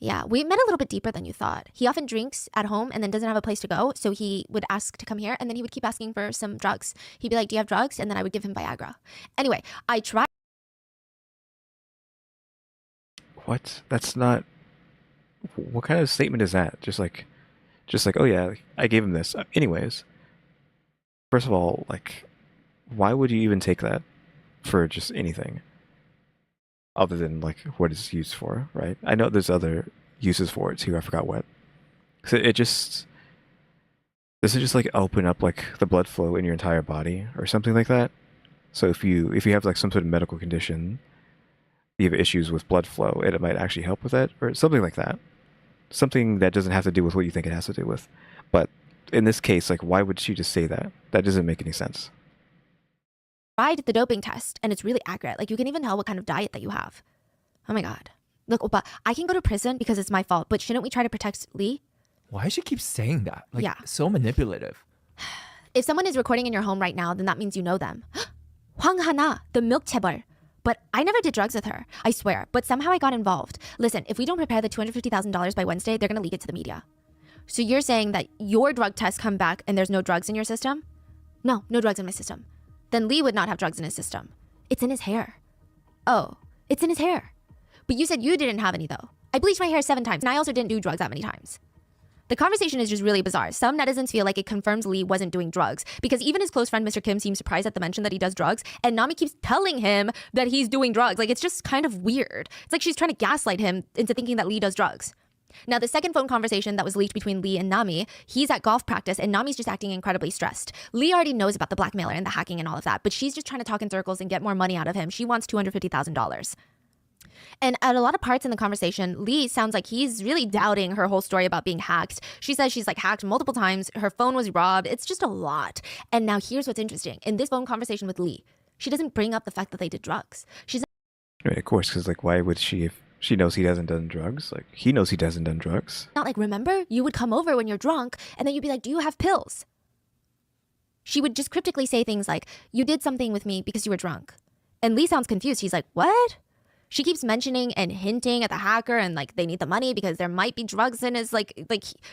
Yeah, we met a little bit deeper than you thought. He often drinks at home and then doesn't have a place to go, so he would ask to come here, and then he would keep asking for some drugs. He'd be like, do you have drugs? And then I would give him Viagra. Anyway, I tried... What? That's not... What kind of statement is that? Just like, oh yeah, I gave him this. Anyways, first of all, like, why would you even take that for just anything? Other than, like, what it's used for, right? I know there's other uses for it too, I forgot what. So it just... Does it just, like, open up, like, the blood flow in your entire body or something like that? So if you have, like, some sort of medical condition, you have issues with blood flow, it might actually help with that, or something like that. Something that doesn't have to do with what you think it has to do with. But in this case, like, why would she just say that? That doesn't make any sense. Tried the doping test, and it's really accurate. Like, you can even tell what kind of diet that you have. Oh my god. Look, Oppa, I can go to prison because it's my fault, but shouldn't we try to protect Lee? Why does she keep saying that? Like, yeah. So manipulative. If someone is recording in your home right now, then that means you know them. Hwang Hana, the milk chaebol. But I never did drugs with her, I swear. But somehow I got involved. Listen, if we don't prepare the $250,000 by Wednesday, they're going to leak it to the media. So you're saying that your drug tests come back and there's no drugs in your system? No drugs in my system. Then Lee would not have drugs in his system. It's in his hair. Oh, it's in his hair. But you said you didn't have any, though. I bleached my hair 7 times, and I also didn't do drugs that many times. The conversation is just really bizarre. Some netizens feel like it confirms Lee wasn't doing drugs, because even his close friend Mr. Kim seems surprised at the mention that he does drugs, and Nami keeps telling him that he's doing drugs. Like, it's just kind of weird. It's like she's trying to gaslight him into thinking that Lee does drugs. Now, the second phone conversation that was leaked between Lee and Nami, he's at golf practice, and Nami's just acting incredibly stressed. Lee already knows about the blackmailer and the hacking and all of that, but she's just trying to talk in circles and get more money out of him. She wants $250,000. And at a lot of parts in the conversation, Lee sounds like he's really doubting her whole story about being hacked. She says she's, like, hacked multiple times. Her phone was robbed. It's just a lot. And now here's what's interesting. In this phone conversation with Lee, she doesn't bring up the fact that they did drugs. She's... Right, of course, because, like, why would she if she knows he hasn't done drugs? Like, he knows he hasn't done drugs. Not like, remember? You would come over when you're drunk, and then you'd be like, do you have pills? She would just cryptically say things like, you did something with me because you were drunk. And Lee sounds confused. He's like, what? She keeps mentioning and hinting at the hacker and, like, they need the money because there might be drugs in his, like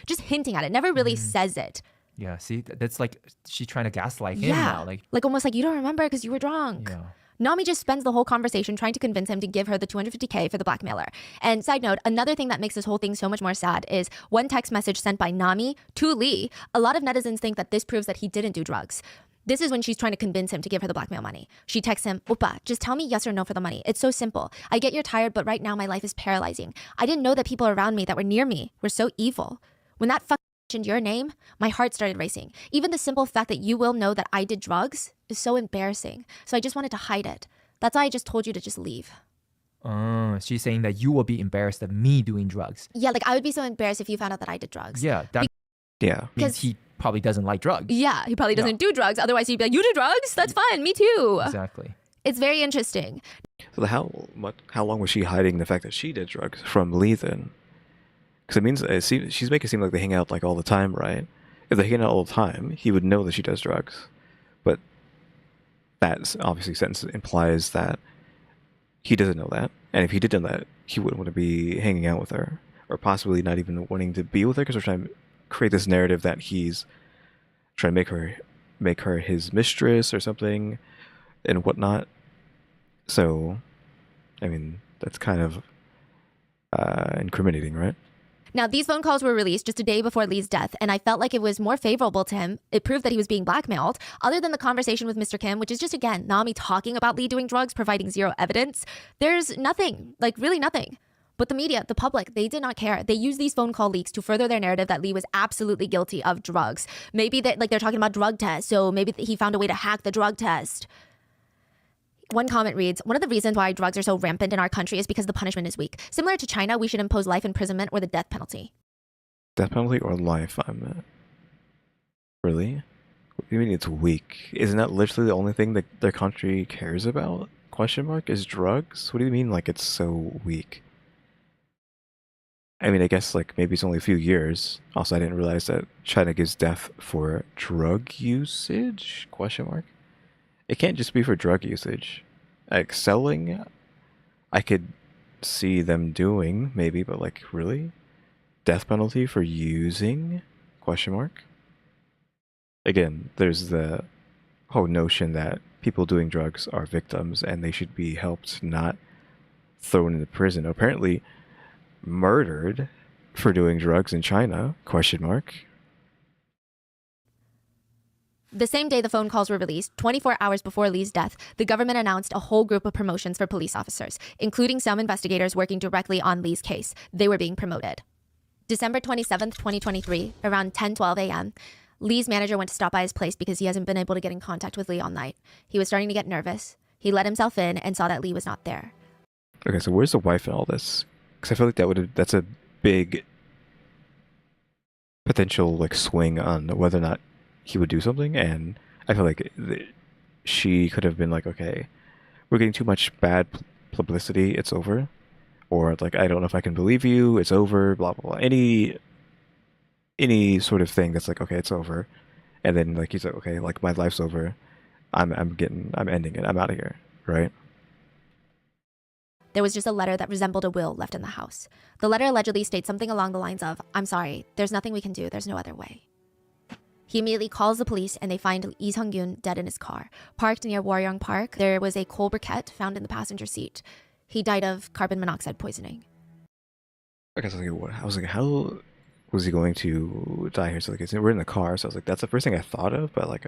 just hinting at it. Never really says it. Yeah, see, that's like she's trying to gaslight him yeah. now. Like almost like, you don't remember because you were drunk. Yeah. Nami just spends the whole conversation trying to convince him to give her the $250K for the blackmailer. And side note, another thing that makes this whole thing so much more sad is one text message sent by Nami to Lee. A lot of netizens think that this proves that he didn't do drugs. This is when she's trying to convince him to give her the blackmail money. She texts him, "Oppa, just tell me yes or no for the money. It's so simple. I get you're tired, but right now my life is paralyzing. I didn't know that people around me that were near me were so evil. When that fuck mentioned your name, my heart started racing. Even the simple fact that you will know that I did drugs is so embarrassing. So I just wanted to hide it. That's why I just told you to just leave." She's saying that you will be embarrassed of me doing drugs. Yeah, like I would be so embarrassed if you found out that I did drugs. Yeah, that Yeah. means he probably doesn't like drugs. Yeah, he probably doesn't do drugs. Otherwise, he'd be like, "You do drugs? That's fine. Me too." Exactly. It's very interesting. So how long was she hiding the fact that she did drugs from Lee then? Because it means she's making it seem like they hang out like all the time, right? If they hang out all the time, he would know that she does drugs. But that obviously sentence implies that he doesn't know that. And if he did know that, he wouldn't want to be hanging out with her. Or possibly not even wanting to be with her because we're trying to create this narrative that he's trying to make her his mistress or something and whatnot. So, I mean, that's kind of incriminating, right? Now, these phone calls were released just a day before Lee's death, and I felt like it was more favorable to him. It proved that he was being blackmailed. Other than the conversation with Mr. Kim, which is just, again, Nami talking about Lee doing drugs, providing zero evidence, there's nothing, like really nothing. But the media, the public, they did not care. They used these phone call leaks to further their narrative that Lee was absolutely guilty of drugs. Maybe that, like, they're talking about drug tests, so maybe he found a way to hack the drug test. One comment reads, "One of the reasons why drugs are so rampant in our country is because the punishment is weak. Similar to China, we should impose life imprisonment or the death penalty." Death penalty or life? Really? What do you mean it's weak? Isn't that literally the only thing that their country cares about? Question mark is drugs? What do you mean like it's so weak? I mean, I guess like maybe it's only a few years. Also, I didn't realize that China gives death for drug usage? Question mark. It can't just be for drug usage. Like selling, I could see them doing maybe, but like really, death penalty for using? Question mark. Again, there's the whole notion that people doing drugs are victims and they should be helped, not thrown into prison. Apparently, murdered for doing drugs in China? Question mark. The same day the phone calls were released, 24 hours before Lee's death, the government announced a whole group of promotions for police officers, including some investigators working directly on Lee's case. They were being promoted. December 27th, 2023, around 10:12 a.m., Lee's manager went to stop by his place because he hasn't been able to get in contact with Lee all night. He was starting to get nervous. He let himself in and saw that Lee was not there. Okay, so where's the wife in all this? Because I feel like that's a big potential like swing on whether or not he would do something, and I feel like she could have been like, okay, we're getting too much bad publicity, it's over. Or like, I don't know if I can believe you, it's over, blah blah blah. Any sort of thing that's like, okay, it's over. And then like he's like, okay, like my life's over. I'm ending it. I'm out of here, right? There was just a letter that resembled a will left in the house. The letter allegedly states something along the lines of, "I'm sorry, there's nothing we can do, there's no other way." He immediately calls the police and they find Lee Sung-gyun dead in his car. Parked near Waryeong Park, there was a coal briquette found in the passenger seat. He died of carbon monoxide poisoning. Okay, so I was like, how was he going to die here? So like, we're in the car, so I was like, that's the first thing I thought of, but like,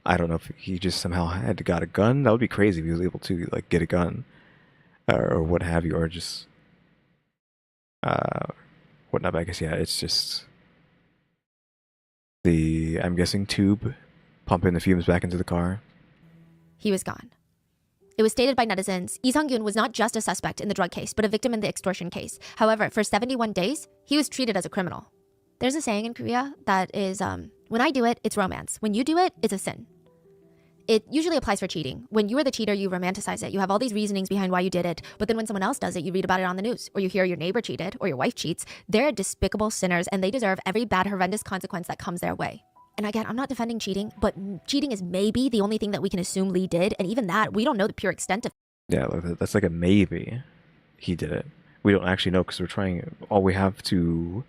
I don't know if he just somehow got a gun. That would be crazy if he was able to like get a gun, or what have you, or just whatnot. But I guess yeah, it's just I'm guessing tube pumping the fumes back into the car. He was gone. It was stated by netizens, Lee Sung-gyun was not just a suspect in the drug case, but a victim in the extortion case. However, for 71 days, he was treated as a criminal. There's a saying in Korea that is, when I do it, it's romance. When you do it, it's a sin. It usually applies for cheating. When you are the cheater, you romanticize it. You have all these reasonings behind why you did it. But then when someone else does it, you read about it on the news, or you hear your neighbor cheated, or your wife cheats. They're despicable sinners, and they deserve every bad, horrendous consequence that comes their way. And again, I'm not defending cheating, but cheating is maybe the only thing that we can assume Lee did. And even that, we don't know the pure extent of. Yeah, that's like a maybe he did it. We don't actually know because all we have to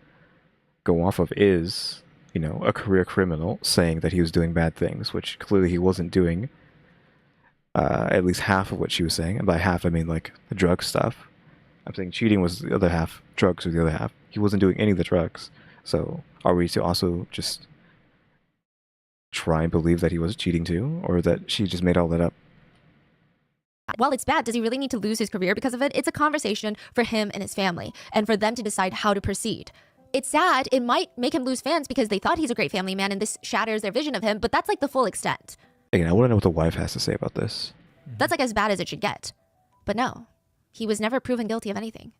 go off of is, a career criminal saying that he was doing bad things, which clearly he wasn't doing. at least half of what she was saying. And by half, I mean like the drug stuff. I'm saying cheating was the other half, drugs was the other half. He wasn't doing any of the drugs. So are we to also just try and believe that he was cheating too, or that she just made all that up? While it's bad, does he really need to lose his career because of it? It's a conversation for him and his family, and for them to decide how to proceed. It's sad. It might make him lose fans because they thought he's a great family man and this shatters their vision of him, but that's like the full extent. Again, I want to know what the wife has to say about this. That's like as bad as it should get. But no, he was never proven guilty of anything.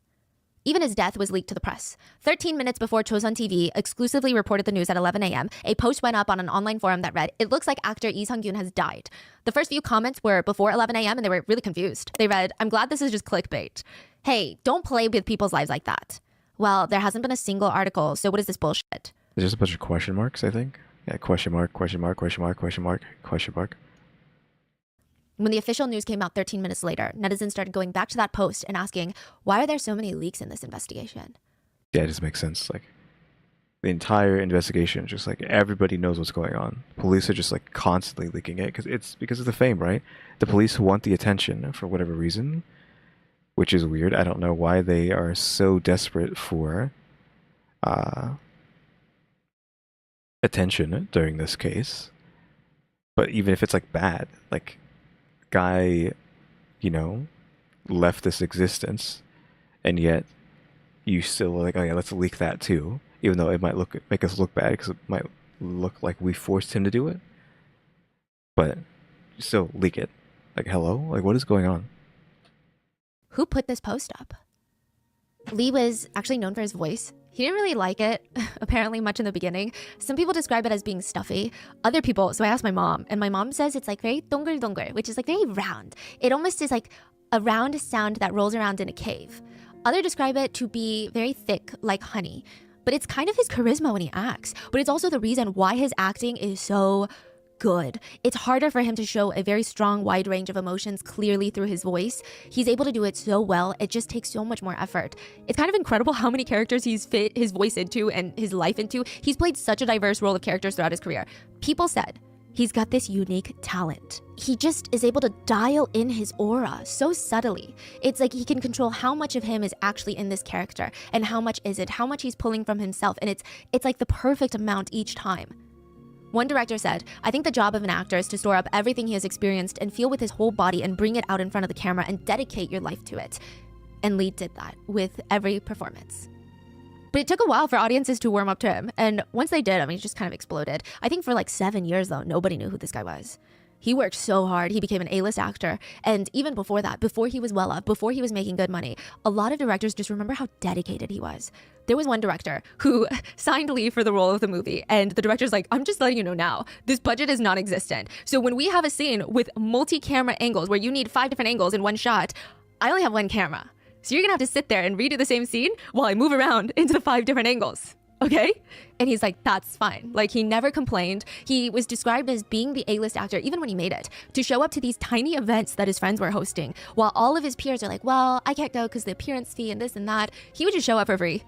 Even his death was leaked to the press. 13 minutes before Chosun TV exclusively reported the news at 11 a.m., a post went up on an online forum that read, "It looks like actor Lee Sung-gyun has died." The first few comments were before 11 a.m. and they were really confused. They read, "I'm glad this is just clickbait. Hey, don't play with people's lives like that." Well, there hasn't been a single article, so what is this bullshit? There's just a bunch of question marks, I think. Yeah, question mark, question mark, question mark, question mark, question mark. When the official news came out 13 minutes later, netizens started going back to that post and asking, why are there so many leaks in this investigation? Yeah, it just makes sense. Like, the entire investigation, just like everybody knows what's going on. Police are just like constantly leaking it because it's because of the fame, right? The police want the attention for whatever reason, which is weird. I don't know why they are so desperate for attention during this case. But even if it's like bad, like guy, you know, left this existence, and yet you still like, oh yeah, let's leak that too, even though it might make us look bad because it might look like we forced him to do it. But still leak it. Like, hello, like what is going on? Who put this post up? Lee was actually known for his voice. He didn't really like it, apparently, much in the beginning. Some people describe it as being stuffy. Other people, so I asked my mom, and my mom says it's like very dongle, which is like very round. It almost is like a round sound that rolls around in a cave. Others describe it to be very thick, like honey. But it's kind of his charisma when he acts. But it's also the reason why his acting is so good. It's harder for him to show a very strong, wide range of emotions clearly through his voice. He's able to do it so well. It just takes so much more effort. It's kind of incredible how many characters he's fit his voice into and his life into. He's played such a diverse role of characters throughout his career. People said he's got this unique talent. He just is able to dial in his aura so subtly. It's like he can control how much of him is actually in this character and how much is it, how much he's pulling from himself. And it's like the perfect amount each time. One director said, "I think the job of an actor is to store up everything he has experienced and feel with his whole body and bring it out in front of the camera and dedicate your life to it." And Lee did that with every performance. But it took a while for audiences to warm up to him. And once they did, I mean, it just kind of exploded. I think for like 7 years, though, nobody knew who this guy was. He worked so hard. He became an A-list actor. And even before that, before he was well up, before he was making good money, a lot of directors just remember how dedicated he was. There was one director who signed Lee for the role of the movie. And the director's like, "I'm just letting you know now, this budget is non-existent. So when we have a scene with multi-camera angles where you need 5 different angles in one shot, I only have 1 camera. So you're gonna have to sit there and redo the same scene while I move around into the 5 different angles. Okay?" And he's like, that's fine. Like, he never complained. He was described as being the A-list actor, even when he made it, to show up to these tiny events that his friends were hosting, while all of his peers are like, well, I can't go because the appearance fee and this and that. He would just show up for free.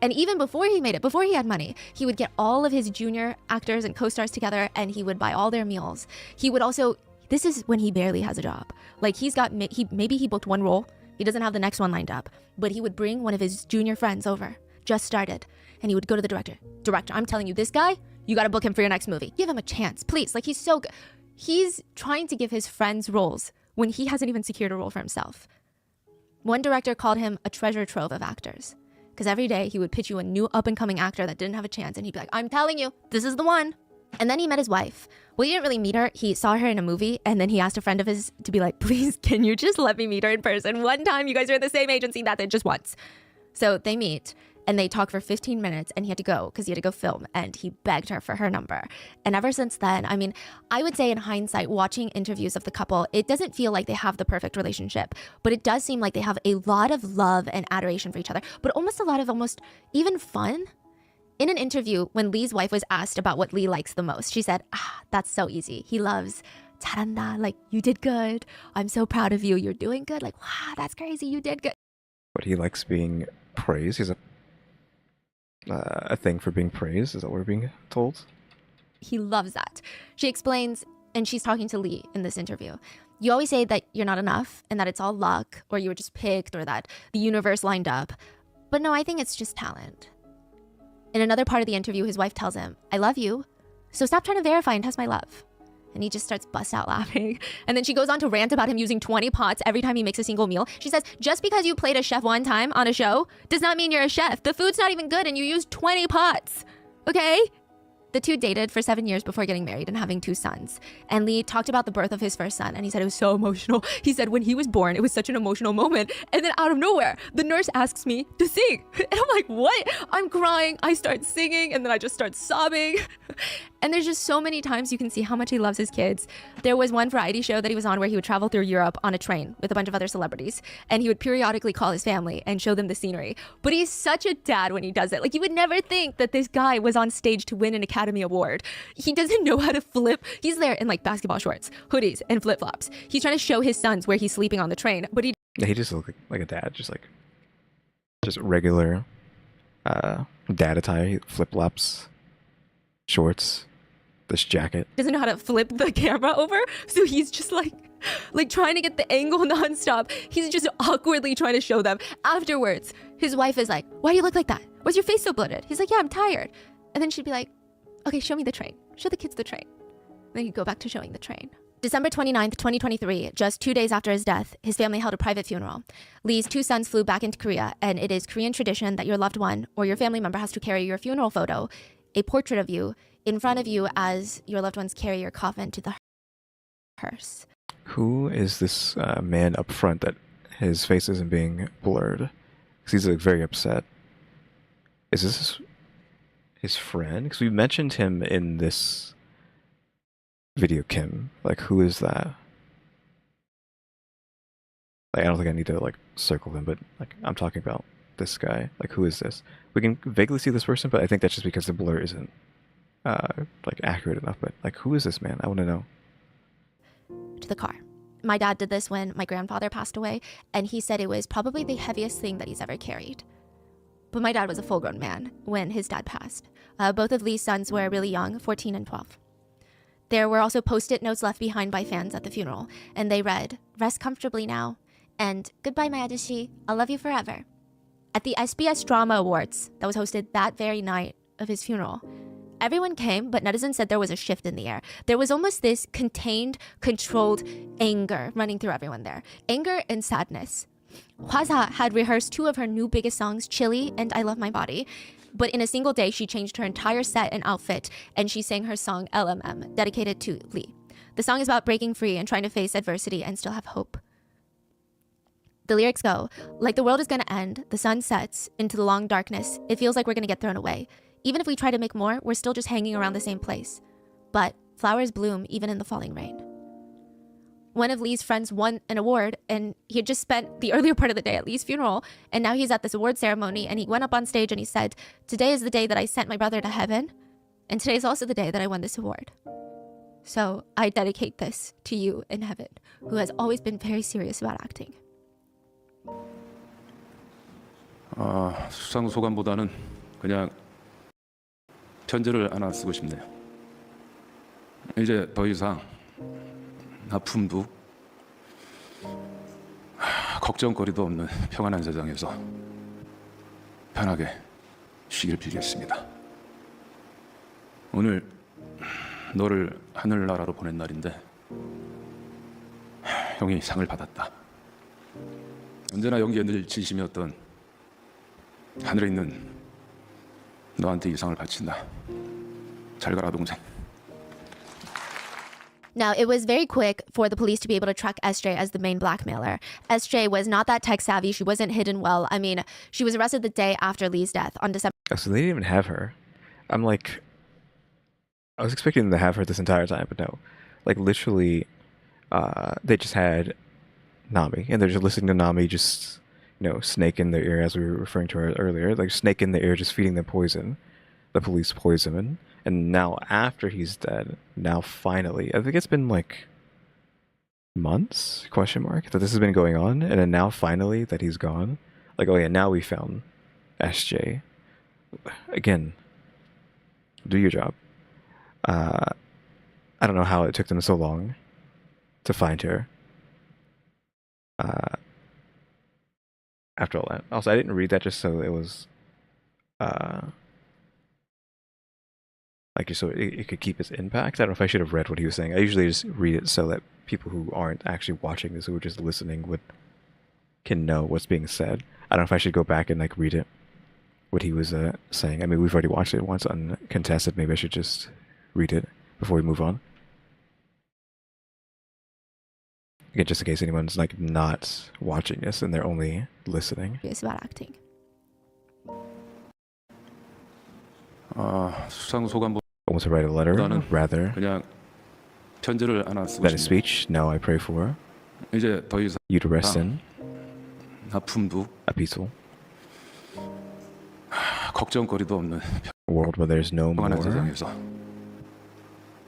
And even before he made it, before he had money, he would get all of his junior actors and co-stars together and he would buy all their meals. He would also, this is when he barely has a job. Like, maybe he booked 1 role. He doesn't have the next one lined up, but he would bring one of his junior friends over, just started. And he would go to the director, "I'm telling you, this guy, you got to book him for your next movie. Give him a chance, please." Like, he's so good. He's trying to give his friends roles when he hasn't even secured a role for himself. One director called him a treasure trove of actors, because every day he would pitch you a new up-and-coming actor that didn't have a chance, and he'd be like, "I'm telling you, this is the one." And then he met his wife. Well, he didn't really meet her. He saw her in a movie, and then he asked a friend of his to be like, "Please, can you just let me meet her in person one time? You guys are in the same agency. That's it, just once." So they meet. And they talk for 15 minutes and he had to go because he had to go film, and he begged her for her number. And ever since then, I mean, I would say in hindsight, watching interviews of the couple, it doesn't feel like they have the perfect relationship, but it does seem like they have a lot of love and adoration for each other, but almost a lot of almost even fun. In an interview, when Lee's wife was asked about what Lee likes the most, she said, "That's so easy. He loves 잘한다, like, you did good. I'm so proud of you. You're doing good. Like, wow, that's crazy. You did good." But he likes being praised. He's a thing for being praised. Is that what we're being told? He loves that. She explains, and she's talking to Lee in this interview. You always say that you're not enough and that it's all luck or you were just picked or that the universe lined up. But no, I think it's just talent. In another part of the interview, his wife tells him, I love you, so stop trying to verify and test my love. And he just starts bust out laughing. And then she goes on to rant about him using 20 pots every time he makes a single meal. She says, just because you played a chef one time on a show does not mean you're a chef. The food's not even good and you used 20 pots. Okay? The two dated for 7 years before getting married and having 2 sons. And Lee talked about the birth of his first son, and he said it was so emotional. He said when he was born, it was such an emotional moment. And then out of nowhere, the nurse asks me to sing. And I'm like, what? I'm crying. I start singing, and then I just start sobbing. And there's just so many times you can see how much he loves his kids. There was one variety show that he was on where he would travel through Europe on a train with a bunch of other celebrities. And he would periodically call his family and show them the scenery. But he's such a dad when he does it. Like, you would never think that this guy was on stage to win an Academy Award. He doesn't know how to flip. He's there in like basketball shorts, hoodies, and flip-flops. He's trying to show his sons where he's sleeping on the train. But he just looked like a dad, just regular dad attire, flip-flops, shorts, this jacket. doesn't know how to flip the camera over. So he's just like trying to get the angle nonstop. He's just awkwardly trying to show them. Afterwards, his wife is like, why do you look like that? Why's your face so bloated? He's like, yeah, I'm tired. And then she'd be like, okay, show me the train. Show the kids the train. Then he'd go back to showing the train. December 29th, 2023, just 2 days after his death, his family held a private funeral. Lee's 2 sons flew back into Korea, and it is Korean tradition that your loved one or your family member has to carry your funeral photo, a portrait of you, in front of you as your loved ones carry your coffin to the hearse. Who is this man up front that his face isn't being blurred? Because he's like very upset. Is this his friend? Because we mentioned him in this video, Kim. Like, who is that? Like, I don't think I need to like circle him, but like, I'm talking about this guy. Like, who is this? We can vaguely see this person, but I think that's just because the blur isn't like accurate enough. But like, who is this man? I want to know. To the car. My dad did this when my grandfather passed away, and he said it was probably the heaviest thing that he's ever carried. But my dad was a full-grown man when his dad passed. Both of Lee's sons were really young, 14 and 12. There were also post-it notes left behind by fans at the funeral, and they read, "Rest comfortably now," and "Goodbye, my ajashi, I'll love you forever." At the SBS Drama Awards that was hosted that very night of his funeral, everyone came, but netizens said there was a shift in the air. There was almost this contained, controlled anger running through everyone there. Anger and sadness. Hwaza had rehearsed 2 of her new biggest songs, Chili and I Love My Body. But in a single day, she changed her entire set and outfit, and she sang her song LMM, dedicated to Lee. The song is about breaking free and trying to face adversity and still have hope. The lyrics go, like the world is gonna end, the sun sets, into the long darkness, it feels like we're gonna get thrown away. Even if we try to make more, we're still just hanging around the same place. But flowers bloom even in the falling rain. One of Lee's friends won an award, and he had just spent the earlier part of the day at Lee's funeral, and now he's at this award ceremony, and he went up on stage and he said, "Today is the day that I sent my brother to heaven, and today is also the day that I won this award. So I dedicate this to you in heaven, who has always been very serious about acting." 수상 소감보다는 그냥 편지를 하나 쓰고 싶네요. 이제 더 이상 아픔도 걱정거리도 없는 평안한 세상에서 편하게 쉬길 빌겠습니다. 오늘 너를 하늘나라로 보낸 날인데 형이 상을 받았다. 언제나 연기에 늘 진심이었던 하늘에 있는 너한테 이 상을 바친다. 잘 가라 동생. Now, it was very quick for the police to be able to track SJ as the main blackmailer. SJ was not that tech savvy. She wasn't hidden well. I mean, she was arrested the day after Lee's death on December. Oh, so they didn't even have her. I'm like, I was expecting them to have her this entire time, but no. Like, literally, they just had Nami, and they're just listening to Nami just, snake in their ear, as we were referring to her earlier. Like, snake in the ear, just feeding them poison. The police poison him. And now, after he's dead, now finally, I think it's been like months, that this has been going on, and then now finally that he's gone, like, oh yeah, now we found SJ. Again, do your job. I don't know how it took them so long to find her. After all that. Also, I didn't read that just so it was so it could keep its impact. I don't know if I should have read what he was saying. I usually just read it so that people who aren't actually watching this, who are just listening, can know what's being said. I don't know if I should go back and like read it, what he was saying. I mean, we've already watched it once uncontested. Maybe I should just read it before we move on. Again, just in case anyone's like not watching this and they're only listening. It's about acting. 수상 소감보다는 I want to write a letter rather 그냥 편지를 하나 쓰고 than a 싶네요. speech. No, I pray for 이제 더 이상 you to rest in 아픔도 a peaceful 걱정거리도 없는 world where there's no 평안한 more 세상에서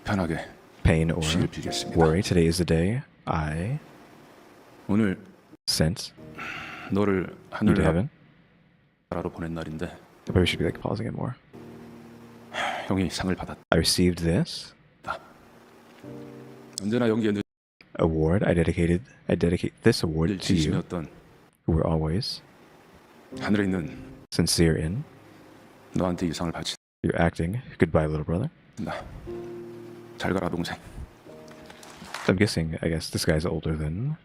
편하게 pain or 쉬길 빌겠습니다. worry. Today is the day I 오늘 sent 너를 you to heaven. 하늘나라로 보낸 날인데 I probably should be like pausing it more. 형이 상을 받았다. I received this 언제나 연기에 늘 award. I dedicate this award to you, 진심이었던 who were always 하늘에 있는 sincere in 너한테 이 상을 바친다. your acting. Goodbye, little brother. 잘 가라 동생. I'm guessing, I guess this guy's older than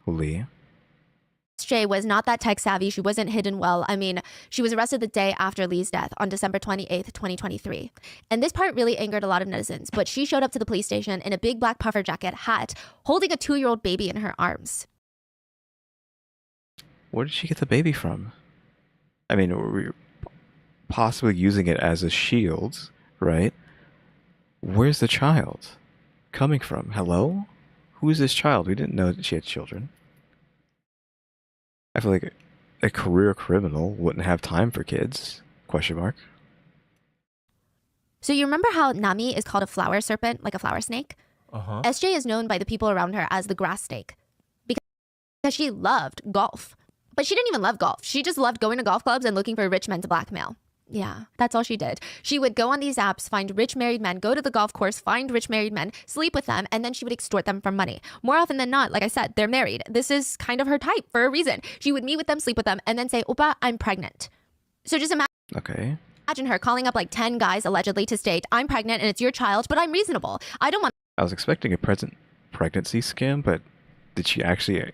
Lee. SJ was not that tech savvy. She wasn't hidden well. I mean, she was arrested the day after Lee's death on December 28th, 2023. And this part really angered a lot of netizens, but she showed up to the police station in a big black puffer jacket, hat, holding a 2-year-old baby in her arms. Where did she get the baby from? I mean, we're possibly using it as a shield, right? Where's the child coming from? Hello? Who is this child? We didn't know that she had children. I feel like a career criminal wouldn't have time for kids. Question mark. So you remember how Nami is called a flower serpent, like a flower snake? Uh-huh. SJ is known by the people around her as the grass snake because she loved golf. But she didn't even love golf. She just loved going to golf clubs and looking for rich men to blackmail. Yeah, that's all she did. She would go on these apps, find rich married men, go to the golf course, find rich married men, sleep with them, and then she would extort them for money. More often than not, like I said, they're married. This is kind of her type for a reason. She would meet with them, sleep with them, and then say, "Oppa, I'm pregnant." So just imagine her calling up like 10 guys allegedly to state, "I'm pregnant and it's your child, but I'm reasonable. I don't want..." I was expecting a pregnancy scam, but did she actually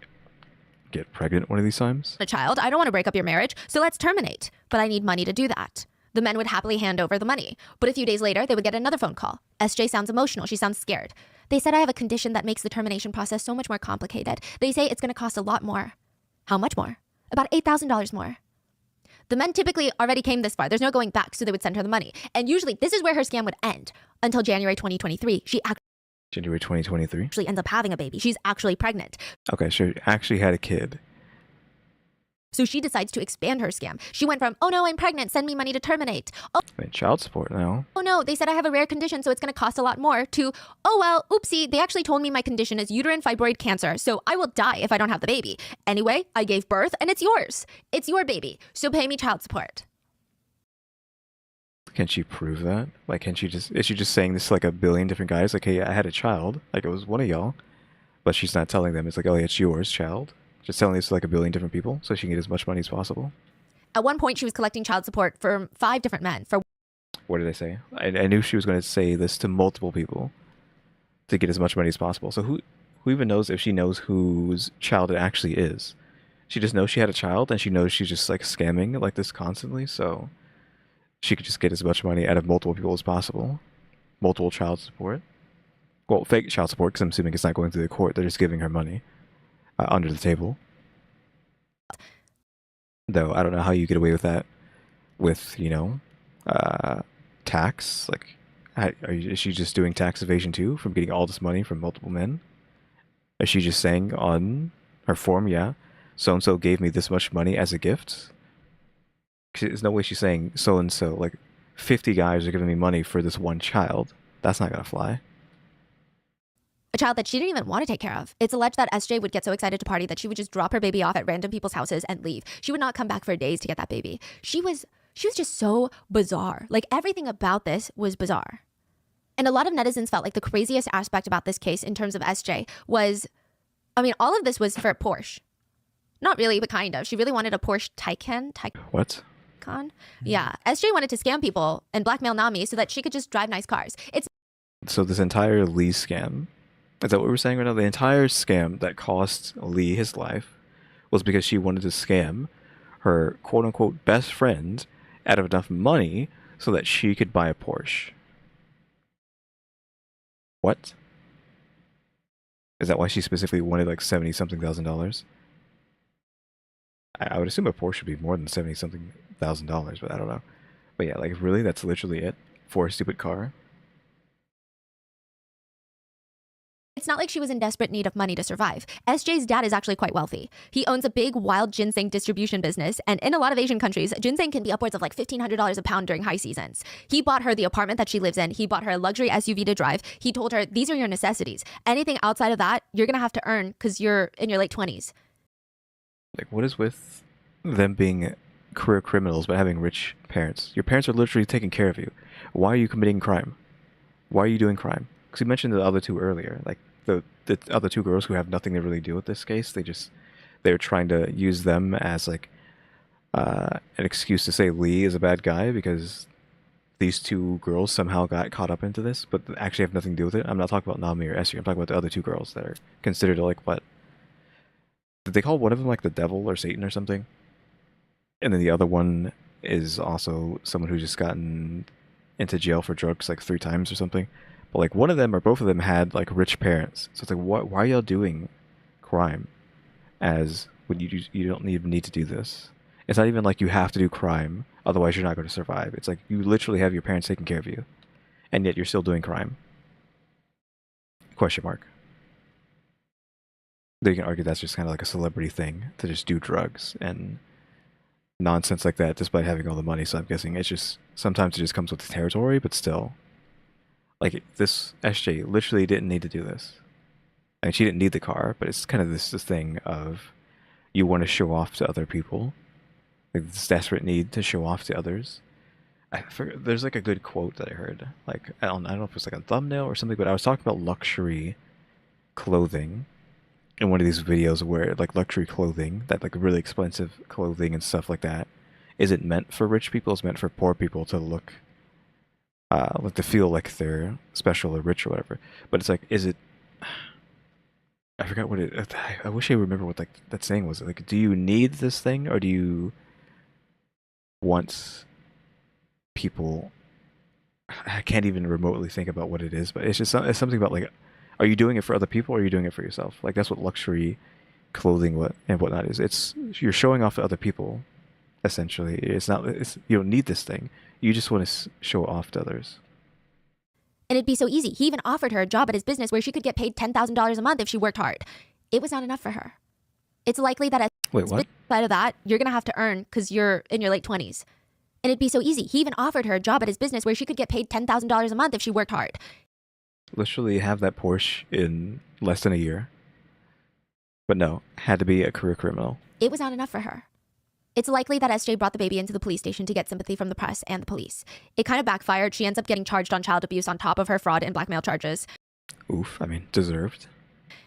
get pregnant one of these times? A child. I don't want to break up your marriage, so let's terminate. But I need money to do that. The men would happily hand over the money. But a few days later, they would get another phone call. SJ sounds emotional. She sounds scared. They said I have a condition that makes the termination process so much more complicated. They say it's going to cost a lot more. How much more? About $8,000 more. The men typically already came this far. There's no going back, so they would send her the money. And usually, this is where her scam would end. Until January 2023, she January 2023? actually ends up having a baby. She's actually pregnant. Okay, she actually had a kid. So she decides to expand her scam. She went from, "Oh no, I'm pregnant, send me money to terminate. Oh, I mean, child support now. oh no, they said I have a rare condition, so it's going to cost a lot more," to, "Oh well, oopsie, they actually told me my condition is uterine fibroid cancer, so I will die if I don't have the baby. Anyway, I gave birth and it's yours. It's your baby, so pay me child support." Can she prove that? Like, is she just saying this to like a billion different guys? Like, hey, I had a child. Like, it was one of y'all. But she's not telling them. It's like, oh, yeah, it's yours, child. Just telling this to like a billion different people so she can get as much money as possible. At one point, she was collecting child support from 5 different men for... What did I say? I knew she was going to say this to multiple people to get as much money as possible. So who even knows if she knows whose child it actually is? She just knows she had a child and she knows she's just like scamming like this constantly. So she could just get as much money out of multiple people as possible. Multiple child support. Well, fake child support, because I'm assuming it's not going through the court. They're just giving her money under the table. Though I don't know how you get away with that with, tax. Like, is she just doing tax evasion too from getting all this money from multiple men? Is she just saying on her form, yeah, so-and-so gave me this much money as a gift? There's no way she's saying so-and-so, like 50 guys are giving me money for this one child. That's not going to fly. a child that she didn't even want to take care of. It's alleged that SJ would get so excited to party that she would just drop her baby off at random people's houses and leave. She would not come back for days to get that baby. She was just so bizarre. Like, everything about this was bizarre. And a lot of netizens felt like the craziest aspect about this case in terms of SJ was, I mean, all of this was for Porsche. Not really, but kind of. She really wanted a Porsche Taycan. What? Yeah. SJ wanted to scam people and blackmail Nami so that she could just drive nice cars. It's So this entire Lee scam, is that what we're saying right now? The entire scam that cost Lee his life was because she wanted to scam her quote-unquote best friend out of enough money so that she could buy a Porsche. What? Is that why she specifically wanted like $70-something thousand? I would assume a Porsche should be more than $70-something thousand, but I don't know. But yeah, like really, that's literally it for a stupid car. It's not like she was in desperate need of money to survive. SJ's dad is actually quite wealthy. He owns a big wild ginseng distribution business, and in a lot of Asian countries, ginseng can be upwards of like $1,500 a pound during high seasons. He bought her the apartment that she lives in. He bought her a luxury SUV to drive. He told her, these are your necessities. Anything outside of that, you're gonna have to earn because you're in your late 20s. Like, what is with them being career criminals but having rich parents? Your parents are literally taking care of you. Why are you committing crime? Why are you doing crime? Because you mentioned the other two earlier, like the other two girls who have nothing to really do with this case. They're trying to use them as like an excuse to say Lee is a bad guy because these two girls somehow got caught up into this, but actually have nothing to do with it. I'm not talking about Nami or Esther. I'm talking about the other two girls that are considered like what? Did they call one of them like the devil or Satan or something? And then the other one is also someone who just gotten into jail for drugs like 3 times or something. But like one of them or both of them had like rich parents. So it's like, why are y'all doing crime as when you don't even need to do this? It's not even like you have to do crime, otherwise you're not going to survive. It's like you literally have your parents taking care of you, and yet you're still doing crime. Question mark. Though you can argue that's just kind of like a celebrity thing to just do drugs and nonsense like that despite having all the money. So I'm guessing it's just, sometimes it just comes with the territory, but still. Like, this SJ literally didn't need to do this. I mean, she didn't need the car, but it's kind of this thing of you want to show off to other people. Like, this desperate need to show off to others. I forget, there's like a good quote that I heard. Like, I don't know if it was like a thumbnail or something, but I was talking about luxury clothing in one of these videos where like luxury clothing, that like really expensive clothing and stuff like that, isn't meant for rich people, it's meant for poor people to look like to feel like they're special or rich or whatever. But it's like, is it, I forgot what it, I wish I remember what like that saying was. Like, do you need this thing, or do you want people, I can't even remotely think about what it is, but it's just it's something about like, are you doing it for other people or are you doing it for yourself? Like, that's what luxury clothing and whatnot is. It's, you're showing off to other people, essentially. It's not, you don't need this thing. You just want to show off to others. And it'd be so easy. He even offered her a job at his business where she could get paid $10,000 a month if she worked hard. It was not enough for her. It's likely that Wait, what? Outside of that, you're going to have to earn because you're in your late 20s. And it'd be so easy. He even offered her a job at his business where she could get paid $10,000 a month if she worked hard. Literally have that Porsche in less than a year. But no, had to be a career criminal. It was not enough for her. It's likely that SJ brought the baby into the police station to get sympathy from the press and the police. It kind of backfired. She ends up getting charged on child abuse on top of her fraud and blackmail charges. Oof, I mean, deserved.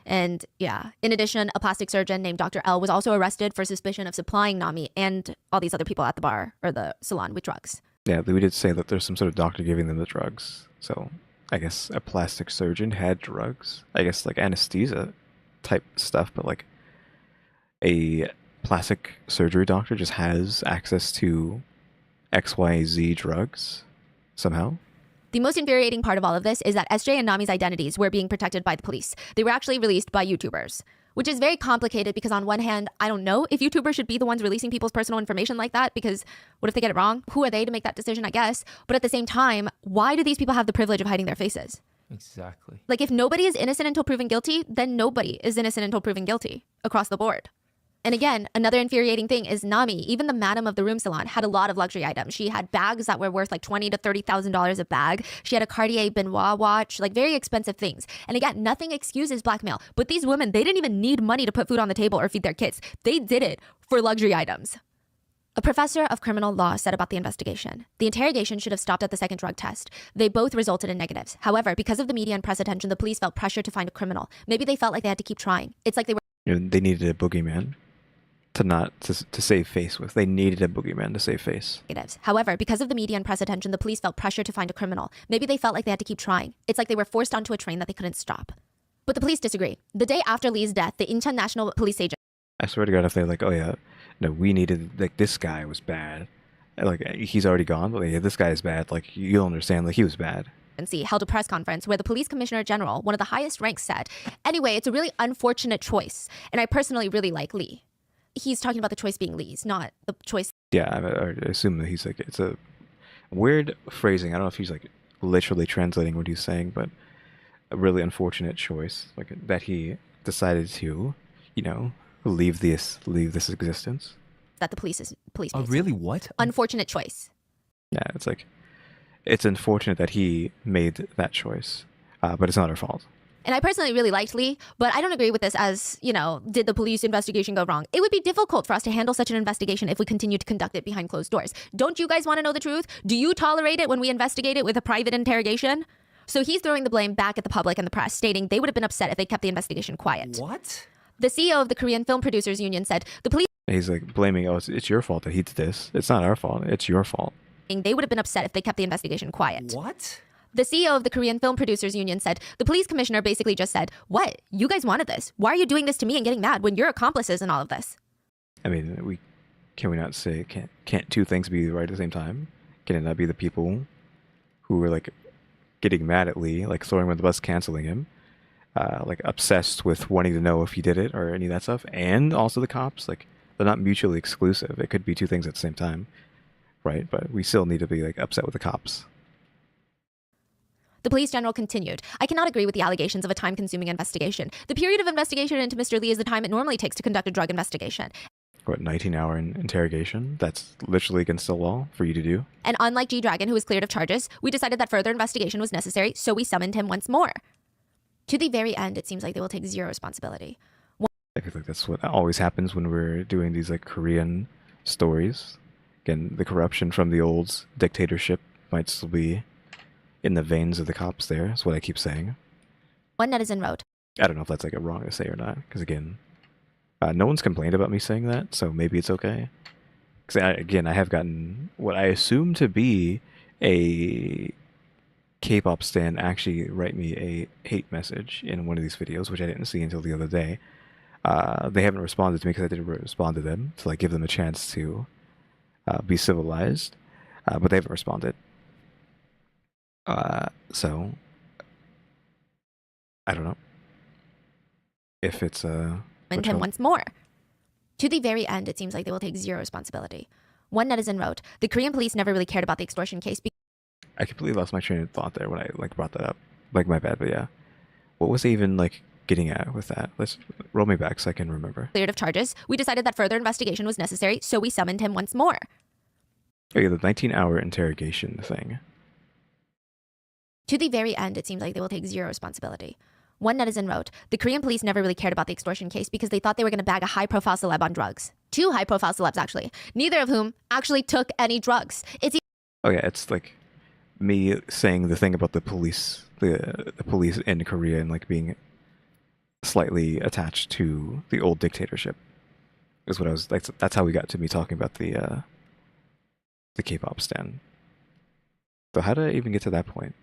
And yeah, in addition, a plastic surgeon named Dr. L was also arrested for suspicion of supplying Nami and all these other people at the bar or the salon with drugs. Yeah, we did say that there's some sort of doctor giving them the drugs. So I guess a plastic surgeon had drugs. I guess like anesthesia type stuff, but like a plastic surgery doctor just has access to XYZ drugs somehow. The most infuriating part of all of this is that SJ and Nami's identities were being protected by the police. They were actually released by YouTubers, which is very complicated because on one hand, I don't know if YouTubers should be the ones releasing people's personal information like that, because what if they get it wrong? Who are they to make that decision, I guess? But at the same time, why do these people have the privilege of hiding their faces? Exactly. Like, if nobody is innocent until proven guilty, then nobody is innocent until proven guilty across the board. And again, another infuriating thing is Nami, even the madam of the room salon, had a lot of luxury items. She had bags that were worth like $20,000 to $30,000 a bag. She had a Cartier Benoit watch, like very expensive things. And again, nothing excuses blackmail. But these women, they didn't even need money to put food on the table or feed their kids. They did it for luxury items. A professor of criminal law said about the investigation, the interrogation should have stopped at the second drug test. They both resulted in negatives. However, because of the media and press attention, the police felt pressure to find a criminal. Maybe they felt like they had to keep trying. It's like they were... They needed a boogeyman to save face with. They needed a boogeyman to save face. However, because of the media and press attention, the police felt pressure to find a criminal. Maybe they felt like they had to keep trying. It's like they were forced onto a train that they couldn't stop. But the police disagree. The day after Lee's death, the Incheon National Police agent. I swear to God, if they're like, oh yeah, no, we needed, like, this guy was bad. Like, he's already gone, but yeah, this guy is bad. Like, you'll understand, like, he was bad. Held a press conference where the police commissioner general, one of the highest ranks, said, anyway, it's a really unfortunate choice. And I personally really like Lee. He's talking about the choice being Lee's, not the choice. Yeah, I assume that he's like, it's a weird phrasing. I don't know if he's like literally translating what he's saying, but a really unfortunate choice, like that he decided to, you know, leave this existence. That the police Oh, really? What? Unfortunate choice. Yeah, it's like, it's unfortunate that he made that choice, but it's not our fault. And I personally really liked Lee, but I don't agree with this as, you know, did the police investigation go wrong? It would be difficult for us to handle such an investigation if we continue to conduct it behind closed doors. Don't you guys want to know the truth? Do you tolerate it when we investigate it with a private interrogation? So he's throwing the blame back at the public and the press, stating they would have been upset if they kept the investigation quiet. What? The CEO of the Korean Film Producers Union said the police... He's like blaming, oh, it's your fault that he did this. It's not our fault. It's your fault. They would have been upset if they kept the investigation quiet. What? The CEO of the Korean Film Producers Union said the police commissioner basically just said, what? You guys wanted this. Why are you doing this to me and getting mad when you're accomplices in all of this? I mean, can we not say, can't two things be right at the same time? Can it not be the people who were like getting mad at Lee, like throwing him on the bus, canceling him, like obsessed with wanting to know if he did it or any of that stuff, and also the cops? Like, they're not mutually exclusive. It could be two things at the same time, right? But we still need to be like upset with the cops. The police general continued, I cannot agree with the allegations of a time-consuming investigation. The period of investigation into Mr. Lee is the time it normally takes to conduct a drug investigation. What, 19-hour interrogation? That's literally against the law for you to do? And unlike G-Dragon, who was cleared of charges, we decided that further investigation was necessary, so we summoned him once more. To the very end, it seems like they will take zero responsibility. I feel like that's what always happens when we're doing these like Korean stories. Again, the corruption from the old dictatorship might still be in the veins of the cops there. That's what I keep saying. One netizen wrote, I don't know if that's like wrong to say or not, because again, no one's complained about me saying that, so maybe it's okay. Because I have gotten what I assume to be a K-pop stan actually write me a hate message in one of these videos, which I didn't see until the other day. They haven't responded to me because I didn't respond to them to like give them a chance to be civilized, but they haven't responded. So I don't know if it's and him once more. To the very end, it seems like they will take zero responsibility. One netizen wrote, the Korean police never really cared about the extortion case. I completely lost my train of thought there when I like brought that up. Like, my bad, but yeah. What was I even like getting at with that? Let's roll me back so I can remember. Cleared of charges, we decided that further investigation was necessary, so we summoned him once more. Oh yeah, the 19-hour interrogation thing. To the very end, it seems like they will take zero responsibility. One netizen wrote, the Korean police never really cared about the extortion case because they thought they were going to bag a high-profile celeb on drugs. Two high-profile celebs, actually. Neither of whom actually took any drugs. Oh yeah, it's like me saying the thing about the police, the police in Korea and like being slightly attached to the old dictatorship. Is what I was like. That's how we got to me talking about the K-pop stan. So how did I even get to that point?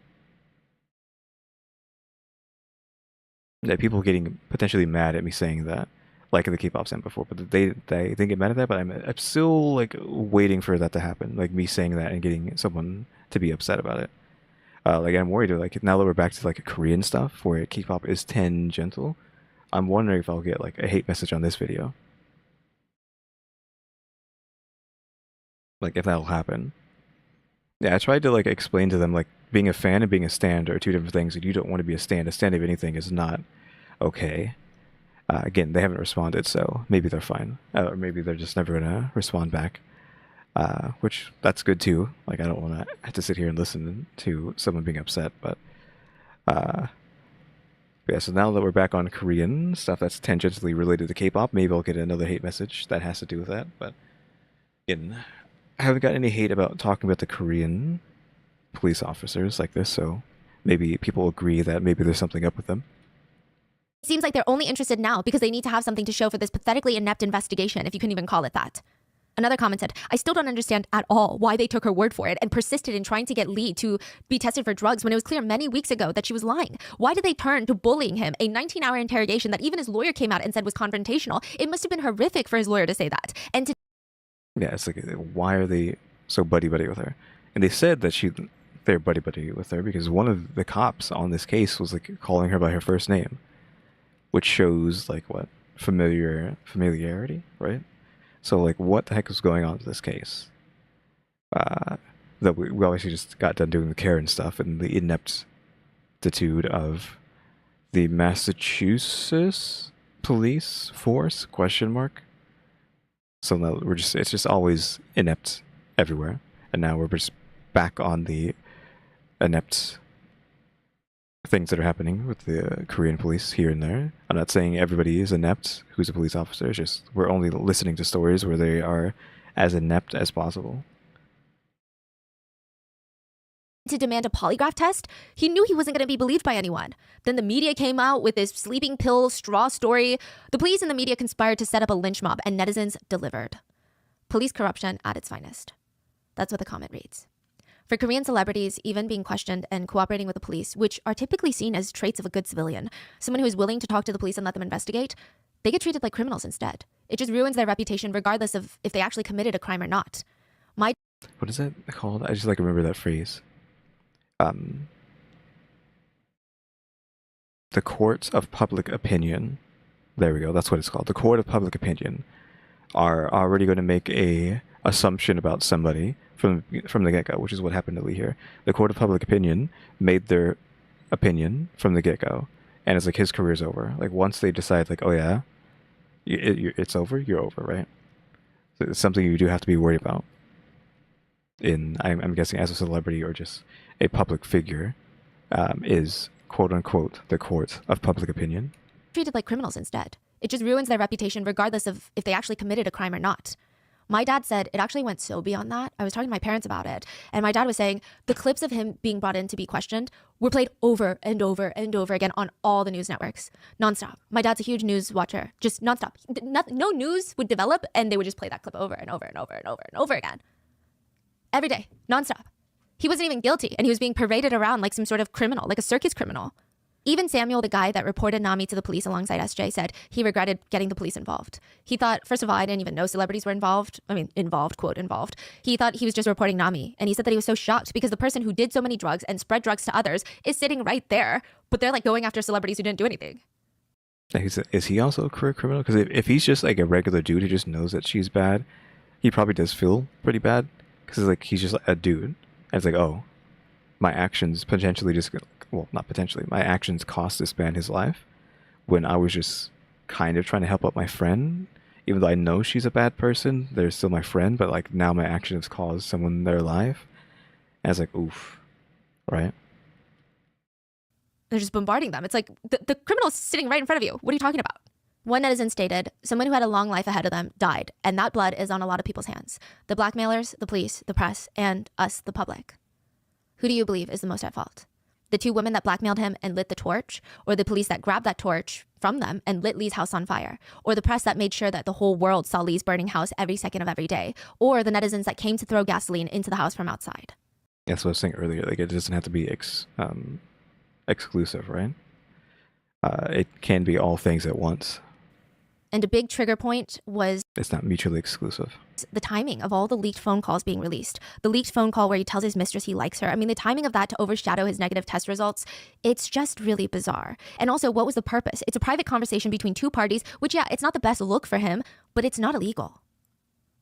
Yeah, people getting potentially mad at me saying that, like the K-pop stan before, but they didn't get mad at that. But I'm still like waiting for that to happen, like me saying that and getting someone to be upset about it. Like I'm worried, like now that we're back to like Korean stuff where K-pop is tangential, I'm wondering if I'll get like a hate message on this video. Like if that'll happen. Yeah, I tried to like explain to them like being a fan and being a stan are two different things. And you don't want to be a stan. A stan of anything is not okay. Again, they haven't responded, so maybe they're fine, or maybe they're just never gonna respond back. Which that's good too. Like I don't want to have to sit here and listen to someone being upset, but yeah. So now that we're back on Korean stuff that's tangentially related to K-pop, maybe I'll get another hate message that has to do with that. But again, I haven't got any hate about talking about the Korean police officers like this, so maybe people agree that maybe there's something up with them. seems like they're only interested now because they need to have something to show for this pathetically inept investigation, if you can even call it that. Another comment said, I still don't understand at all why they took her word for it and persisted in trying to get Lee to be tested for drugs when it was clear many weeks ago that she was lying. Why did they turn to bullying him? A 19-hour interrogation that even his lawyer came out and said was confrontational. It must have been horrific for his lawyer to say that. And to Yeah, it's like, why are they so buddy-buddy with her? And they said that they're buddy-buddy with her because one of the cops on this case was like calling her by her first name, which shows like what? Familiarity, right? So like, what the heck is going on with this case? That we obviously just got done doing the Karen stuff and the ineptitude of the Massachusetts police force, ? So now it's just always inept everywhere. And now we're just back on the inept things that are happening with the Korean police here and there. I'm not saying everybody is inept who's a police officer. It's just we're only listening to stories where they are as inept as possible. to demand a polygraph test, he knew he wasn't going to be believed by anyone. Then the media came out with this sleeping pill straw story. The police and the media conspired to set up a lynch mob, and netizens delivered. Police corruption at its finest. That's what the comment reads. For Korean celebrities, even being questioned and cooperating with the police, which are typically seen as traits of a good civilian, someone who is willing to talk to the police and let them investigate, they get treated like criminals instead. It just ruins their reputation regardless of if they actually committed a crime or not. What is that called? I just remember that phrase. The courts of public opinion. There we go. That's what it's called. The court of public opinion are already going to make a assumption about somebody from the get-go, which is what happened to Lee here. The court of public opinion made their opinion from the get-go, and it's like his career's over. Like once they decide, like, oh yeah, it's over, you're over, right? So it's something you do have to be worried about. I'm guessing as a celebrity or just a public figure, is quote unquote the court of public opinion. Treated like criminals instead. It just ruins their reputation regardless of if they actually committed a crime or not. My dad said it actually went so beyond that. I was talking to my parents about it, and my dad was saying the clips of him being brought in to be questioned were played over and over and over again on all the news networks, nonstop. My dad's a huge news watcher, just nonstop. No news would develop, and they would just play that clip over and over and over and over and over again. Every day, nonstop. He wasn't even guilty, and he was being paraded around like some sort of criminal, like a circus criminal. Even Samuel, the guy that reported Nami to the police alongside SJ, said he regretted getting the police involved. He thought, first of all, I didn't even know celebrities were involved. I mean, involved, quote, involved. He thought he was just reporting Nami. And he said that he was so shocked because the person who did so many drugs and spread drugs to others is sitting right there. But they're like going after celebrities who didn't do anything. Is he also a career criminal? Because if he's just like a regular dude who just knows that she's bad, he probably does feel pretty bad. Because like he's just a dude. And it's like, oh, my actions potentially just... Well, not potentially. My actions cost this man his life when I was just kind of trying to help out my friend. Even though I know she's a bad person, they're still my friend, but like now my actions caused someone their life. And it's like, oof. Right? They're just bombarding them. It's like the criminal's sitting right in front of you. What are you talking about? One netizen stated, someone who had a long life ahead of them died, and that blood is on a lot of people's hands. The blackmailers, the police, the press, and us, the public. Who do you believe is the most at fault? The two women that blackmailed him and lit the torch, or the police that grabbed that torch from them and lit Lee's house on fire, or the press that made sure that the whole world saw Lee's burning house every second of every day, or the netizens that came to throw gasoline into the house from outside? That's what I was saying earlier. Like it doesn't have to be exclusive, right? It can be all things at once. And a big trigger point was... It's not mutually exclusive. The timing of all the leaked phone calls being released. The leaked phone call where he tells his mistress he likes her. I mean, the timing of that to overshadow his negative test results, it's just really bizarre. And also, what was the purpose? It's a private conversation between two parties, which, yeah, it's not the best look for him, but it's not illegal.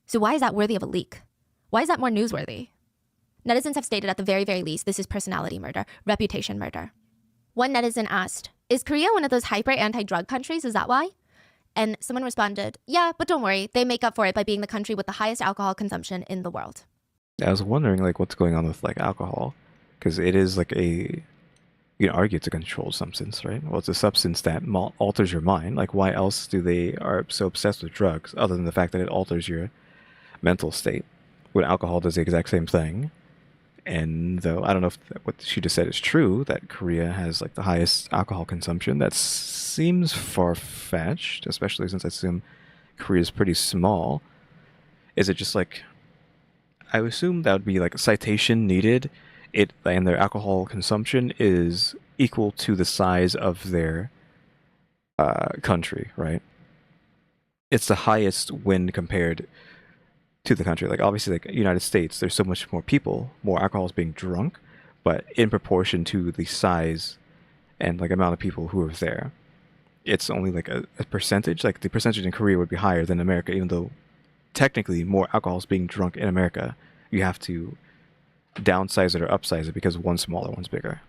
So why is that worthy of a leak? Why is that more newsworthy? Netizens have stated at the very, very least, this is personality murder, reputation murder. One netizen asked, is Korea one of those hyper anti-drug countries? Is that why? And someone responded, yeah, but don't worry. They make up for it by being the country with the highest alcohol consumption in the world. I was wondering, like, what's going on with, like, alcohol? Because it is, like, you can argue it's a controlled substance, right? Well, it's a substance that alters your mind. Like, why else are so obsessed with drugs, other than the fact that it alters your mental state? When alcohol does the exact same thing, And though I don't know if what she just said is true, that Korea has like the highest alcohol consumption, that seems far-fetched, especially since I assume Korea is pretty small. Is it just like, I would assume that would be like a citation needed, it and their alcohol consumption is equal to the size of their country, right? It's the highest when compared to the country. Like obviously, like United States, there's so much more people, more alcohol is being drunk, but in proportion to the size and like amount of people who are there, it's only like a percentage. Like the percentage in Korea would be higher than America, even though technically more alcohol is being drunk in America. You have to downsize it or upsize it because one's smaller, one's bigger.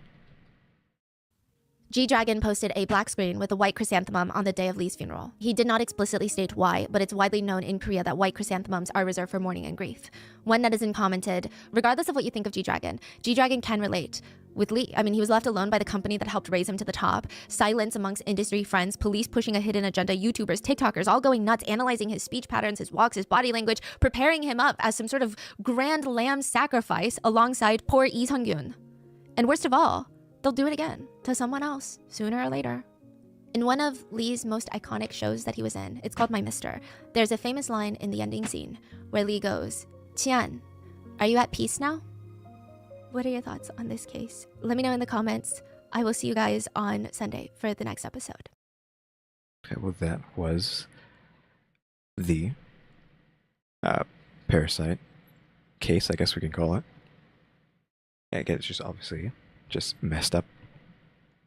G-Dragon posted a black screen with a white chrysanthemum on the day of Lee's funeral. He did not explicitly state why, but it's widely known in Korea that white chrysanthemums are reserved for mourning and grief. One netizen commented, regardless of what you think of G-Dragon, G-Dragon can relate with Lee. I mean, he was left alone by the company that helped raise him to the top, silence amongst industry friends, police pushing a hidden agenda, YouTubers, TikTokers, all going nuts, analyzing his speech patterns, his walks, his body language, preparing him up as some sort of grand lamb sacrifice alongside poor Lee Sung-gyun. And worst of all, they'll do it again to someone else sooner or later. In one of Lee's most iconic shows that he was in, it's called My Mister, there's a famous line in the ending scene where Lee goes, "Tian, are you at peace now?" What are your thoughts on this case? Let me know in the comments. I will see you guys on Sunday for the next episode. Okay, well, that was the Parasite case, I guess we can call it. Yeah, again, it's just obviously just messed up,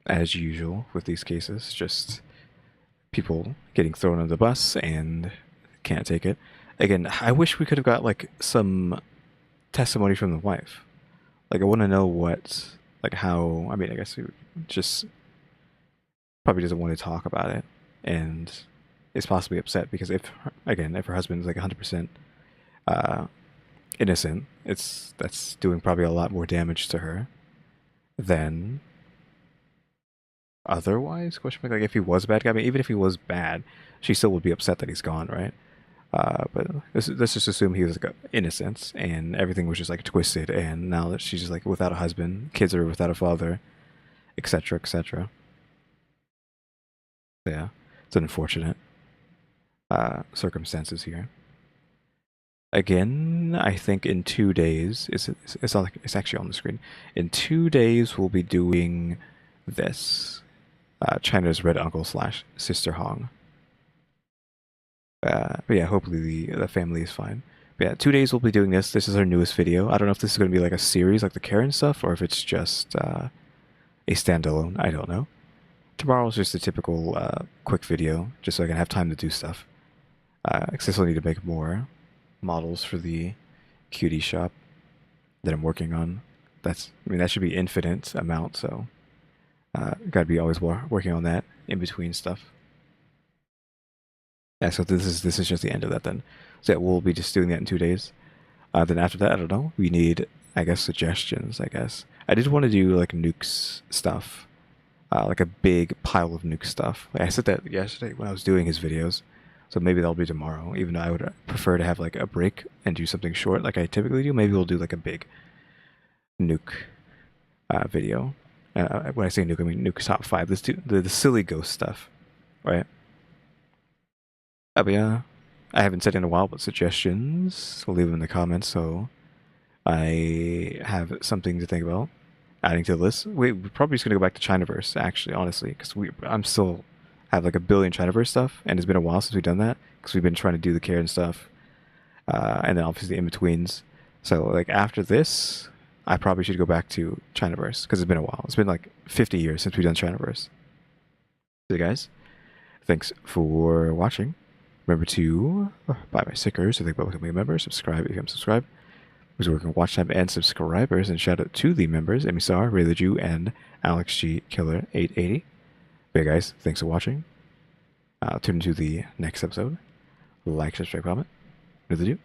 as usual with these cases. Just people getting thrown on the bus and can't take it. Again, I wish we could have got like some testimony from the wife. Like, I want to know what, like how, I mean, I guess he just probably doesn't want to talk about it and is possibly upset because if her husband's like 100% innocent, that's doing probably a lot more damage to her than otherwise. Question mark. Like if he was a bad guy, I mean, even if he was bad, she still would be upset that he's gone, right? But let's just assume he was like innocent and everything was just like twisted, and now that she's just like without a husband, kids are without a father, etc., etc. Yeah, it's an unfortunate circumstances here. Again, I think in 2 days, it's actually on the screen. In 2 days, we'll be doing this. China's Red Uncle / Sister Hong. But yeah, hopefully the family is fine. But yeah, 2 days we'll be doing this. This is our newest video. I don't know if this is going to be like a series like the Karen stuff, or if it's just a standalone. I don't know. Tomorrow is just a typical quick video, just so I can have time to do stuff. I still need to make more models for the Kyuuties shop that I'm working on. I mean, that should be infinite amount, so gotta be always working on that in between stuff. Yeah, so this is just the end of that then. So yeah, we'll be just doing that in 2 days. Then after that, I don't know. We need, I guess, suggestions. I guess I did want to do like nukes stuff, like a big pile of nuke stuff. Like I said that yesterday when I was doing his videos. So maybe that'll be tomorrow, even though I would prefer to have like a break and do something short like I typically do. Maybe we'll do like a big nuke video. When I say nuke, I mean nuke top 5. Let's do the silly ghost stuff, right? But yeah, I haven't said in a while, but suggestions, we'll leave them in the comments so I have something to think about adding to the list. We're probably just going to go back to Chinaverse, actually, honestly, because I'm still have like a billion Chinaverse stuff, and it's been a while since we've done that because we've been trying to do the Karen stuff, and then obviously the in-betweens. So like after this, I probably should go back to Chinaverse because it's been a while. It's been like 50 years since we've done Chinaverse. So guys, thanks for watching. Remember to buy my stickers if you want to become a member. Subscribe if you haven't subscribed. We're working on watch time and subscribers, and shout out to the members: EmmyStarr, RaleyDrew, and alexgkiller 880. But yeah, guys, thanks for watching. Tune into the next episode. Like, subscribe, comment. What do?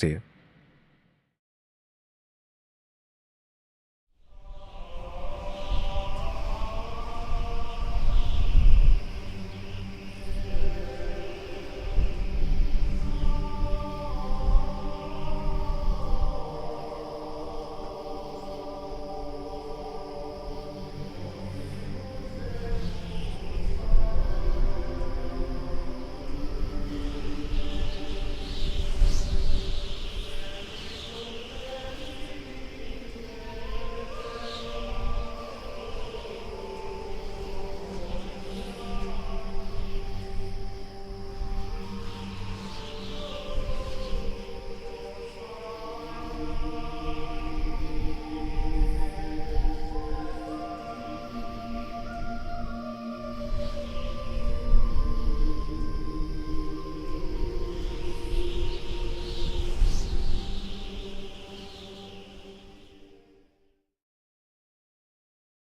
See ya.